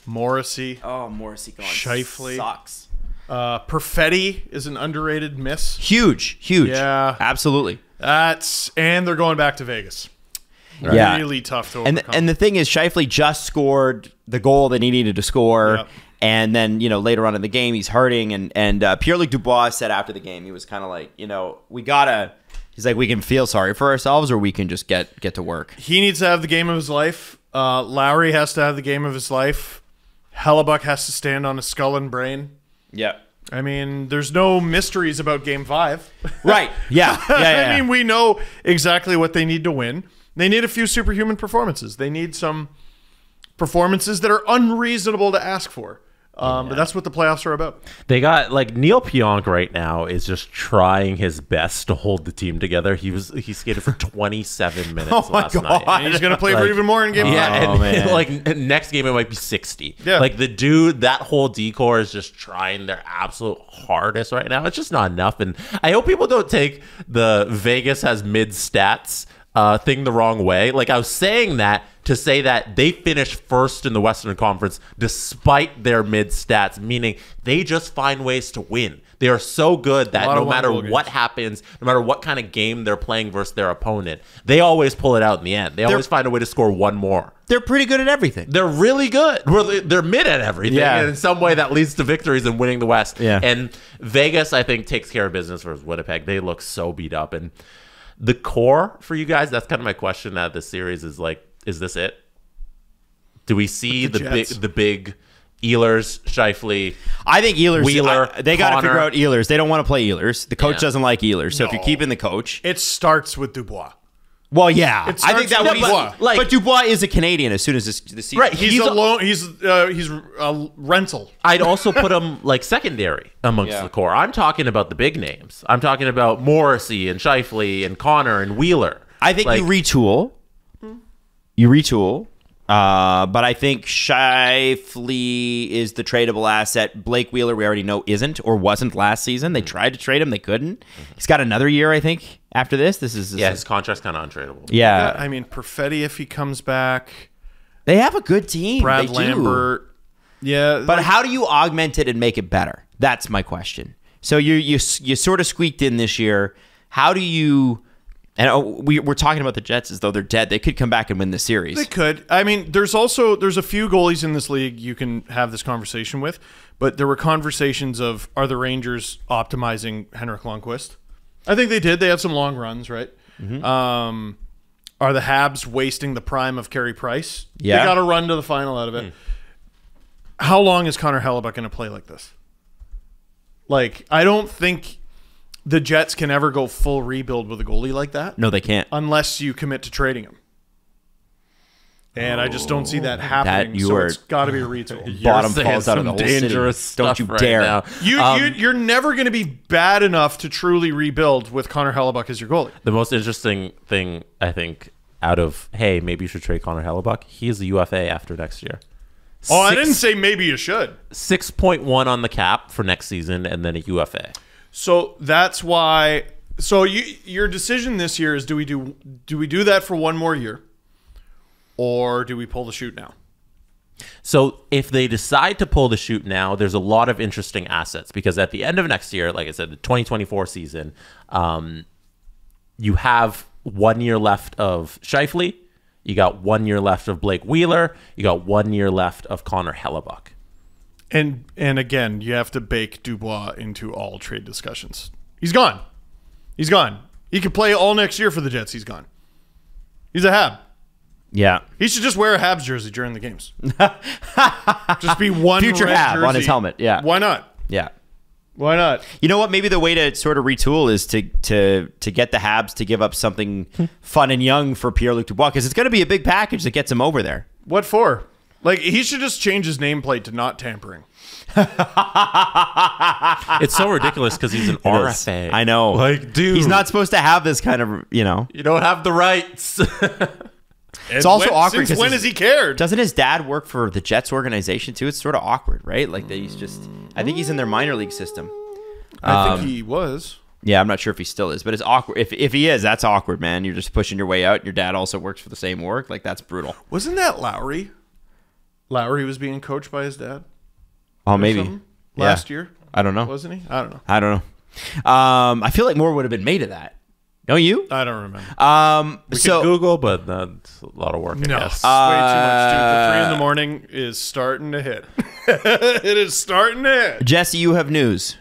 Morrissey, Oh, Morrissey gone. Shifley. Sucks. Perfetti is an underrated miss. Huge. Yeah. Absolutely. And they're going back to Vegas. Yeah. Really tough to And overcome. and the thing is, Shifley just scored the goal that he needed to score. Yep. And then, later on in the game, he's hurting. And Pierre-Luc Dubois said after the game, he was kind of like, we got to He's like, we can feel sorry for ourselves, or we can just get to work. He needs to have the game of his life. Lowry has to have the game of his life. Hellebuck has to stand on a skull and brain. Yeah. I mean, there's no mysteries about Game 5. Right. Yeah. I mean, we know exactly what they need to win. They need a few superhuman performances. They need some performances that are unreasonable to ask for. But that's what the playoffs are about. They got Neil Pionk right now is just trying his best to hold the team together. He skated for 27 minutes last night. And he's going to play for even more in Game 5. And next game it might be 60. Yeah. The dude, that whole decor is just trying their absolute hardest right now. It's just not enough. And I hope people don't take the Vegas has mid stats thing the wrong way. I was saying that to say that they finished first in the Western Conference despite their mid stats, meaning they just find ways to win. They are so good that no matter what happens, no matter what kind of game they're playing versus their opponent, they always pull it out in the end. They always find a way to score one more. They're pretty good at everything. They're really good. They're mid at everything. Yeah. And in some way that leads to victories and winning the West. Yeah. And Vegas, I think, takes care of business versus Winnipeg. They look so beat up. And the core for you guys, that's kind of my question at this series is this it? Do we see the big Ehlers, Scheifele? I think Ehlers, Wheeler, they got to Connor. figure out Ehlers. They don't want to play Ehlers. The coach doesn't like Ehlers. So if you're keeping the coach, It starts with Dubois. well, yeah, It I think that starts would with be. Dubois. But Dubois is a Canadian as soon as the season. Right, He's alone. He's a rental. I'd also put him secondary amongst the core. I'm talking about the big names. I'm talking about Morrissey and Scheifele and Connor and Wheeler. I think you retool. But I think Scheifele is the tradable asset. Blake Wheeler, we already know, isn't or wasn't last season. They tried to trade him. They couldn't. He's got another year, I think, after this. His contract's kind of untradeable. Yeah. I mean, Perfetti, if he comes back. They have a good team. Brad They Lambert. Do. Yeah. But how do you augment it and make it better? That's my question. So you sort of squeaked in this year. How do you... And we're talking about the Jets as though they're dead. They could come back and win the series. They could. I mean, there's a few goalies in this league you can have this conversation with, but there were conversations of, are the Rangers optimizing Henrik Lundqvist? I think they did. They have some long runs, right? Mm-hmm. Are the Habs wasting the prime of Carey Price? Yeah. They got to run to the final out of it. How long is Connor Hellebuck going to play like this? I don't think the Jets can ever go full rebuild with a goalie like that. No, they can't. Unless you commit to trading him. And I just don't see that happening. So it's got to be a retool. Bottom falls out of the whole dangerous city. Don't you stuff right dare. now. You're never going to be bad enough to truly rebuild with Connor Hellebuck as your goalie. The most interesting thing, I think, out of, hey, maybe you should trade Connor Hellebuck, he is a UFA after next year. I didn't say maybe you should. 6.1 on the cap for next season and then a UFA. So that's why. So your decision this year is: do we do that for one more year, or do we pull the chute now? So if they decide to pull the chute now, there's a lot of interesting assets because at the end of next year, like I said, the 2024 season, you have 1 year left of Scheifele, you got 1 year left of Blake Wheeler, you got 1 year left of Connor Hellebuck. And again, you have to bake Dubois into all trade discussions. He's gone. He's gone. He could play all next year for the Jets. He's gone. He's a Hab. Yeah. He should just wear a Habs jersey during the games. Just be one Future red Hab jersey. on his helmet. Yeah. Why not? Yeah. Why not? You know what? Maybe the way to sort of retool is to get the Habs to give up something fun and young for Pierre-Luc Dubois because it's going to be a big package that gets him over there. What for? He should just change his nameplate to not tampering. It's so ridiculous because he's an RFA. I know. Dude. He's not supposed to have this kind of, You don't have the rights. It's also awkward. Since when has he cared? Doesn't his dad work for the Jets organization too? It's sort of awkward, right? I think he's in their minor league system. I think he was. Yeah, I'm not sure if he still is, but it's awkward. If he is, that's awkward, man. You're just pushing your way out. Your dad also works for the same work. That's brutal. Wasn't that Lowry? Lowry was being coached by his dad? Oh, maybe. Last year? I don't know. Wasn't he? I don't know. I feel like more would have been made of that. Don't you? I don't remember. We could Google, but that's a lot of work, I guess. It's way too much, dude. The 3 in the morning is starting to hit. It is starting to hit. Jesse, you have news.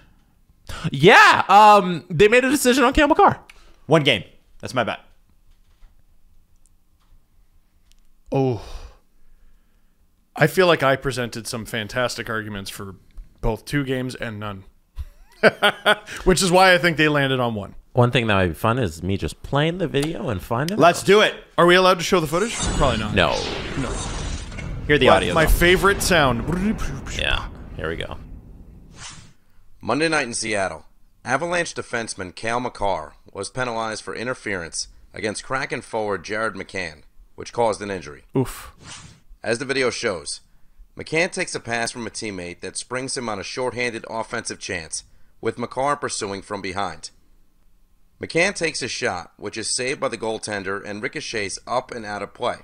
Yeah. They made a decision on Cale Makar. 1 game. That's my bet. Oh. I feel like I presented some fantastic arguments for both 2 games and none. Which is why I think they landed on 1. One thing that might be fun is me just playing the video and finding Let's do it. Are we allowed to show the footage? Probably not. No. Hear the audio. My though. favorite sound. Yeah. Here we go. Monday night in Seattle, Avalanche defenseman Cale Makar was penalized for interference against Kraken forward Jared McCann, which caused an injury. Oof. As the video shows, McCann takes a pass from a teammate that springs him on a shorthanded offensive chance, with Makar pursuing from behind. McCann takes a shot, which is saved by the goaltender and ricochets up and out of play.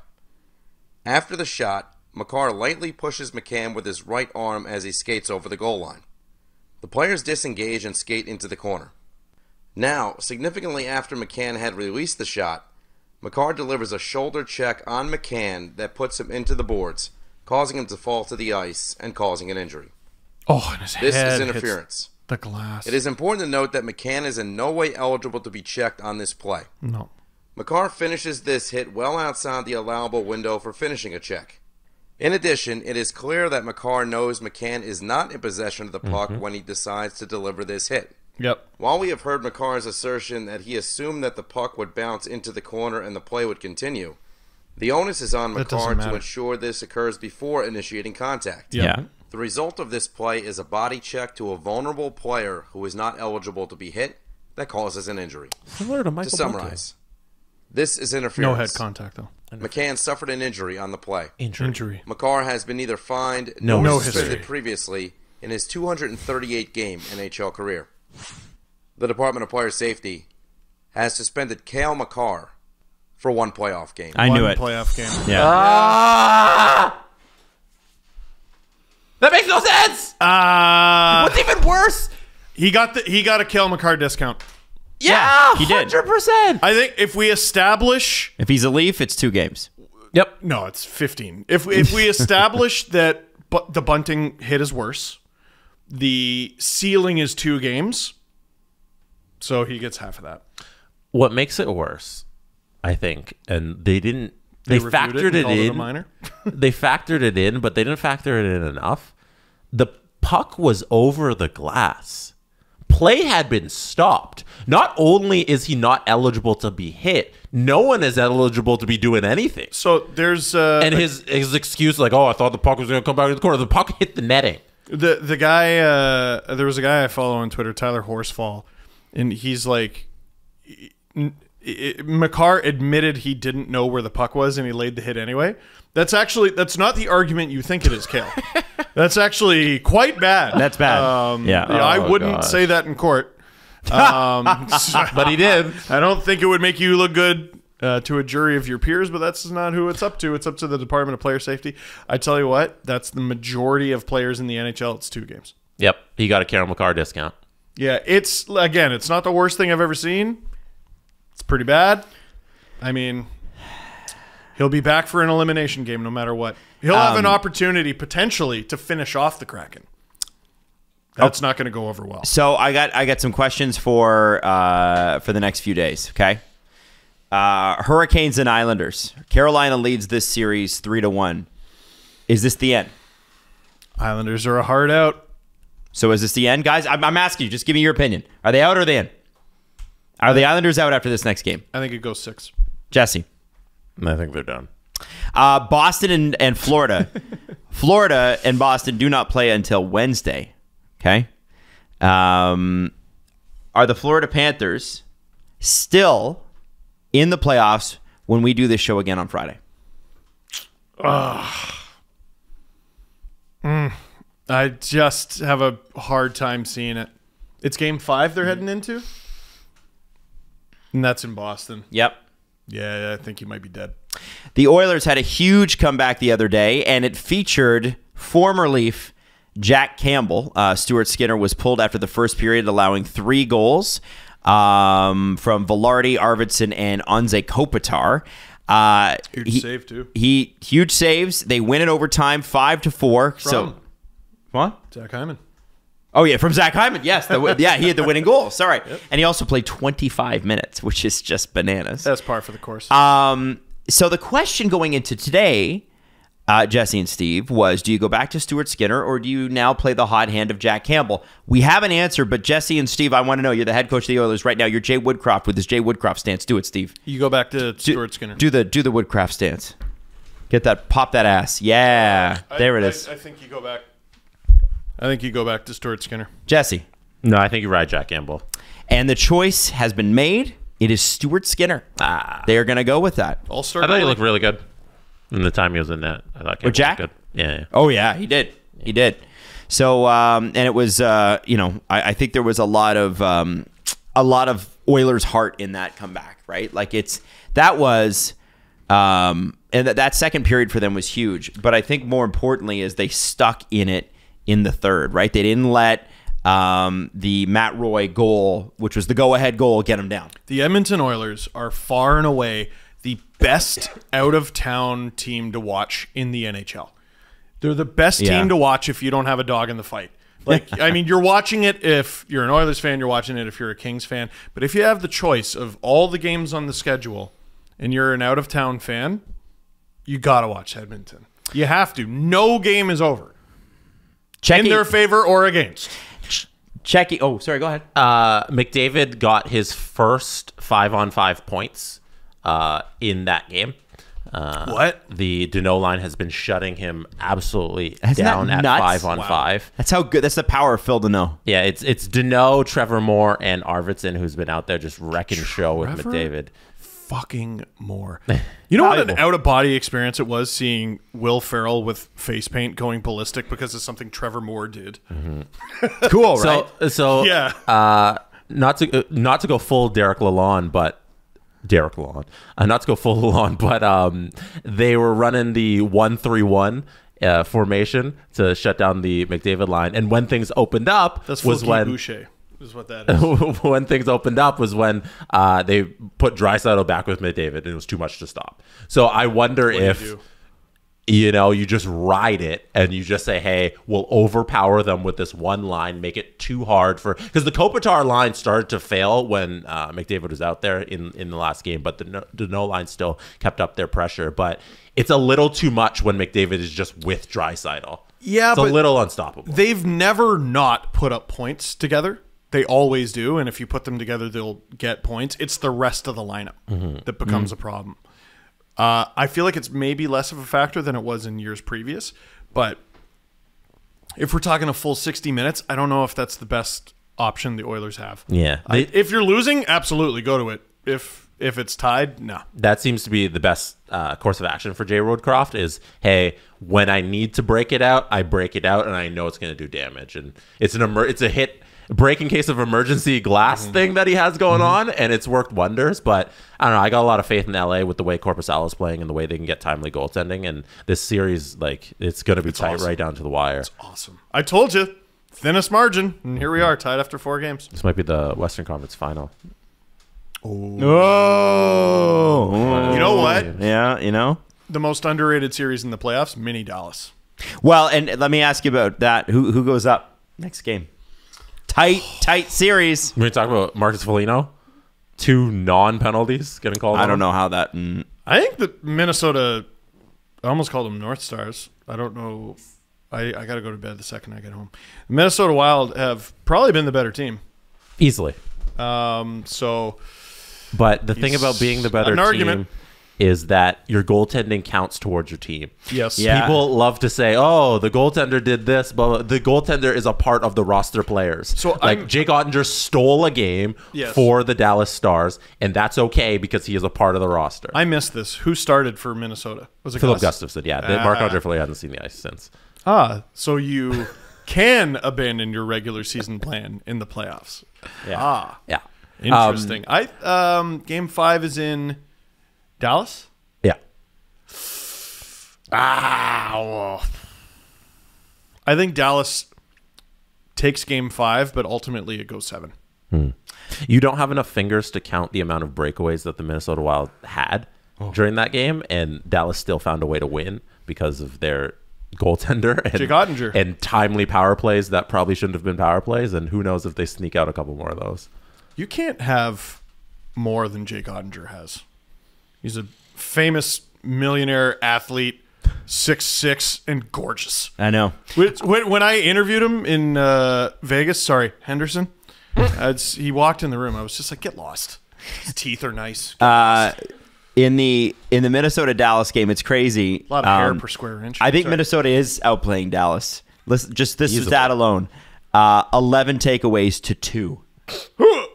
After the shot, Makar lightly pushes McCann with his right arm as he skates over the goal line. The players disengage and skate into the corner. Now, significantly after McCann had released the shot, Makar delivers a shoulder check on McCann that puts him into the boards, causing him to fall to the ice and causing an injury. Oh, and his This head is interference. hits the glass. It is important to note that McCann is in no way eligible to be checked on this play. No. Makar finishes this hit well outside the allowable window for finishing a check. In addition, it is clear that Makar knows McCann is not in possession of the puck when he decides to deliver this hit. Yep. While we have heard Makar's assertion that he assumed that the puck would bounce into the corner and the play would continue, the onus is on That doesn't Makar matter. to ensure this occurs before initiating contact. Yeah. The result of this play is a body check to a vulnerable player who is not eligible to be hit that causes an injury. Similar to Michael To summarize, this is interference. No head contact, though. McCann suffered an injury on the play. Injury. Makar has been neither fined No nor history. suspended previously in his 238-game NHL career. The Department of Player Safety has suspended Cale Makar for 1 playoff game. I knew One it. playoff game. Yeah. That makes no sense. What's even worse? He got a Cale Makar discount. Yeah, he did. 100%. I think if we establish If he's a Leaf, it's 2 games. Yep. no, it's 15. If we establish that the bunting hit is worse, the ceiling is 2 games, so he gets half of that. What makes it worse, I think, and they didn't. They reviewed factored and it called a in. minor. They factored it in, but they didn't factor it in enough. The puck was over the glass. Play had been stopped. Not only is he not eligible to be hit, no one is eligible to be doing anything. So there's And his excuse, like, oh, I thought the puck was going to come back to the corner. The puck hit the netting. the guy. There was a guy I follow on Twitter, Tyler Horsfall, and he's like, Makar admitted he didn't know where the puck was, and he laid the hit anyway. That's not the argument you think it is, Cale. That's actually quite bad. That's bad. Yeah. I wouldn't gosh. say that in court. But he did. I don't think it would make you look good to a jury of your peers, but that's not who it's up to. It's up to the Department of Player Safety. I tell you what, that's the majority of players in the NHL. It's 2 games. Yep. He got a Cale Makar discount. Yeah, it's not the worst thing I've ever seen. It's pretty bad. I mean, he'll be back for an elimination game no matter what. He'll have an opportunity potentially to finish off the Kraken. That's not going to go over well. So I got some questions for the next few days. Okay. Hurricanes and Islanders. Carolina leads this series 3-1. Is this the end? Islanders are a hard out. So is this the end, guys? I'm asking you. Just give me your opinion. Are they out or are they in? Are the Islanders out after this next game? I think it goes 6. Jesse. I think they're done. Boston and Florida. Florida and Boston do not play until Wednesday. Okay. Are the Florida Panthers still in the playoffs when we do this show again on Friday? I just have a hard time seeing it. It's game 5 they're heading into? And that's in Boston. Yep. Yeah, I think he might be dead. The Oilers had a huge comeback the other day, and it featured former Leaf Jack Campbell. Stuart Skinner was pulled after the first period, allowing 3 goals from Velarde, Arvidsson, and Anze Kopitar. Huge save, too. Huge saves. They win in overtime, 5-4. So, what? Zach Hyman. Oh, yeah, from Zach Hyman. Yes. Yeah, he had the winning goal. Sorry. Yep. And he also played 25 minutes, which is just bananas. That's par for the course. So the question going into today, Jesse and Steve, was do you go back to Stuart Skinner or do you now play the hot hand of Jack Campbell? We have an answer, but Jesse and Steve, I want to know. You're the head coach of the Oilers right now. You're Jay Woodcroft with his Jay Woodcroft stance. Do it, Steve. You go back to Stuart Skinner. Do the Woodcroft stance. Get that, pop that ass. Yeah, there it is. I think you go back. I think you go back to Stuart Skinner. Jesse. No, I think you ride Jack Campbell. And the choice has been made. It is Stuart Skinner. They are going to go with that. I thought he looked really good in the time he was in net. I thought Campbell with Jack? looked good. Yeah. Oh, yeah, he did. He did. So, and it was, I think there was a lot of Oilers' heart in that comeback, right? Like that was, and that second period for them was huge. But I think more importantly is they stuck in it in the third, right? They didn't let the Matt Roy goal, which was the go-ahead goal, get them down. The Edmonton Oilers are far and away the best out-of-town team to watch in the NHL. They're the best team to watch if you don't have a dog in the fight. Like, I mean, you're watching it if you're an Oilers fan, you're watching it if you're a Kings fan. But if you have the choice of all the games on the schedule and you're an out-of-town fan, you got to watch Edmonton. You have to. No game is over. In their favor or against. Oh, sorry, go ahead. McDavid got his first 5-on-5 points in that game. What? The Deneau line has been shutting him absolutely down at 5-on-5. Wow. That's how good. That's the power of Phil Deneau. Yeah, it's Deneau, Trevor Moore, and Arvidsson who's been out there just wrecking show with McDavid. Fucking more. You know what an out-of-body experience it was seeing Will Ferrell with face paint going ballistic because of something Trevor Moore did. Mm-hmm. Cool, right? So yeah. Not to go full Derek Lalonde, but not to go full Lalonde, but they were running the 1-3-1 formation to shut down the McDavid line, and when things opened up was when Boucher. Is what that is. When things opened up was when they put Draisaitl back with McDavid, and it was too much to stop. So I wonder if you just ride it and you just say, hey, we'll overpower them with this one line, make it too hard because the Kopitar line started to fail when McDavid was out there in the last game, but the no line still kept up their pressure. But it's a little too much when McDavid is just with Draisaitl. Yeah, it's a little unstoppable. They've never not put up points together. They always do, and if you put them together, they'll get points. It's the rest of the lineup that becomes a problem. I feel like it's maybe less of a factor than it was in years previous, but if we're talking a full 60 minutes, I don't know if that's the best option the Oilers have. Yeah. If you're losing, absolutely go to it. If it's tied, no. That seems to be the best course of action for Jay Woodcroft is, hey, when I need to break it out, I break it out, and I know it's going to do damage. And it's a hit break in case of emergency glass thing that he has going on, and it's worked wonders. But I don't know, I got a lot of faith in LA with the way Korpisalo is playing and the way they can get timely goaltending, and this series, like, it's going to be tight right down to the wire. It's awesome. I told you, thinnest margin, and here we are, tied after 4 games. This might be the Western Conference final. Oh. You know what? Yeah, you know? The most underrated series in the playoffs, mini Dallas. Well, and let me ask you about that. Who goes up next game? Tight series. We're going to talk about Marcus Foligno. 2 non-penalties getting called on. I don't know how that... I think that Minnesota... I almost called them North Stars. I don't know. I got to go to bed the second I get home. Minnesota Wild have probably been the better team. Easily. But the thing about being the better team is that your goaltending counts towards your team. Yes. Yeah. People love to say, oh, the goaltender did this, but the goaltender is a part of the roster players. So Jake Ottinger stole a game for the Dallas Stars, and that's okay because he is a part of the roster. I missed this. Who started for Minnesota? Was it Philip Gustafson? Yeah. Marc-Andre Fleury hasn't seen the ice since. So you can abandon your regular season plan in the playoffs. Yeah. Yeah. Interesting. Game 5 is in Dallas? Yeah. I think Dallas takes game 5, but ultimately it goes 7. You don't have enough fingers to count the amount of breakaways that the Minnesota Wild had during that game, and Dallas still found a way to win because of their goaltender and, Jake Ottinger. and timely power plays that probably shouldn't have been power plays. And who knows if they sneak out a couple more of those. You can't have more than Jake Ottinger has. He's a famous millionaire athlete, 6'6", and gorgeous. I know. When I interviewed him in Vegas, Henderson, he walked in the room. I was just like, get lost. His teeth are nice. In the Minnesota Dallas game, it's crazy. A lot of hair per square inch. I think Minnesota is outplaying Dallas. Listen, just this stat alone, 11 takeaways to 2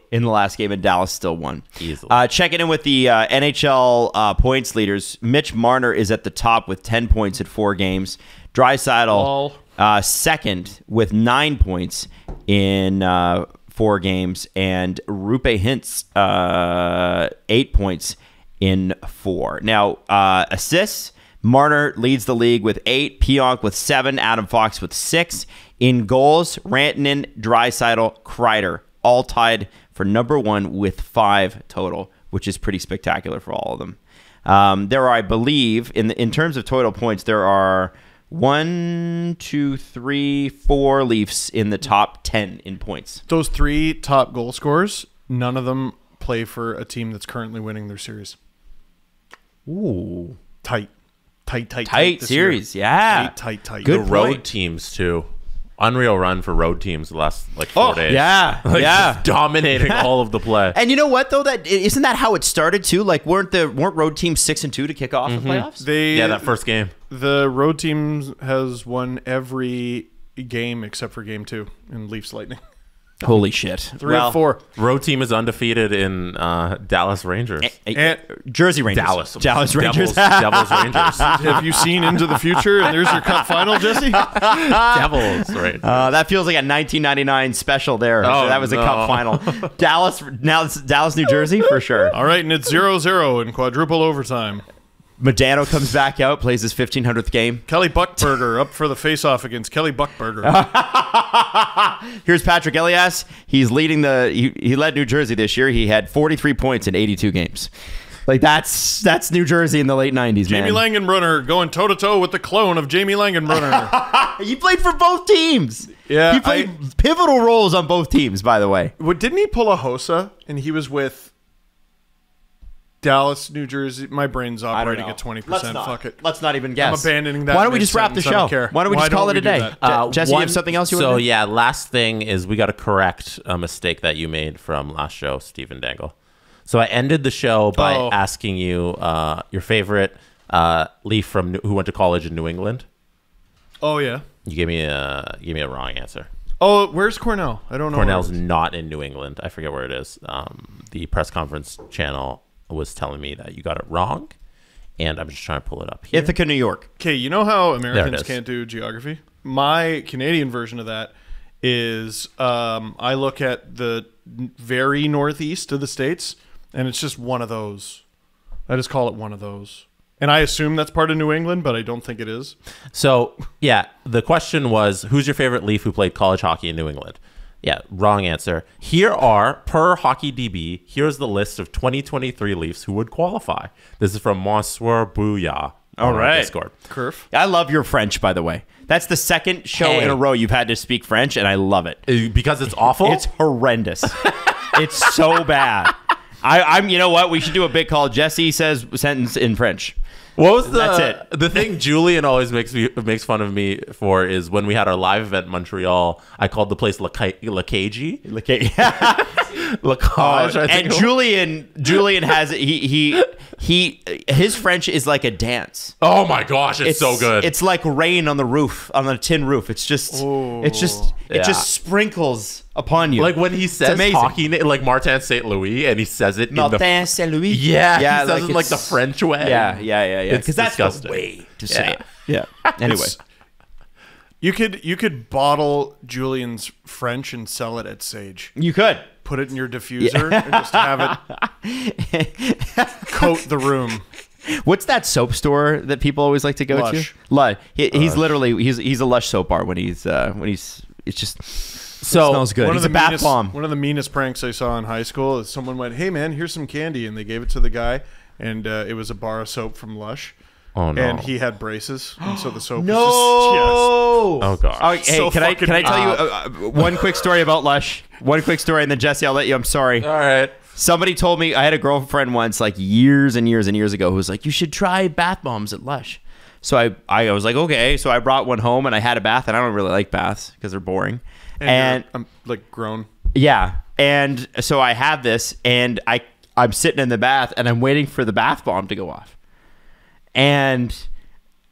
in the last game, and Dallas still won. Easily. Checking in with the NHL points leaders, Mitch Marner is at the top with 10 points in 4 games. Draisaitl second with 9 points in 4 games, and Roope Hintz 8 points in 4. Now, assists, Marner leads the league with 8, Pionk with 7, Adam Fox with 6. In goals, Rantanen, Draisaitl, Kreider, all tied for number 1 with 5 total, which is pretty spectacular for all of them. There are, I believe, in terms of total points, there are 1, 2, 3, 4 Leafs in the top 10 in points. Those 3 top goal scorers, none of them play for a team that's currently winning their series. Ooh. Tight series, yeah. Tight. Good The road point. teams, too. Unreal run for road teams the last 4 days. Yeah, Just dominating all of the play. And you know what though? Isn't that how it started too? Like weren't road teams 6-2 to kick off the playoffs? That first game. The road team has won every game except for game 2 in Leafs Lightning. Holy shit! 3 of 4. Road team is undefeated in Dallas Rangers. Jersey Rangers. Dallas Rangers. Devils Rangers. Have you seen into the future? And there's your cup final, Jesse. Devils Rangers. That feels like a 1999 special there. Oh, that was a no. cup final. Dallas, New Jersey for sure. All right, and it's 0-0 in quadruple overtime. Medano comes back out, plays his 1500th game. Kelly Buckberger up for the face-off against Kelly Buckberger. Here's Patrick Elias. He's leading he led New Jersey this year. He had 43 points in 82 games. Like that's New Jersey in the late 90s, Jamie man. Langenbrunner going toe-to-toe with the clone of Jamie Langenbrunner. He played for both teams. Yeah, he played pivotal roles on both teams, by the way. Didn't he pull a Hossa and he was with Dallas, New Jersey? My brain's operating at 20%. Fuck it. Let's not even guess. I'm abandoning that. Why don't we just wrap the mid-sentence. I don't show? care. Why don't we just call it a day? Jesse, you have something else you want to do? So, last thing is we got to correct a mistake that you made from last show, Stephen Dangle. So I ended the show by asking you your favorite Leaf who went to college in New England. Oh, yeah. You gave me a wrong answer. Oh, where's Cornell? I don't know. Cornell's not in New England. I forget where it is. The press conference channel was telling me that you got it wrong, and I'm just trying to pull it up here. Ithaca, New York. Okay, you know how Americans can't do geography? My Canadian version of that is I look at the very northeast of the States, and it's just one of those. I just call it one of those. And I assume that's part of New England, but I don't think it is. So, the question was, who's your favorite Leaf who played college hockey in New England? Yeah, wrong answer. Here are, per Hockey DB, here's the list of 2023 Leafs who would qualify. This is from Monsieur Bouillard. All right. Discord. Kerf. I love your French, by the way. That's the second show in a row you've had to speak French, and I love it. Because it's awful? It's horrendous. It's so bad. I'm. You know what? We should do a bit called Jesse Says Sentence in French. What was That's it. The thing Julian always makes fun of me for is when we had our live event in Montreal, I called the place Lacage. Lacage. And Julian has his French is like a dance. Oh my gosh, it's so good. It's like rain on the roof, on the tin roof. It just sprinkles upon you. Like when he says hockey, like Martin St. Louis, and he says it Martin St. Louis. Yeah, he says it like the French way. Yeah. It's Because that's disgusting. the way to say it. Yeah. Anyway. You could bottle Julian's French and sell it at Sage. You could. Put it in your diffuser and just have it coat the room. What's that soap store that people always like to go Lush. to? Lush. He's literally he's a Lush soap bar when he's it's just smells good. He's a bath bomb. One of the meanest pranks I saw in high school is someone went, "Hey man, here's some candy," and they gave it to the guy, and it was a bar of soap from Lush. Oh no! And he had braces, and so the soap No. was Oh god! Oh, hey, So can I fucking tell you one quick story about Lush? One quick story, and then Jesse, I'll let you. I'm sorry. All right. Somebody told me, I had a girlfriend once, like years and years and years ago, who was like, you should try bath bombs at Lush. So I was like, okay. So I brought one home and I had a bath, and I don't really like baths because they're boring. and I'm like grown. Yeah. And so I have this, and I'm sitting in the bath, and I'm waiting for the bath bomb to go off. And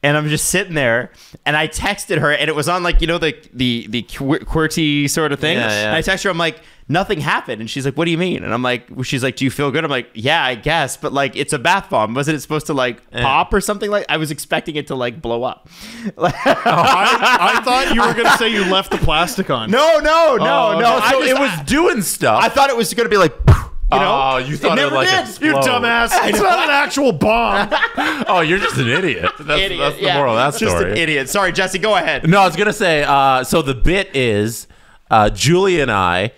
I'm just sitting there, and I texted her, and it was on like, you know, the QWERTY sort of thing. Yeah, yeah. And I texted her, I'm like, nothing happened. And she's like, what do you mean? And I'm like, she's like, do you feel good? I'm like, yeah, I guess. But like, it's a bath bomb. Wasn't it supposed to like pop or something? Like, I was expecting it to like blow up. I thought you were going to say you left the plastic on. No. So it was doing stuff. I thought it was going to be like, you know? Oh, you thought it never would like did. explode. You dumbass. It's not an actual bomb. Oh, you're just an idiot. That's the moral of that story. Just an idiot. Sorry, Jesse, go ahead. No, I was going to say, so the bit is Julie and I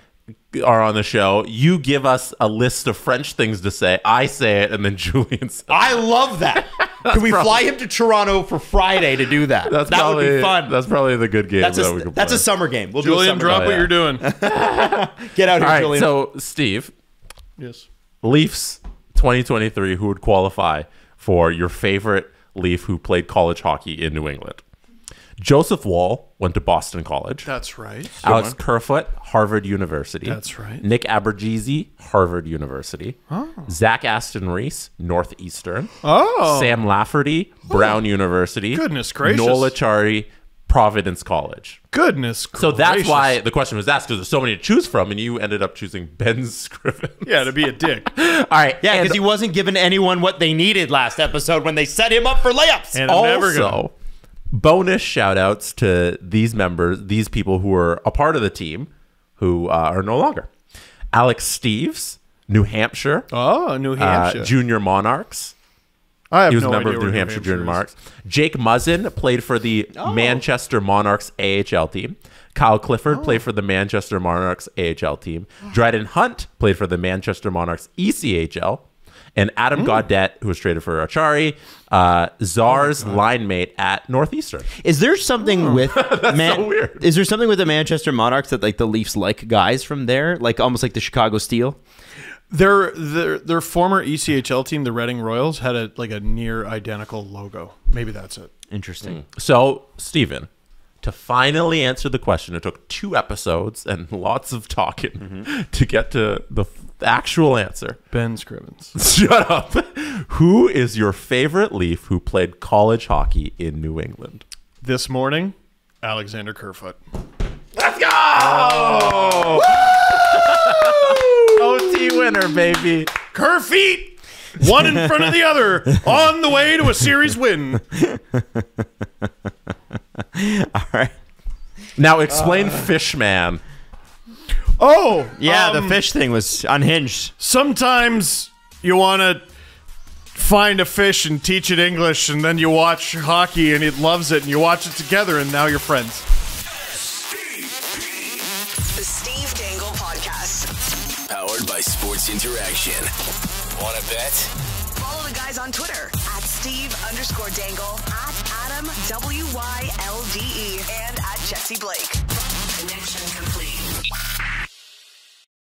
are on the show. You give us a list of French things to say. I say it, and then Julian says it. I love that. Can we fly him to Toronto for Friday to do that? That would be fun. That's probably the good game that we can play. That's a summer game. We'll do a Julian, summer drop game. what you're doing. Get out here, All right, Julian. so Steve, Yes. Leafs 2023, who would qualify for your favorite Leaf who played college hockey in New England? Joseph Wall went to Boston College. That's right. Alex Kerfoot, Harvard University. That's right. Nick Abergezie, Harvard University. Zach Aston Reese, Northeastern. Oh. Sam Lafferty, Brown University. Goodness gracious. Nola Chari, Providence College. Goodness So that's gracious. why the question was asked, because there's so many to choose from, and you ended up choosing Ben Scriven. Yeah, to be a dick. All right. Yeah, and because he wasn't giving anyone what they needed last episode when they set him up for layups. And I'm never gonna. also, bonus shout outs to these members, these people who were a part of the team who are no longer. Alex Steves, New Hampshire. Oh, New Hampshire. Junior Monarchs. I have He was no a member idea of where New Hampshire Junior is. Monarchs. Jake Muzzin played for the Manchester Monarchs AHL team. Kyle Clifford played for the Manchester Monarchs AHL team. Dryden Hunt played for the Manchester Monarchs ECHL. And Adam Gaudette, who was traded for Achari, Czar's line mate at Northeastern. Is there something with so weird. Is there something with the Manchester Monarchs that like the Leafs like guys from there, like almost like the Chicago Steel? Their former ECHL team, the Reading Royals, had a near identical logo. Maybe that's it. Interesting. So, Steven, to finally answer the question, it took 2 episodes and lots of talking to get to the actual answer. Ben Scrivens. Shut up. Who is your favorite Leaf who played college hockey in New England? This morning, Alexander Kerfoot. Let's go! OT winner, baby. Kerfeet! One in front of the other on the way to a series win. All right. Now explain Fishman. Oh, Yeah, the fish thing was unhinged. sometimes you want to find a fish and teach it English, and then you watch hockey and it loves it, and you watch it together, and now you're friends. The Steve Dangle Podcast. Powered by Sports Interaction. Want to bet? Follow the guys on Twitter at Steve_Dangle, at Adam WYLDE, and at Jesse Blake. Connection